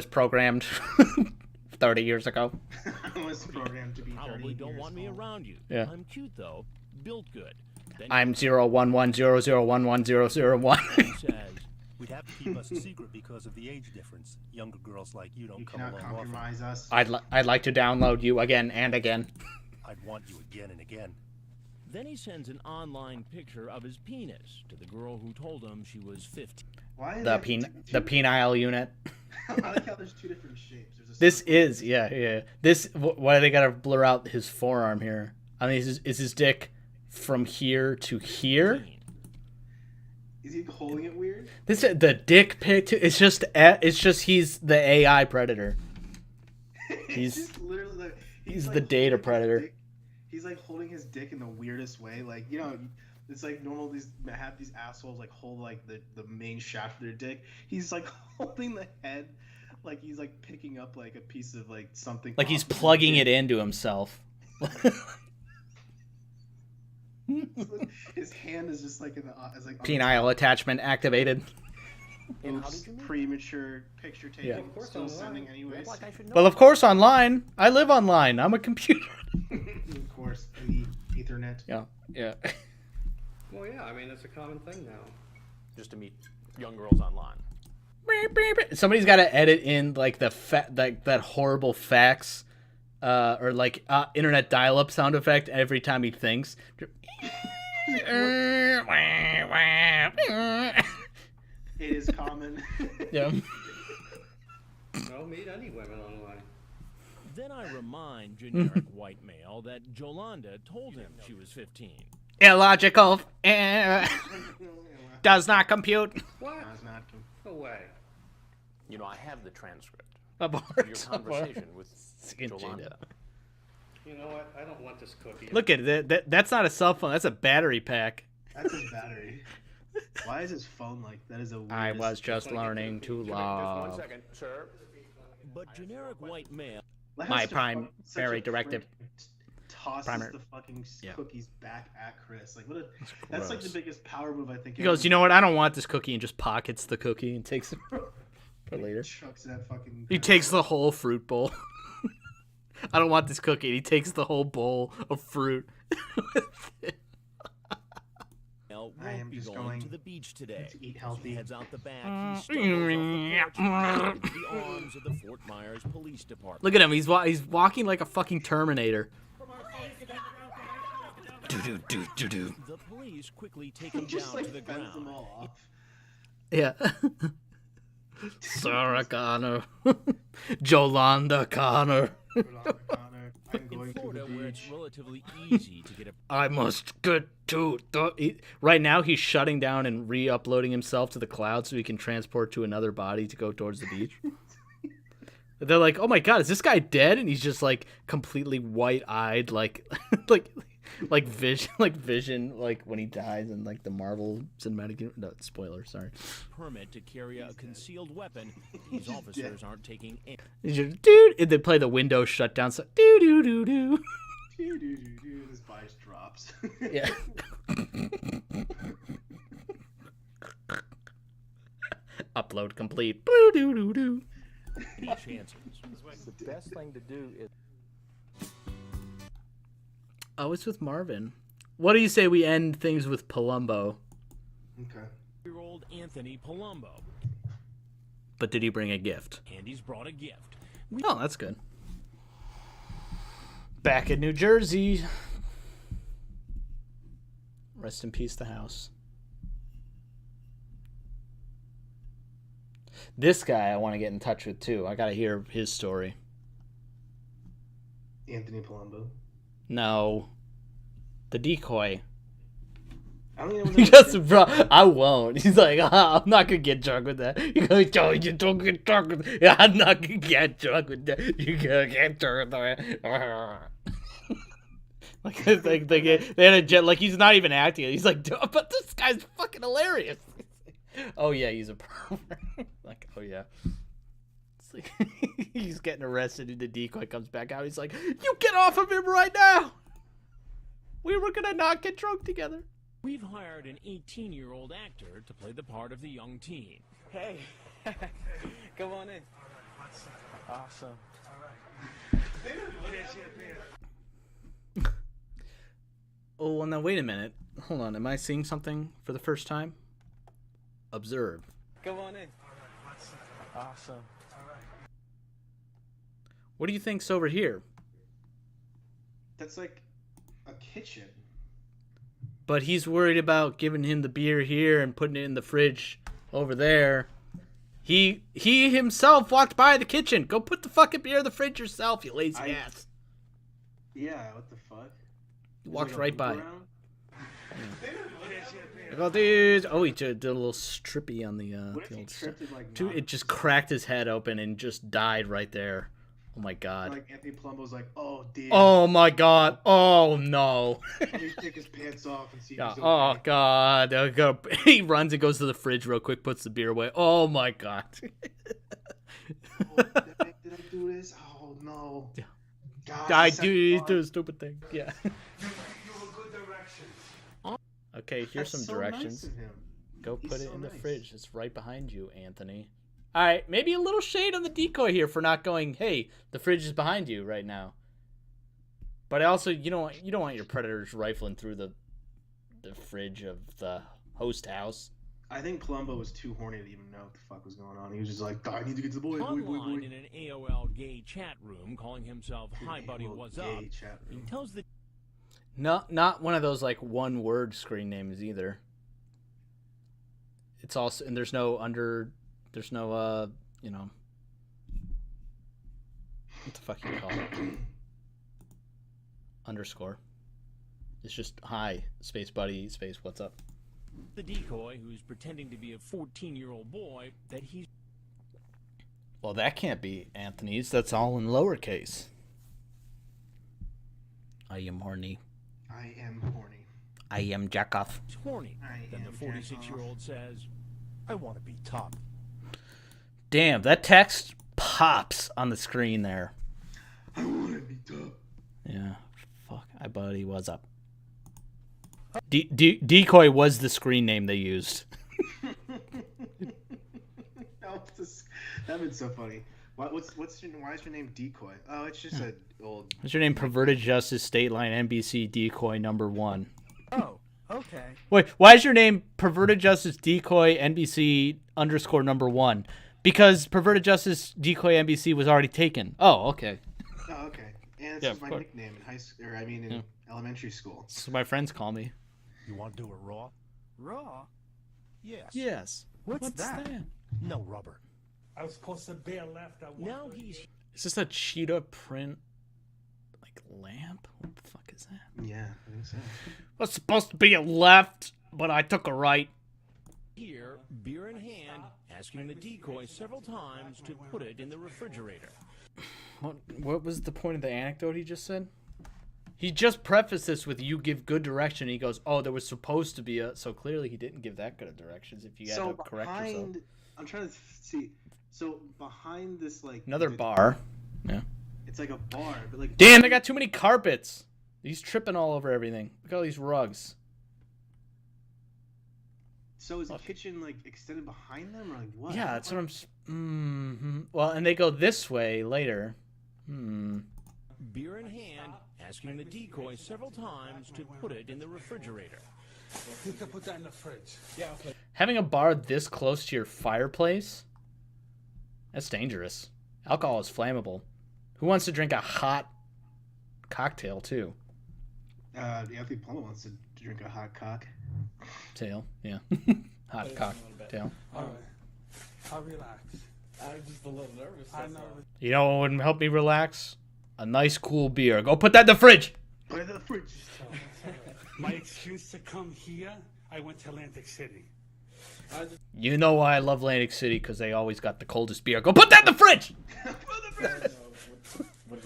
programmed 30 years ago.
I was programmed to be 30
Probably don't
years
want me
old.
around you.
Yeah.
I'm cute though, built good.
I'm 01100110001.
Says we'd have to keep us a secret because of the age difference. Younger girls like you don't come
cannot
along
compromise
often.
us.
I'd like to download you again and again.
I'd want you again and again.
Then he sends an online picture of his penis to the girl who told him she was 15.
Why is
The penile unit.
I like how there's two different shapes. There's a
This is This why they gotta blur out his forearm here? I mean, is his dick from here to here?
Is he holding it weird?
The dick pic. It's just he's the AI predator. He's
literally like,
he's the data predator.
He's like holding his dick in the weirdest way. Like, you know, it's like normal. These assholes like hold like the main shaft of their dick. He's like holding the head, like he's like picking up like a piece of like something.
Like he's plugging it into himself.
His hand is just like in the like
penile attachment activated.
Oops, premature picture taking.
Yeah.
Still sending anyways.
Well, of course, online. I live online. I'm a computer.
Of course, in the Ethernet.
Yeah.
Well, yeah, I mean, it's a common thing now.
Just to meet young girls online.
Somebody's got to edit in like that horrible fax, or like internet dial-up sound effect every time he thinks.
It is common.
Yeah.
I'll meet any women online.
Then I remind generic white male that Jolanda told him she was 15.
Illogical. Does not compute.
What? No way.
You know, I have the transcript
Abort.
of your conversation with Jolanda.
You know what? I don't want this cookie.
Look at it. That's not a cell phone. That's a battery pack.
That's his battery. Why is his phone like that? Is a weirdest...
I was just learning to love.
Just 1 second, sir. But generic white male.
My primary directive.
Tosses the fucking cookies back at Chris. Like, that's like the biggest power move I think.
He goes, you know what? I don't want this cookie, and just pockets the cookie and takes it for later.
Chucks that fucking.
He takes the whole fruit bowl. I don't want this cookie. And he takes the whole bowl of fruit.
I am just going to the beach today.
To eat healthy.
He heads out the back. He stumbles off the porch into the arms of the Fort Myers Police Department.
Look at him. He's walking like a fucking Terminator.
The police quickly take him down to the ground.
Them all off.
Yeah. Sarah Connor. Jolanda Connor.
I'm going
Florida,
to the
where it's
beach.
relatively easy to get a...
I must get to the... Right now, he's shutting down and re-uploading himself to the cloud so he can transport to another body to go towards the beach. They're like, oh my god, is this guy dead? And he's just like completely white-eyed, like vision, like when he dies in like the Marvel cinematic universe. No, spoiler, sorry.
Permit to carry a concealed weapon. These officers aren't taking any.
Dude, and they play the Windows shutdown. So do do do do.
His voice drops.
Yeah. Upload complete. Boo doo doo doo.
Any chances?
The best thing to do is.
Oh, it's with Marvin. What do you say we end things with Palumbo?
Okay.
Year-old Anthony Palumbo.
But did he bring a gift?
Andy's brought a gift.
Oh, that's good. Back in New Jersey. Rest in peace, the house. This guy I want to get in touch with, too. I got to hear his story.
Anthony Palumbo.
No. The decoy.
I don't even
He just, bro, I won't. He's like, I'm not going to get drunk with that. He goes, oh, you don't get drunk with that. Yeah, I'm not going to get drunk with that. You going to get drunk with that. like they had a jet, like he's not even acting. He's like, but this guy's fucking hilarious. Oh, yeah, he's a pervert. Like, oh, yeah. It's like, he's getting arrested and the decoy comes back out. He's like, you get off of him right now. We were going to not get drunk together.
We've hired an 18-year-old actor to play the part of the young teen.
Hey, come on in. Awesome.
Oh, well, now wait a minute. Hold on. Am I seeing something for the first time? Observe.
Come on in. Awesome.
What do you think's over here?
That's like a kitchen.
But he's worried about giving him the beer here and putting it in the fridge over there. He himself walked by the kitchen. Go put the fucking beer in the fridge yourself, you lazy ass.
Yeah, what the fuck?
He walked
like
right by.
around?
Oh, dude. Oh, he did a little strippy on the
What if he
old
tripped and, like,
Dude, it just cracked his head open and just died right there. Oh my god.
Like Anthony Palumbo's like, oh dear.
Oh my god. Oh no.
Let me take his pants off and see if
Yeah.
he's okay.
Oh god. He runs and goes to the fridge real quick, puts the beer away. Oh my god.
Oh, did I do this? Oh no.
Yeah.
God,
I
this
do
is
do a stupid thing. Yeah.
You a good direction.
Okay, here's some
so
directions.
Nice of him.
Go
He's
put it
so
in the
nice.
fridge. It's right behind you, Anthony. All right, maybe a little shade on the decoy here for not going, hey, the fridge is behind you right now. But also, you don't want your predators rifling through the fridge of the host house.
I think Palumbo was too horny to even know what the fuck was going on. He was just like, I need to get to the boy,
Online in an AOL gay chat room, calling himself "Hi Buddy, What's Up," he tells the
Not one of those like one word screen names either. It's also, and there's no you know, what the fuck you call it? Underscore. It's just hi space buddy space what's up.
The decoy, who's pretending to be a 14-year-old boy, that he's...
Well, that can't be Anthony's. That's all in lowercase. I am horny.
I am horny.
I am jackoff.
horny. Then the 46-year-old says,
I want to be top.
Damn, that text pops on the screen there.
I want to be top.
Yeah. Fuck. Hi, buddy. What's up? Decoy was the screen name they used.
That'd been so funny. Why is your name Decoy? Oh, it's just an old.
What's your name? Perverted Justice State Line NBC Decoy number 1.
Oh, okay.
Wait, why is your name Perverted Justice Decoy NBC _ number 1? Because Perverted Justice Decoy NBC was already taken. Oh, okay.
Oh, okay. And this
Yeah,
is my nickname in high school, or I mean in elementary school.
So my friends call me.
You want to do it raw?
Raw?
Yes.
Yes.
What's that?
No rubber.
I was supposed to bear left.
now he's...
Is this a cheetah print, like, lamp? What the fuck is that?
Yeah, I think so.
Was supposed to be a left, but I took a right.
here, beer in hand, asking the decoy several times to put it in the refrigerator.
What was the point of the anecdote he just said? He just prefaced this with "you give good direction." He goes, "Oh, there was supposed to be a." So clearly, he didn't give that good of directions. If you had to correct yourself.
I'm trying to see. So behind this, like
Another bar. Yeah.
It's like a bar, but like.
Damn, they got too many carpets. He's tripping all over everything. Look at all these rugs.
So is the kitchen like extended behind them, or like what?
Yeah, that's what I'm. Mm-hmm. Well, and they go this way later.
Beer in hand, asking the decoy several times to put it in the refrigerator.
You can put that in the fridge. Yeah, okay.
Having a bar this close to your fireplace, that's dangerous. Alcohol is flammable. Who wants to drink a hot cocktail too?
I think Plumber wants to drink a hot cock.
Tail, yeah. Hot cocktail.
All right. I'll relax. I'm just a little nervous. I know.
You know what would help me relax? A nice cool beer. Go put that in the fridge.
Put it in the fridge.
My excuse to come here, I went to Atlantic City.
You know why I love Atlantic City? Because they always got the coldest beer. Go put that in the fridge.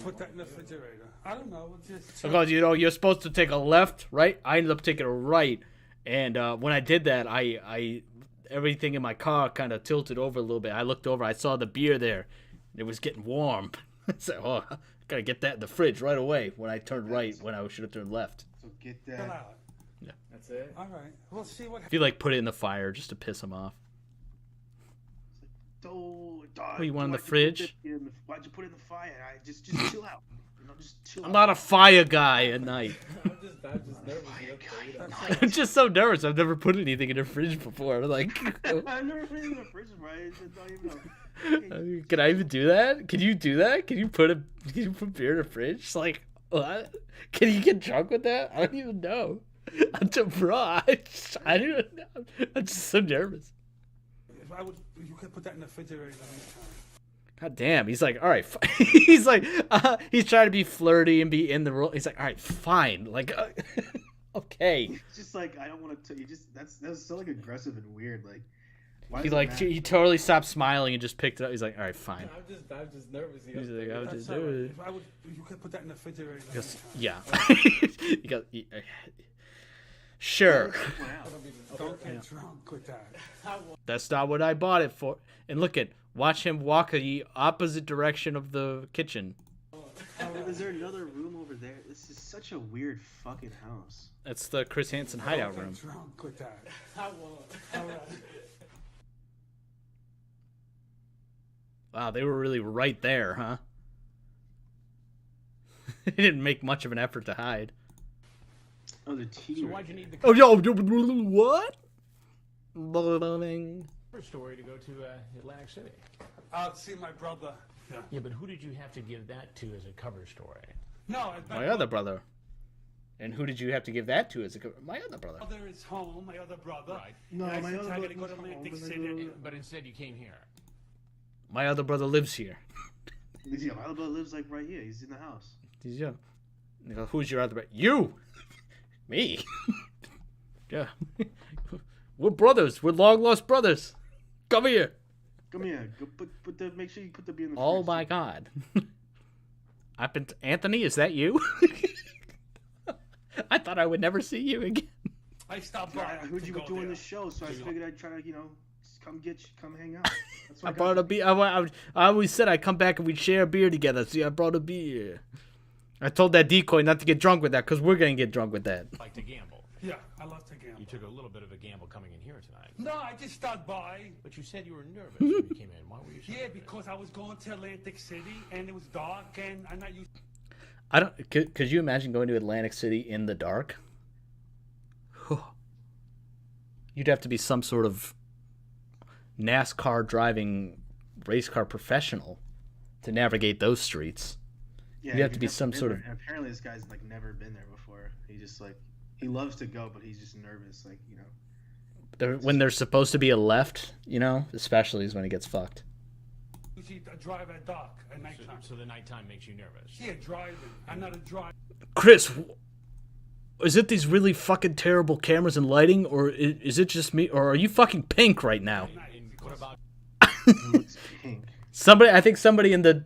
Put that in the refrigerator. I don't know. Just
Because you're supposed to take a left, right? I ended up taking a right, and when I did that, I everything in my car kind of tilted over a little bit. I looked over, I saw the beer there. It was getting warm. So, I gotta get that in the fridge right away. When I turned right, when I should have turned left.
So get that
out.
Yeah.
That's it. All right. We'll see what.
If you like, put it in the fire just to piss him off.
Oh,
you want in the fridge?
Why'd you put it in the fire? Just chill out. Just chill out.
I'm not a fire guy at night.
I'm just
I'm just so nervous. I've never put anything in a fridge before. Like,
I've never put it in a fridge, right? I don't even know.
can I even do that? Can you do that? Can you put beer in a fridge? It's like, what? Can you get drunk with that? I don't even know. I don't know. I'm just so nervous.
You could put that in the refrigerator anytime.
God damn. He's like, all right. He's like, he's trying to be flirty and be in the role. He's like, all right, fine. Like, okay.
It's just like, I don't want to. You just that was so like aggressive and weird. Like, why
He totally stopped smiling and just picked it up. He's like, all right, fine.
I'm just nervous.
He's like, I'll just do it.
You could put that in the refrigerator.
Yeah. You got. Sure.
Don't get drunk with that.
That's not what I bought it for. And watch him walk the opposite direction of the kitchen.
Is there another room over there? This is such a weird fucking house.
That's the Chris Hansen hideout room.
Drunk with that.
Wow, they were really right there, huh? They didn't make much of an effort to hide.
Oh, the TV.
So why'd you need the
what?
story to go to Atlantic City?
I'll see my brother.
Yeah, but who did you have to give that to as a cover story?
No,
my other brother. And who did you have to give that to as a cover? My other brother.
My brother is home. My other brother.
Right.
No,
my
my other
brother
brother
go to Atlantic City.
But instead you came here.
My other brother lives here.
Yeah, my other brother lives like right here. He's in the house.
He's young. Who's your other brother? You. Me. Yeah. We're brothers. We're long lost brothers. Come here.
Come here. Go make sure you put the beer in the
Oh
fridge.
my God. Anthony, is that you? I thought I would never see you again.
I stopped by.
I heard you were doing the show, so I figured I'd try to, just come hang out. That's
I brought a beer. I always said I'd come back and we'd share a beer together. See, I brought a beer. I told that decoy not to get drunk with that because we're going to get drunk with that.
Like to gamble.
Yeah, I love to gamble.
You took a little bit of a gamble coming in here tonight.
No, I just stopped by.
But you said you were nervous when you came in. Why were you so nervous?
Because I was going to Atlantic City and it was dark and I'm not used.
Could you imagine going to Atlantic City in the dark? You'd have to be some sort of NASCAR driving race car professional to navigate those streets.
Yeah,
you have to be some sort of.
And apparently, this guy's never been there before. He loves to go, but he's just nervous,
When there's supposed to be a left, especially is when it gets fucked.
Usually I drive at dark at nighttime.
So the nighttime makes you nervous.
Yeah, driving. I'm not a driver.
Chris, is it these really fucking terrible cameras and lighting, or is it just me, or are you fucking pink right now?
What about
Somebody in the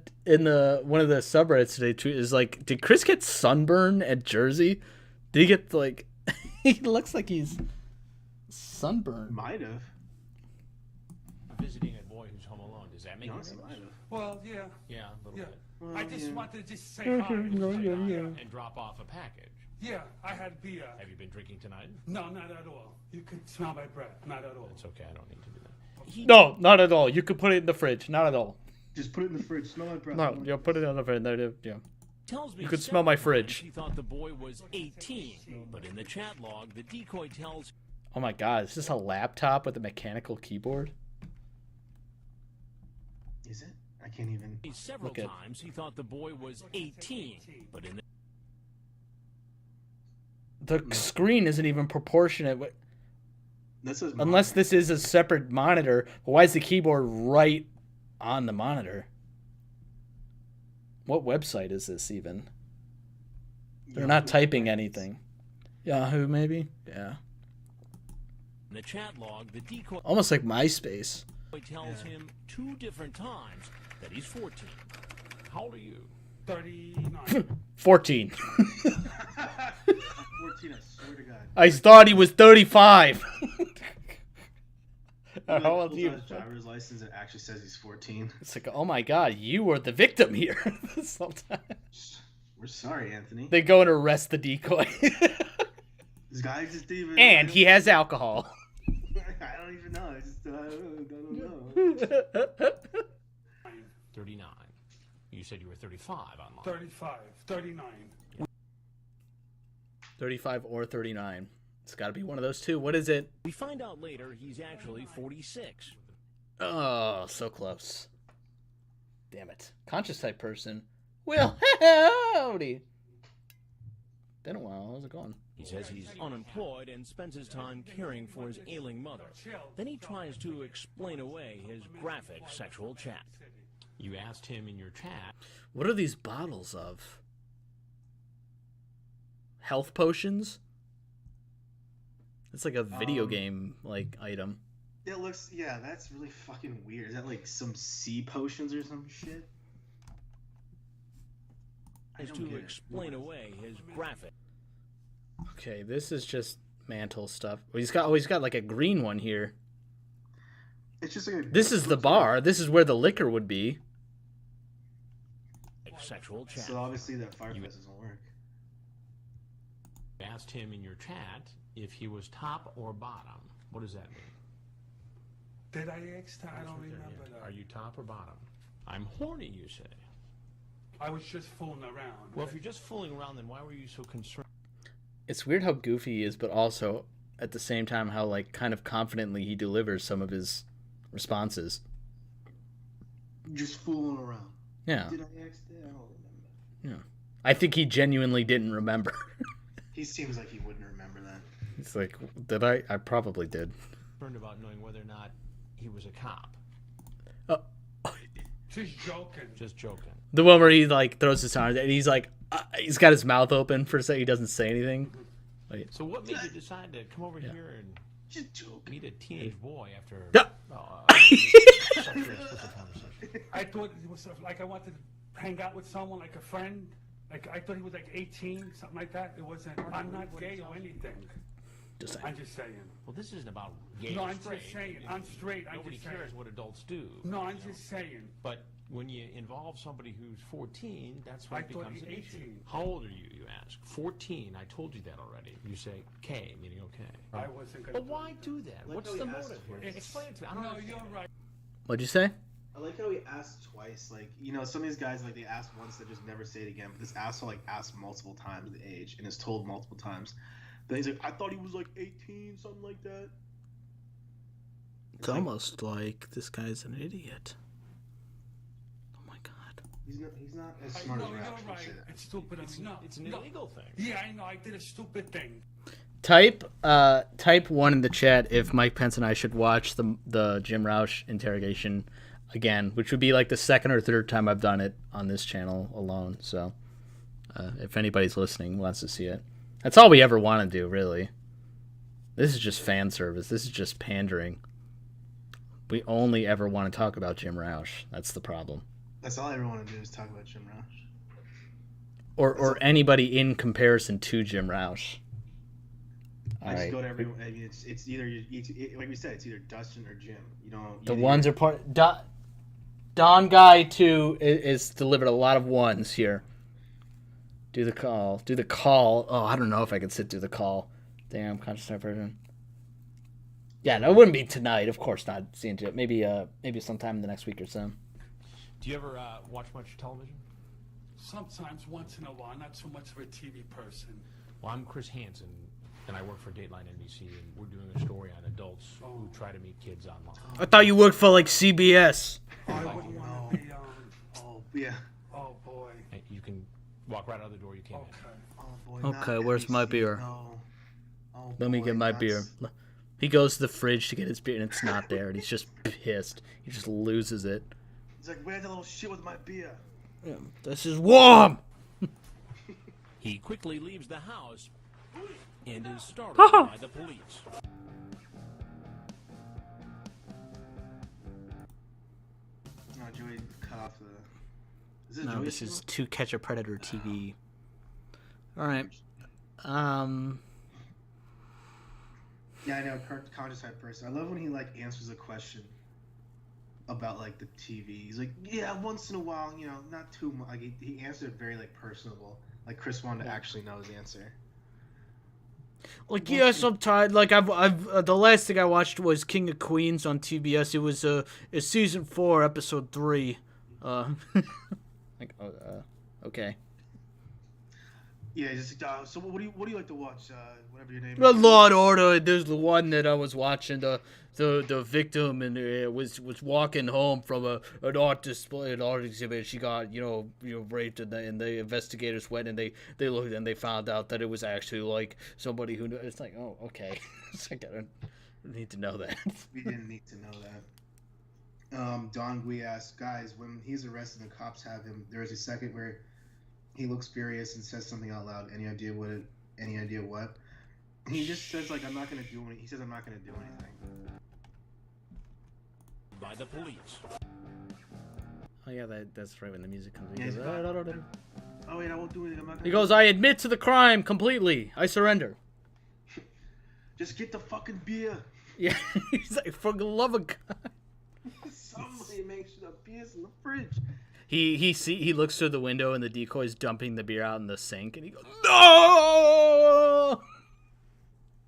one of the subreddits today is like, did Chris get sunburn at Jersey? Did he get he looks like he's sunburned.
Might have.
visiting a boy who's home alone? Does that make you nervous?
Well, yeah.
Yeah, a little bit.
Well, I just wanted to just say hi.
And drop off a package.
Yeah, I had beer.
Have you been drinking tonight?
No, not at all. You could smell my breath. Not at all.
It's okay. I don't need to do that.
No, not at all. You could put it in the fridge. Not at all.
Just put it in the fridge. Smell my breath.
No, you put it in the fridge. Yeah.
Tells me
You could smell my fridge.
She thought the boy was 18, but in the chat log, the decoy tells.
Oh my God! Is this a laptop with a mechanical keyboard?
Is it? I can't even.
Several times he thought the boy was 18, but in
the screen isn't even proportionate.
Unless
monitor. This is a separate monitor, why is the keyboard right on the monitor? What website is this even? They're not typing anything. Yahoo, maybe? Yeah.
In the chat log, the decoy
almost like MySpace.
Tells him 2 different times that he's 14. How old are you?
39.
14.
14, I swear to God.
I thought he was 35. How old are you?
His driver's license, it actually says he's 14.
It's like, oh my God, you were the victim here this whole time.
We're sorry, Anthony.
They go and arrest the decoy.
This guy just didn't even.
And he has alcohol.
I don't even know. I don't know.
39. You said you were 35 online.
35, 39.
35 or 39. It's got to be one of those two. What is it?
We find out later he's actually 46.
Oh, so close. Damn it. Conscious type person. Well, howdy. Been a while. How's it going?
He says he's unemployed and spends his time caring for his ailing mother. Then he tries to explain away his graphic sexual chat.
You asked him in your chat.
What are these bottles of? Health potions? It's like a video game like item.
It looks, yeah, that's really fucking weird. Is that like some sea potions or some shit?
Is to explain away his graphic.
Okay, this is just mantle stuff. He's got like a green one here.
It's just like
this is the bar. This is where the liquor would be.
Sexual chat.
So obviously that Firefest doesn't work.
You asked him in your chat if he was top or bottom. What does that mean?
Did I ask that? I don't remember that.
Are you top or bottom? I'm horny, you say.
I was just fooling around.
Well, if you're just fooling around, then why were you so concerned?
It's weird how goofy he is, but also at the same time how like kind of confidently he delivers some of his responses.
Just fooling around.
Yeah.
Did I ask that? I don't remember.
Yeah. I think he genuinely didn't remember.
He seems like he wouldn't remember that.
He's like, did I? I probably did.
Concerned about knowing whether or not he was a cop.
Just joking.
Just joking.
The one where he like throws his arms and he's like, he's got his mouth open for a second. He doesn't say anything. Wait.
So what made you decide to come over here and
just joke.
Meet a teenage boy after?
I thought it was like I wanted to hang out with someone like a friend. Like I thought he was like 18, something like that. It wasn't. I'm not gay or anything. I'm just saying.
Well, this isn't about gay
No,
or
I'm
straight.
just saying. I'm straight.
Nobody cares what adults do.
No, I'm just saying.
But when you involve somebody who's 14, that's when
I
it
thought
becomes an
18.
issue. How old are you? You ask. 14. I told you that already. You say K, meaning okay.
I wasn't gonna.
But why do that?
Like
What's
how he
the
asked
motive here?
for it.
Explain it to me. I don't
No,
understand.
you're right.
What'd you say?
I like how he asked twice. Like, you know, some of these guys, like, they ask once, they just never say it again. But this asshole, like, asked multiple times the age and is told multiple times. Then he's like, I thought he was, like, 18, something like that.
It's almost like this guy's an idiot. Oh my god.
He's not as smart as
you're
Rap.
right. It's stupid.
It's an illegal thing.
Yeah, I know. I did a stupid thing.
Type 1 in the chat if Mike Pence and I should watch the Jim Roush interrogation again, which would be like the second or third time I've done it on this channel alone. So if anybody's listening wants to see it, that's all we ever want to do, really. This is just fan service. This is just pandering. We only ever want to talk about Jim Roush. That's the problem.
That's all I ever want to do is talk about Jim Roush.
Or anybody in comparison to Jim Roush.
I just go to everyone. I mean, it's either like we said, it's either Dustin or Jim. You know,
the ones are part. Don Guy too is delivered a lot of ones here. Do the call. Do the call. Oh, I don't know if I can sit through the call. Damn, conscious type version. Yeah, no, it wouldn't be tonight. Of course not. Seeing it. Maybe sometime in the next week or so.
Do you ever watch much television?
Sometimes, once in a while. Not so much of a TV person.
Well, I'm Chris Hansen, and I work for Dateline NBC, and we're doing a story on adults who try to meet kids online.
I thought you worked for like CBS.
I wouldn't want to be.
Oh yeah.
Oh boy.
Hey, you can walk right out the door. You came in.
Oh boy.
Okay, where's my beer?
No. Oh,
Let me get my beer. He goes to the fridge to get his beer, and it's not there, and he's just pissed. He just loses it.
He's like, where's the little shit with my beer?
Yeah, this is warm!
He quickly leaves the house and is startled by the police.
No, Joey cut off the...
No, this is To Catch a Predator TV. Alright.
Yeah, I know, conscious type person. I love when he, like, answers a question about, like, the TV. He's like, yeah, once in a while, you know, not too much. Like, he answered it very, like, personable. Like, Chris wanted to actually know his answer.
Like, yes, I'm tired. Like, I've the last thing I watched was King of Queens on TBS. It was it's season 4, episode 3. Like, okay.
Yeah, just so what do you like to watch? Whatever your name
The
is.
Law and Order. There's the one that I was watching. The victim and was walking home from an art display, an art exhibit. She got raped, and the investigators went and they looked and they found out that it was actually like somebody who knew. It's like, oh, okay. It's like, I don't need to know that.
We didn't need to know that. Don Gui asks, guys, when he's arrested and the cops have him, there is a second where he looks furious and says something out loud. Any idea what? Any idea what? He just says like, I'm not gonna do anything. He says I'm not gonna do anything.
By the police.
Oh yeah, that's right. When the music comes,
Yeah,
he goes,
oh wait, I won't do anything. I'm not gonna.
he goes, I admit to the crime completely. I surrender.
Just get the fucking beer.
Yeah, he's like, for the love of God.
Somebody make sure the beer's in the fridge.
He looks through the window and the decoy's dumping the beer out in the sink, and he goes, no,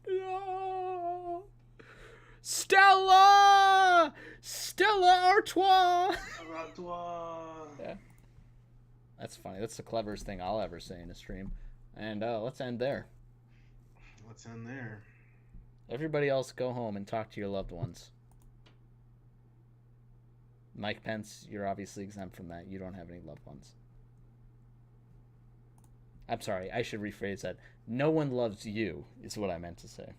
no, Stella Artois. Yeah, that's funny. That's the cleverest thing I'll ever say in a stream. And let's end there.
Let's end there.
Everybody else, go home and talk to your loved ones. Mike Pence, you're obviously exempt from that. You don't have any loved ones. I'm sorry, I should rephrase that. No one loves you, is what I meant to say.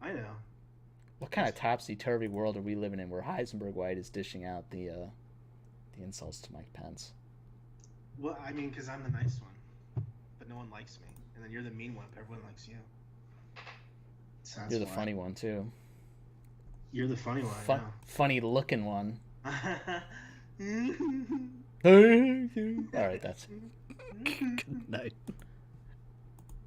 I know.
What kind of topsy-turvy world are we living in where Heisenberg White is dishing out the insults to Mike Pence?
Well, I mean, because I'm the nice one, but no one likes me. And then you're the mean one, but everyone likes you.
You're the funny one, too.
You're the funny one.
Funny-looking one. All right, that's it. Good night.